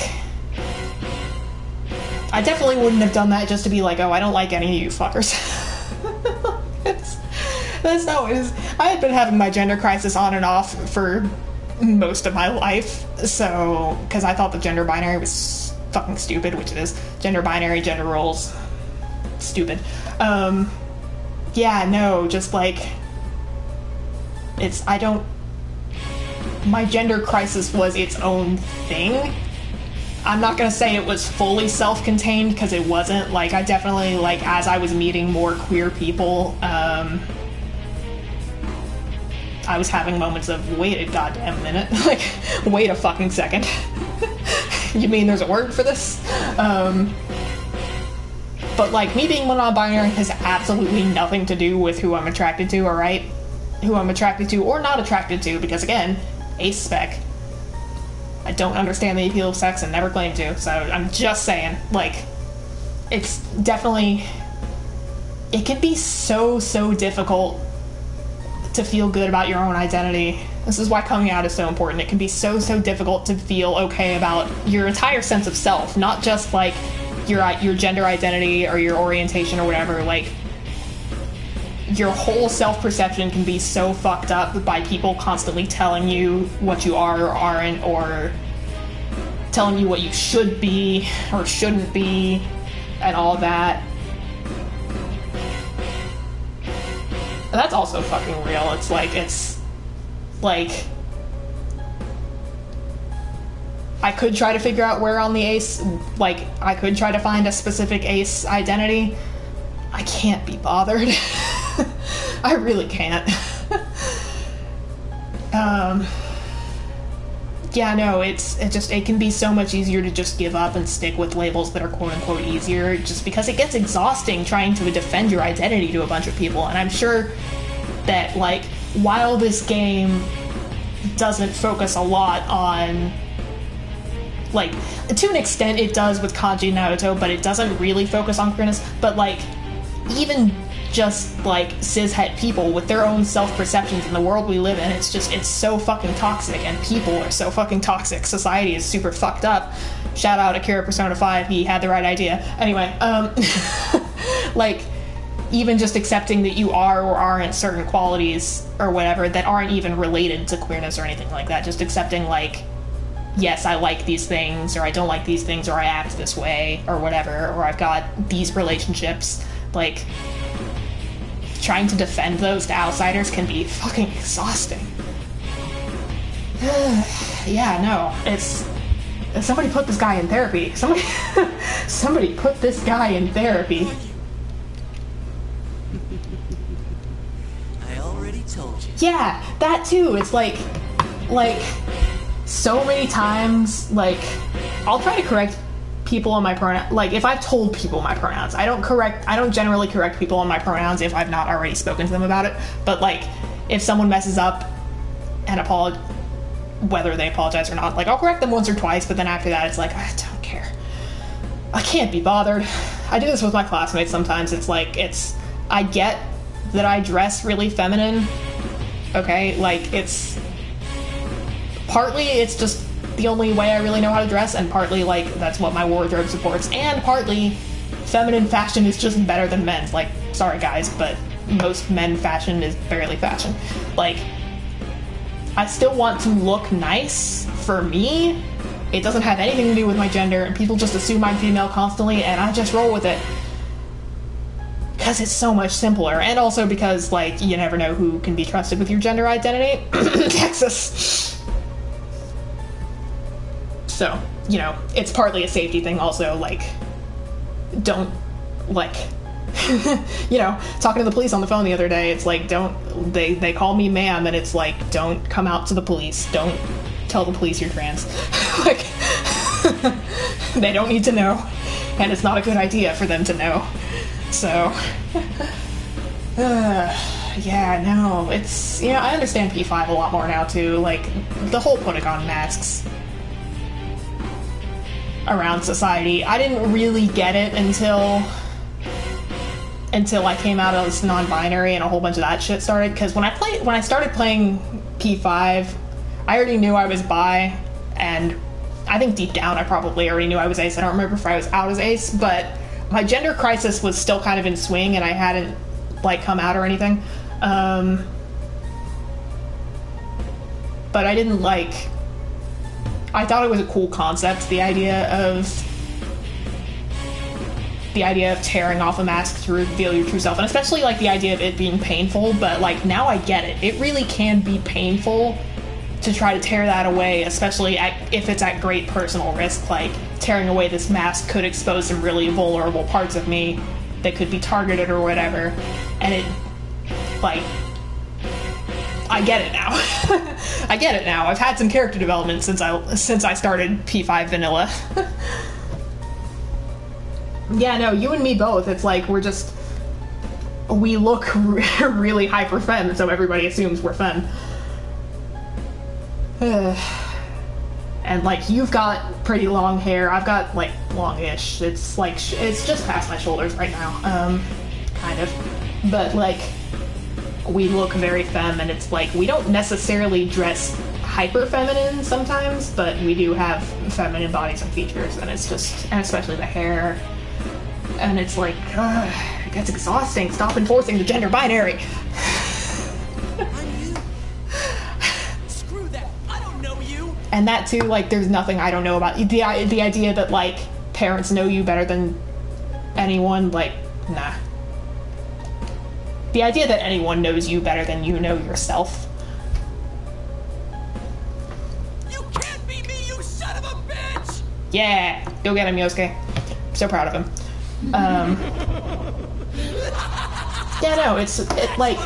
I definitely wouldn't have done that just to be like, oh, I don't like any of you fuckers. That's not what it is. I had been having my gender crisis on and off for most of my life, so, because I thought the gender binary was fucking stupid, which it is. Gender binary, gender roles, stupid. Yeah, no, just like, my gender crisis was its own thing. I'm not gonna say it was fully self-contained, because it wasn't. Like, I definitely, like, as I was meeting more queer people, I was having moments of, wait a goddamn minute, like, wait a fucking second. You mean there's a word for this? But, like, me being non-binary has absolutely nothing to do with who I'm attracted to, alright? Who I'm attracted to or not attracted to, because, again, aspec. I don't understand the appeal of sex and never claim to, so I'm just saying, like, it's definitely, it can be so difficult to feel good about your own identity. This is why coming out is so important. It can be so difficult to feel okay about your entire sense of self, not just, like, your gender identity or your orientation or whatever. Like, your whole self-perception can be so fucked up by people constantly telling you what you are or aren't, or telling you what you should be or shouldn't be, and all that. And that's also fucking real. It's like, I could try to figure out where on the ace, like, I could try to find a specific ace identity. I can't be bothered. I really can't. Yeah, no, it can be so much easier to just give up and stick with labels that are quote-unquote easier, just because it gets exhausting trying to defend your identity to a bunch of people. And I'm sure that, like, while this game doesn't focus a lot on, like, to an extent it does with Kanji and Naruto, but it doesn't really focus on queerness. But, like, even just, like, cishet people with their own self-perceptions in the world we live in, it's so fucking toxic, and people are so fucking toxic. Society is super fucked up. Shout out Akira Persona 5, he had the right idea. Anyway, like, even just accepting that you are or aren't certain qualities or whatever that aren't even related to queerness or anything like that, just accepting, like, yes, I like these things, or I don't like these things, or I act this way, or whatever, or I've got these relationships, like, trying to defend those to outsiders can be fucking exhausting. Yeah, no, somebody put this guy in therapy. Somebody put this guy in therapy. I already told you. Yeah, that too. It's like, so many times, like, I'll try to correct people on my pronouns. Like, if I've told people my pronouns, I don't generally correct people on my pronouns if I've not already spoken to them about it. But, like, if someone messes up and whether they apologize or not, like, I'll correct them once or twice, but then after that it's like, I don't care. I can't be bothered. I do this with my classmates sometimes. It's like, I get that I dress really feminine, okay? Like, partly it's just the only way I really know how to dress, and partly, like, that's what my wardrobe supports, and partly feminine fashion is just better than men's. Like, sorry guys, but most men fashion is barely fashion. Like, I still want to look nice for me. It doesn't have anything to do with my gender, and people just assume I'm female constantly, and I just roll with it. Because it's so much simpler, and also because, like, you never know who can be trusted with your gender identity. Texas. So, you know, it's partly a safety thing also, like, don't, like, you know, talking to the police on the phone the other day, it's like, they call me ma'am, and it's like, don't come out to the police, don't tell the police you're trans. Like, they don't need to know, and it's not a good idea for them to know. So, yeah, no, it's, you know, I understand P5 a lot more now too, like, the whole putting on masks around society. I didn't really get it until I came out as non-binary and a whole bunch of that shit started, because when I started playing P5, I already knew I was bi, and I think deep down I probably already knew I was ace. I don't remember if I was out as ace, but my gender crisis was still kind of in swing, and I hadn't, like, come out or anything. But I didn't, like, I thought it was a cool concept, the idea of tearing off a mask to reveal your true self, and especially, like, the idea of it being painful, but, like, now I get it. It really can be painful to try to tear that away, especially if it's at great personal risk. Like, tearing away this mask could expose some really vulnerable parts of me that could be targeted or whatever, and it, like, I get it now. I get it now. I've had some character development since I started P5 vanilla. Yeah, no, you and me both. It's like we look really hyper femme, so everybody assumes we're femme. And, like, you've got pretty long hair. I've got, like, longish. It's like it's just past my shoulders right now. Kind of. But, like, we look very femme, and it's like, we don't necessarily dress hyper feminine sometimes, but we do have feminine bodies and features, and it's just, and especially the hair. And it's like, it gets exhausting. Stop enforcing the gender binary. Screw that. I don't know you. And that too, like, there's nothing I don't know about the idea that, like, parents know you better than anyone, like, nah. The idea that anyone knows you better than you know yourself. You can't beat me, you son of a bitch! Yeah, go get him, Yosuke. I'm so proud of him. Yeah, no, like,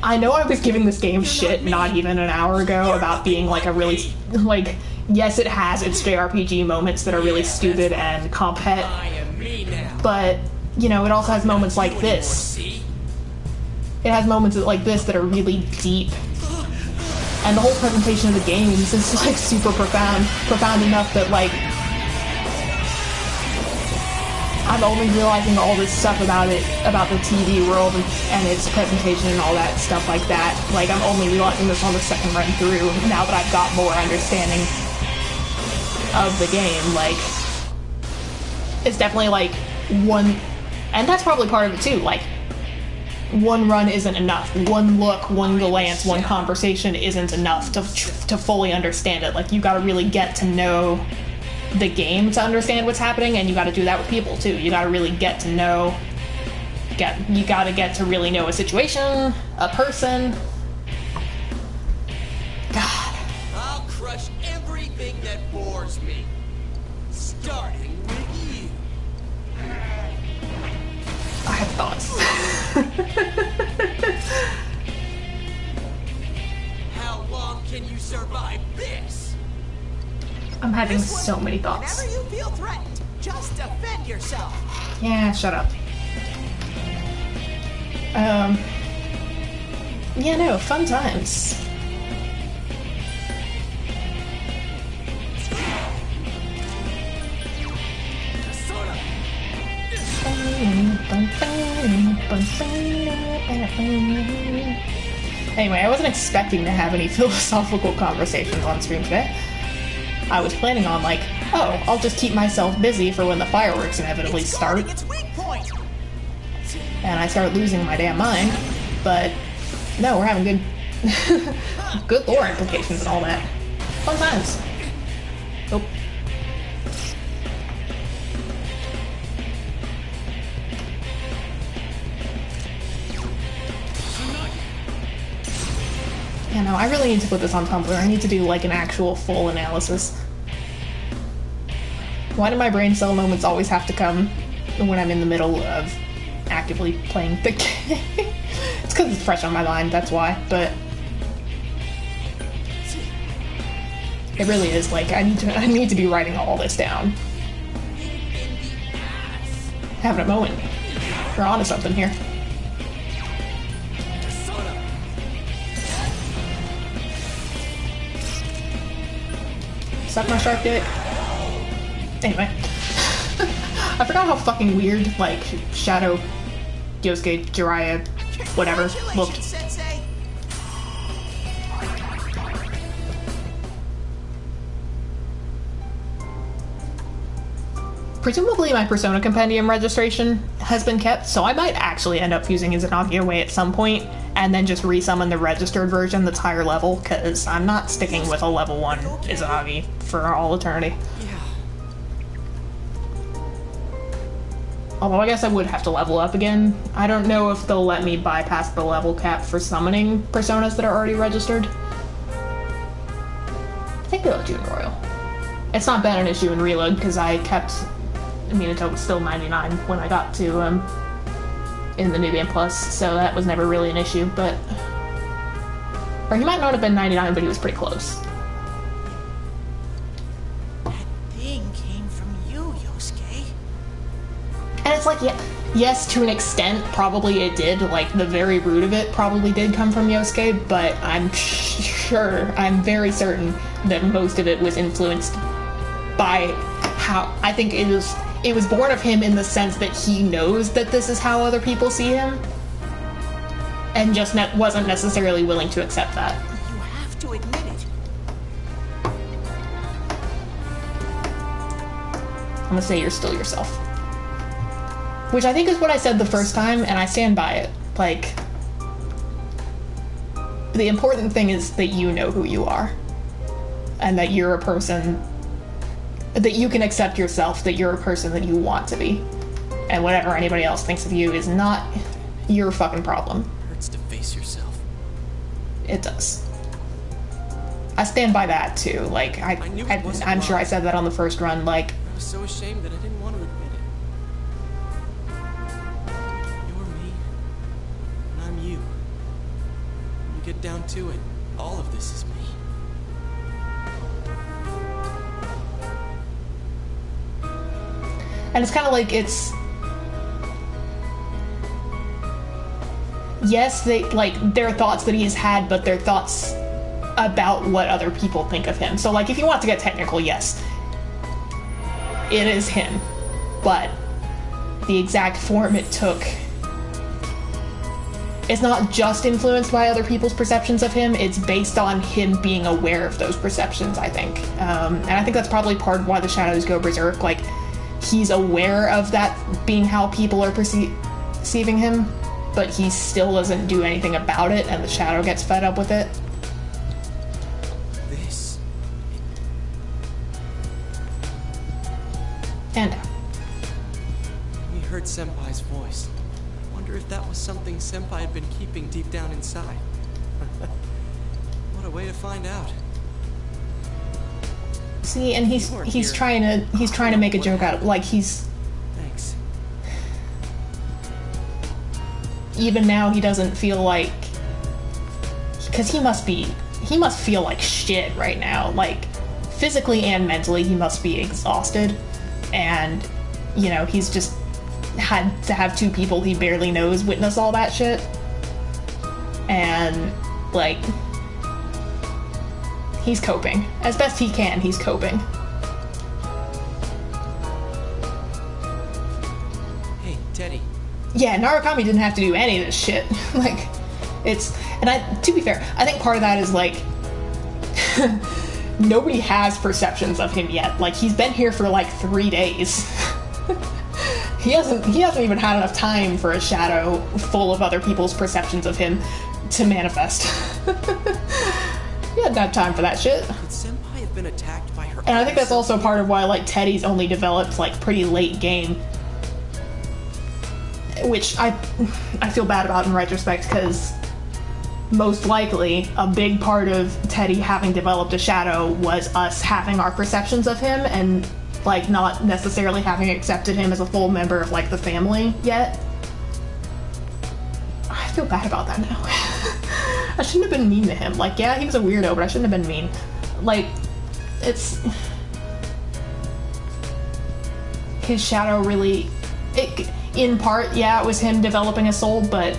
I know I was giving this game shit not even an hour ago about being like a really, like, yes, it has its JRPG moments that are really stupid and compet, but, you know, it also has moments like this. It has moments like this that are really deep. And the whole presentation of the games is, like, super profound enough that, like, I'm only realizing all this stuff about it, about the TV world and its presentation and all that stuff like that. Like, I'm only realizing this on the second run through, now that I've got more understanding of the game. Like, it's definitely, like, one... And that's probably part of it, too. Like, one run isn't enough. One look, one glance, one conversation isn't enough to fully understand it. Like, you gotta really get to know the game to understand what's happening, and you gotta do that with people, too. You gotta really get to know... You gotta get to really know a situation, a person. God. I'll crush everything that bores me. Starting with you. I have thoughts. How long can you survive this? I'm having so many thoughts. Whenever you feel threatened, just defend yourself. Yeah, shut up. Yeah, no, fun times. Anyway, I wasn't expecting to have any philosophical conversations on stream today. I was planning on, like, oh, I'll just keep myself busy for when the fireworks inevitably start. And I start losing my damn mind. But, no, we're having good lore implications and all that. Fun times. Oh. Yeah, no, I really need to put this on Tumblr. I need to do, like, an actual full analysis. Why do my brain cell moments always have to come when I'm in the middle of actively playing the game? It's because it's fresh on my mind, that's why, but... It really is, like, I need to be writing all this down. Having a moment. We're onto something here. Suck my shark dick. Anyway. I forgot how fucking weird, like, Shadow, Yosuke, Jiraiya, whatever, looked. Sensei. Presumably my Persona Compendium registration has been kept, so I might actually end up fusing Izanagi away at some point, and then just resummon the registered version that's higher level, because I'm not sticking with a level 1 Izanagi for all eternity. Although I guess I would have to level up again. I don't know if they'll let me bypass the level cap for summoning personas that are already registered. I think they let you in Royal. It's not been an issue in Reload, because I kept Minato was still 99 when I got to, in the New Game Plus, so that was never really an issue, but... Or he might not have been 99, but he was pretty close. That thing came from you, Yosuke. And it's like, yeah, yes, to an extent, probably it did. Like, the very root of it probably did come from Yosuke, but I'm very certain that most of it was influenced by how... I think it was born of him in the sense that he knows that this is how other people see him, and just wasn't necessarily willing to accept that. You have to admit it. I'm gonna say you're still yourself. Which I think is what I said the first time, and I stand by it. Like, the important thing is that you know who you are. And that you're a person... that you can accept yourself, that you're a person that you want to be. And whatever anybody else thinks of you is not your fucking problem. It hurts to face yourself. It does. I stand by that, too. Like, I'm sure I said that on the first run, like... I was so ashamed that I didn't want to admit it. You're me, and I'm you. When you get down to it, all of this is me. And it's kind of like it's... Yes, there are thoughts that he's had, but they're thoughts about what other people think of him. So, like, if you want to get technical, yes, it is him. But the exact form it took is not just influenced by other people's perceptions of him, it's based on him being aware of those perceptions, I think. And I think that's probably part of why the shadows go berserk. Like, he's aware of that being how people are perceiving him, but he still doesn't do anything about it, and the shadow gets fed up with it. This... And... We heard Senpai's voice. I wonder if that was something Senpai had been keeping deep down inside. What a way to find out. See, and he's trying to make a joke out of, like, he's... Thanks. Even now, he doesn't feel like... Because he must feel like shit right now. Like, physically and mentally, he must be exhausted. And, you know, he's just had to have two people he barely knows witness all that shit. And, like... He's coping. As best he can, he's coping. Hey, Teddy. Yeah, Narukami didn't have to do any of this shit. Like, it's... And to be fair, I think part of that is, like... nobody has perceptions of him yet. Like, he's been here for, like, 3 days. He hasn't even had enough time for a shadow full of other people's perceptions of him to manifest. He hadn't had time for that shit. Could Senpai have been attacked by her? And I think that's also part of why, like, Teddy's only developed, like, pretty late game. Which I feel bad about in retrospect, because most likely a big part of Teddy having developed a shadow was us having our perceptions of him and, like, not necessarily having accepted him as a full member of, like, the family yet. I feel bad about that now. I shouldn't have been mean to him. Like, yeah, he was a weirdo, but I shouldn't have been mean. Like, it's... His shadow really... in part, yeah, it was him developing a soul, but...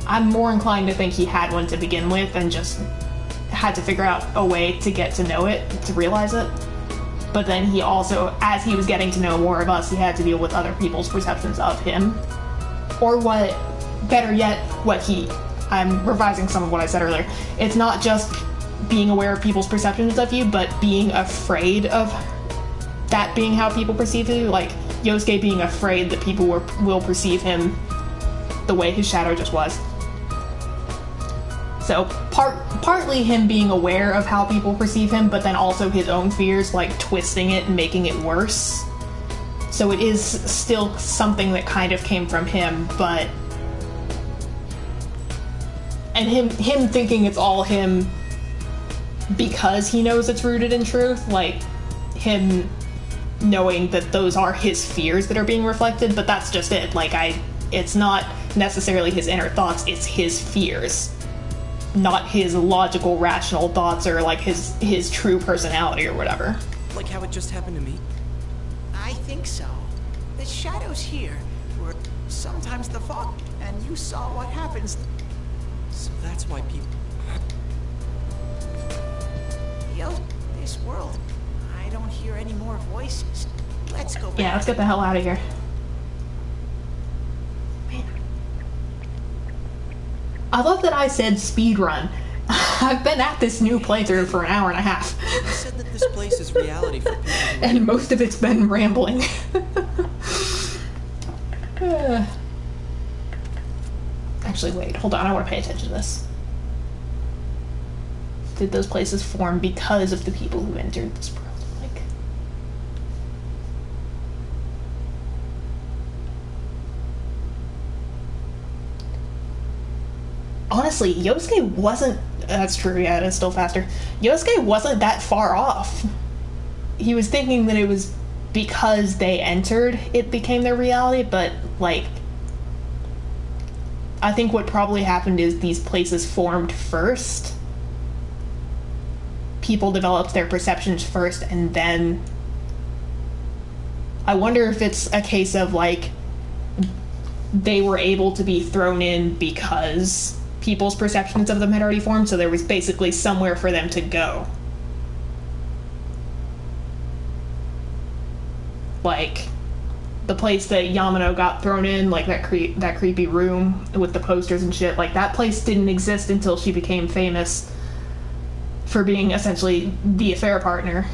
I'm more inclined to think he had one to begin with and just had to figure out a way to get to know it, to realize it. But then he also, as he was getting to know more of us, he had to deal with other people's perceptions of him. Or what, better yet, what he... I'm revising some of what I said earlier. It's not just being aware of people's perceptions of you, but being afraid of that being how people perceive you. Like, Yosuke being afraid that people will perceive him the way his shadow just was. So, partly him being aware of how people perceive him, but then also his own fears, like, twisting it and making it worse. So it is still something that kind of came from him, but... And him thinking it's all him because he knows it's rooted in truth, like, him knowing that those are his fears that are being reflected, but that's just it. Like, it's not necessarily his inner thoughts, it's his fears. Not his logical, rational thoughts or, like, his true personality or whatever. Like how it just happened to me? I think so. The shadows here were sometimes the fog, and you saw what happens. So that's why people... Yo, this world. I don't hear any more voices. Let's go back. Yeah, let's get the hell out of here. Man. I love that I said speedrun. I've been at this new playthrough for an hour and a half. You said that this place is reality for people. And most of it's been rambling. Actually, wait, hold on, I want to pay attention to this. Did those places form because of the people who entered this world? Like, honestly, Yosuke wasn't... That's true, yeah, it's still faster. Yosuke wasn't that far off. He was thinking that it was because they entered, it became their reality, but, like... I think what probably happened is these places formed first. People developed their perceptions first, and then... I wonder if it's a case of, like, they were able to be thrown in because people's perceptions of them had already formed, so there was basically somewhere for them to go. Like, the place that Yamano got thrown in, like that creepy room with the posters and shit, like that place didn't exist until she became famous for being essentially the affair partner.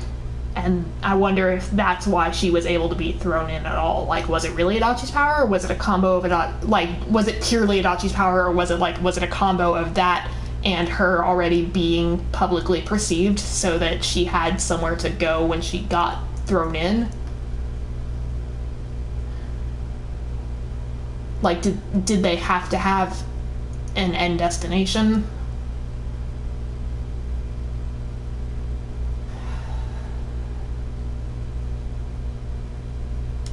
And I wonder if that's why she was able to be thrown in at all. Like, was it really Adachi's power, or was it a combo of was it purely Adachi's power, or was it a combo of that and her already being publicly perceived so that she had somewhere to go when she got thrown in? Like, did they have to have an end destination?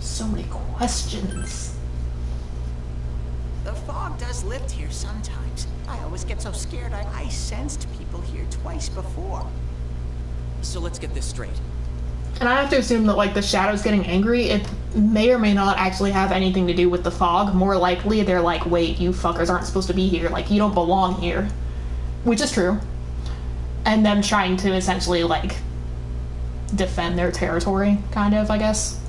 So many questions. The fog does lift here sometimes. I always get so scared I sensed people here twice before. So let's get this straight. And I have to assume that, like, the shadows getting angry, it may or may not actually have anything to do with the fog. More likely, they're like, wait, you fuckers aren't supposed to be here. Like, you don't belong here. Which is true. And them trying to essentially, like, defend their territory, kind of, I guess.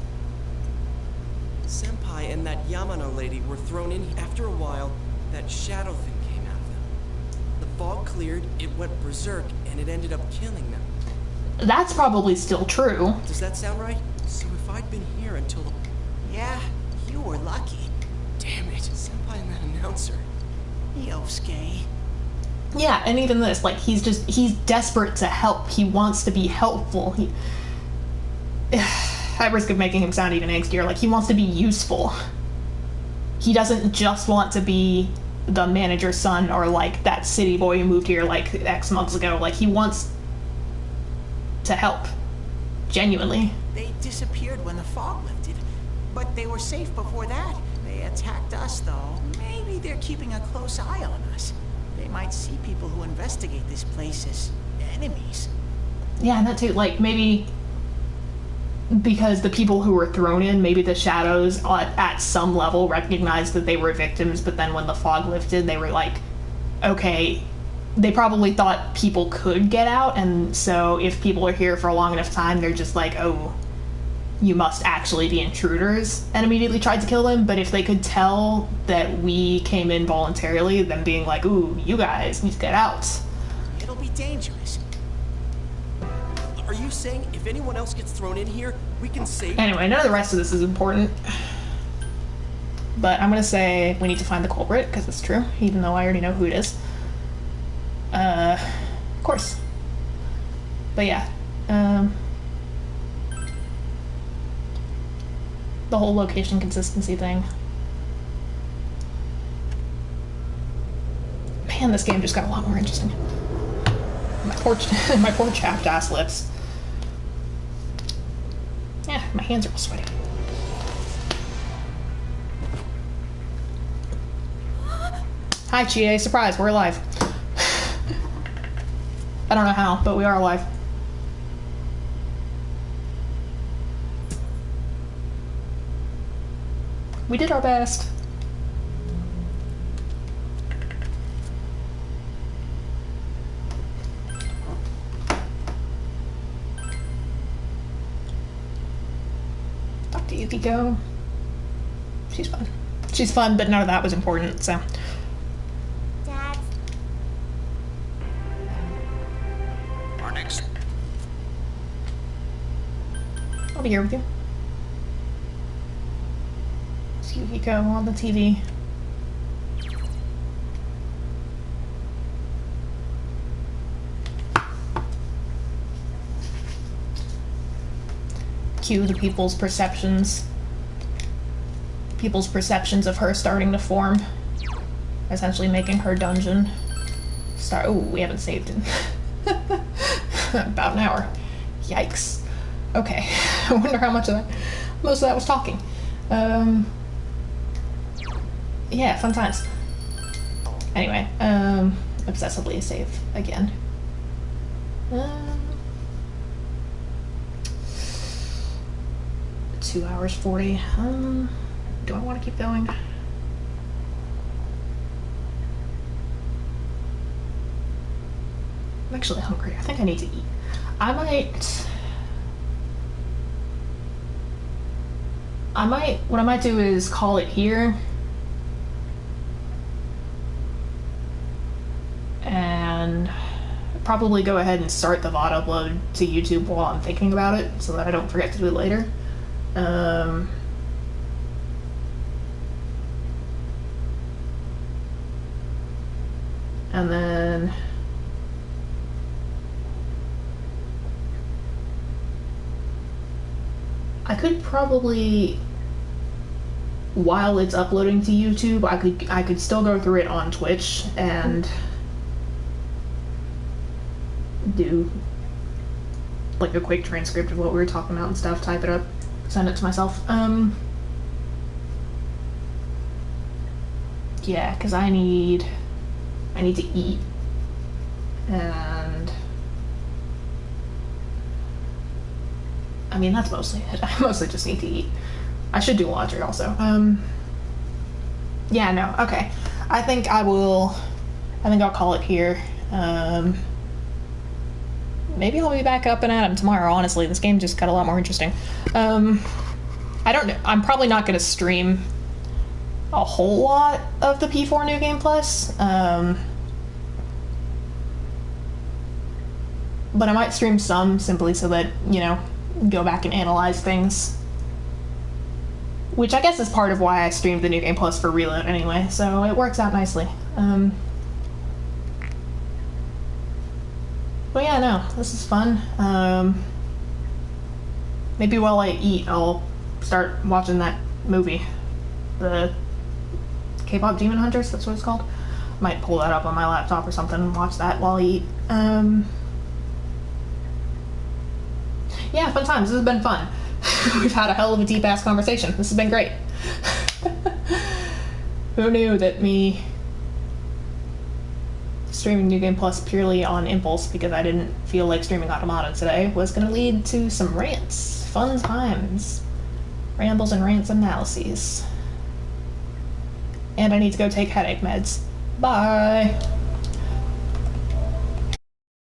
Senpai and that Yamano lady were thrown in. After a while, that shadow thing came out of them. The fog cleared, it went berserk, and it ended up killing them. That's probably still true. Does that sound right? So if I'd been here until the... Yeah, you were lucky. Damn it, Senpai and that announcer. Yosuke. Yeah, and even this, like, he's desperate to help. He wants to be helpful. At risk of making him sound even angstier, like, he wants to be useful. He doesn't just want to be the manager's son or, like, that city boy who moved here, like, X months ago. Like, he wants to help. Genuinely. They disappeared when the fog lifted, but they were safe before that. They attacked us, though. Maybe they're keeping a close eye on us. They might see people who investigate this place as enemies. Yeah, and that too, like, maybe because the people who were thrown in, maybe the shadows at some level recognized that they were victims, but then when the fog lifted, they were like, okay, they probably thought people could get out, and so if people are here for a long enough time, they're just like, oh, you must actually be intruders, and immediately tried to kill them. But if they could tell that we came in voluntarily, them being like, ooh, you guys need to get out. It'll be dangerous. Are you saying if anyone else gets thrown in here, we can save... Anyway, none of the rest of this is important. But I'm gonna say we need to find the culprit, because it's true, even though I already know who it is. Of course. But yeah, the whole location consistency thing. Man, this game just got a lot more interesting. My poor chapped ass lips. Yeah, my hands are all sweaty. Hi, Chie. Surprise, we're alive. I don't know how, but we are alive. We did our best. Talk to Yukiko. She's fun. She's fun, but none of that was important, so. Dad. Our next... I'll be here with you. Yukiko on the TV. Cue the people's perceptions. People's perceptions of her starting to form. Essentially making her dungeon. Oh, we haven't saved in about an hour. Yikes. Okay. I wonder how much of that, most of that was talking. Yeah, fun times. Anyway, obsessively save again. 2 hours 40. Do I want to keep going? I'm actually hungry. I think I need to eat. What I might do is call it here. And probably go ahead and start the VOD upload to YouTube while I'm thinking about it so that I don't forget to do it later. And then I could probably, while it's uploading to YouTube, I could still go through it on Twitch and do like a quick transcript of what we were talking about and stuff, type it up, send it to myself. Yeah, because I need to eat, and I mean, that's mostly it. I mostly just need to eat. I should do laundry also. Yeah, no, okay. I think I'll call it here. Maybe I'll be back up and at 'em tomorrow, honestly. This game just got a lot more interesting. I don't know. I'm probably not going to stream a whole lot of the P4 New Game Plus. But I might stream some, simply so that, you know, go back and analyze things. Which I guess is part of why I streamed the New Game Plus for Reload anyway, so it works out nicely. But yeah, no, this is fun. Maybe while I eat, I'll start watching that movie. The K-pop Demon Hunters, that's what it's called. Might pull that up on my laptop or something and watch that while I eat. Yeah, fun times. This has been fun. We've had a hell of a deep-ass conversation. This has been great. Who knew that me streaming New Game Plus purely on impulse because I didn't feel like streaming Automata today was going to lead to some rants. Fun times. Rambles and rants and analyses. And I need to go take headache meds. Bye!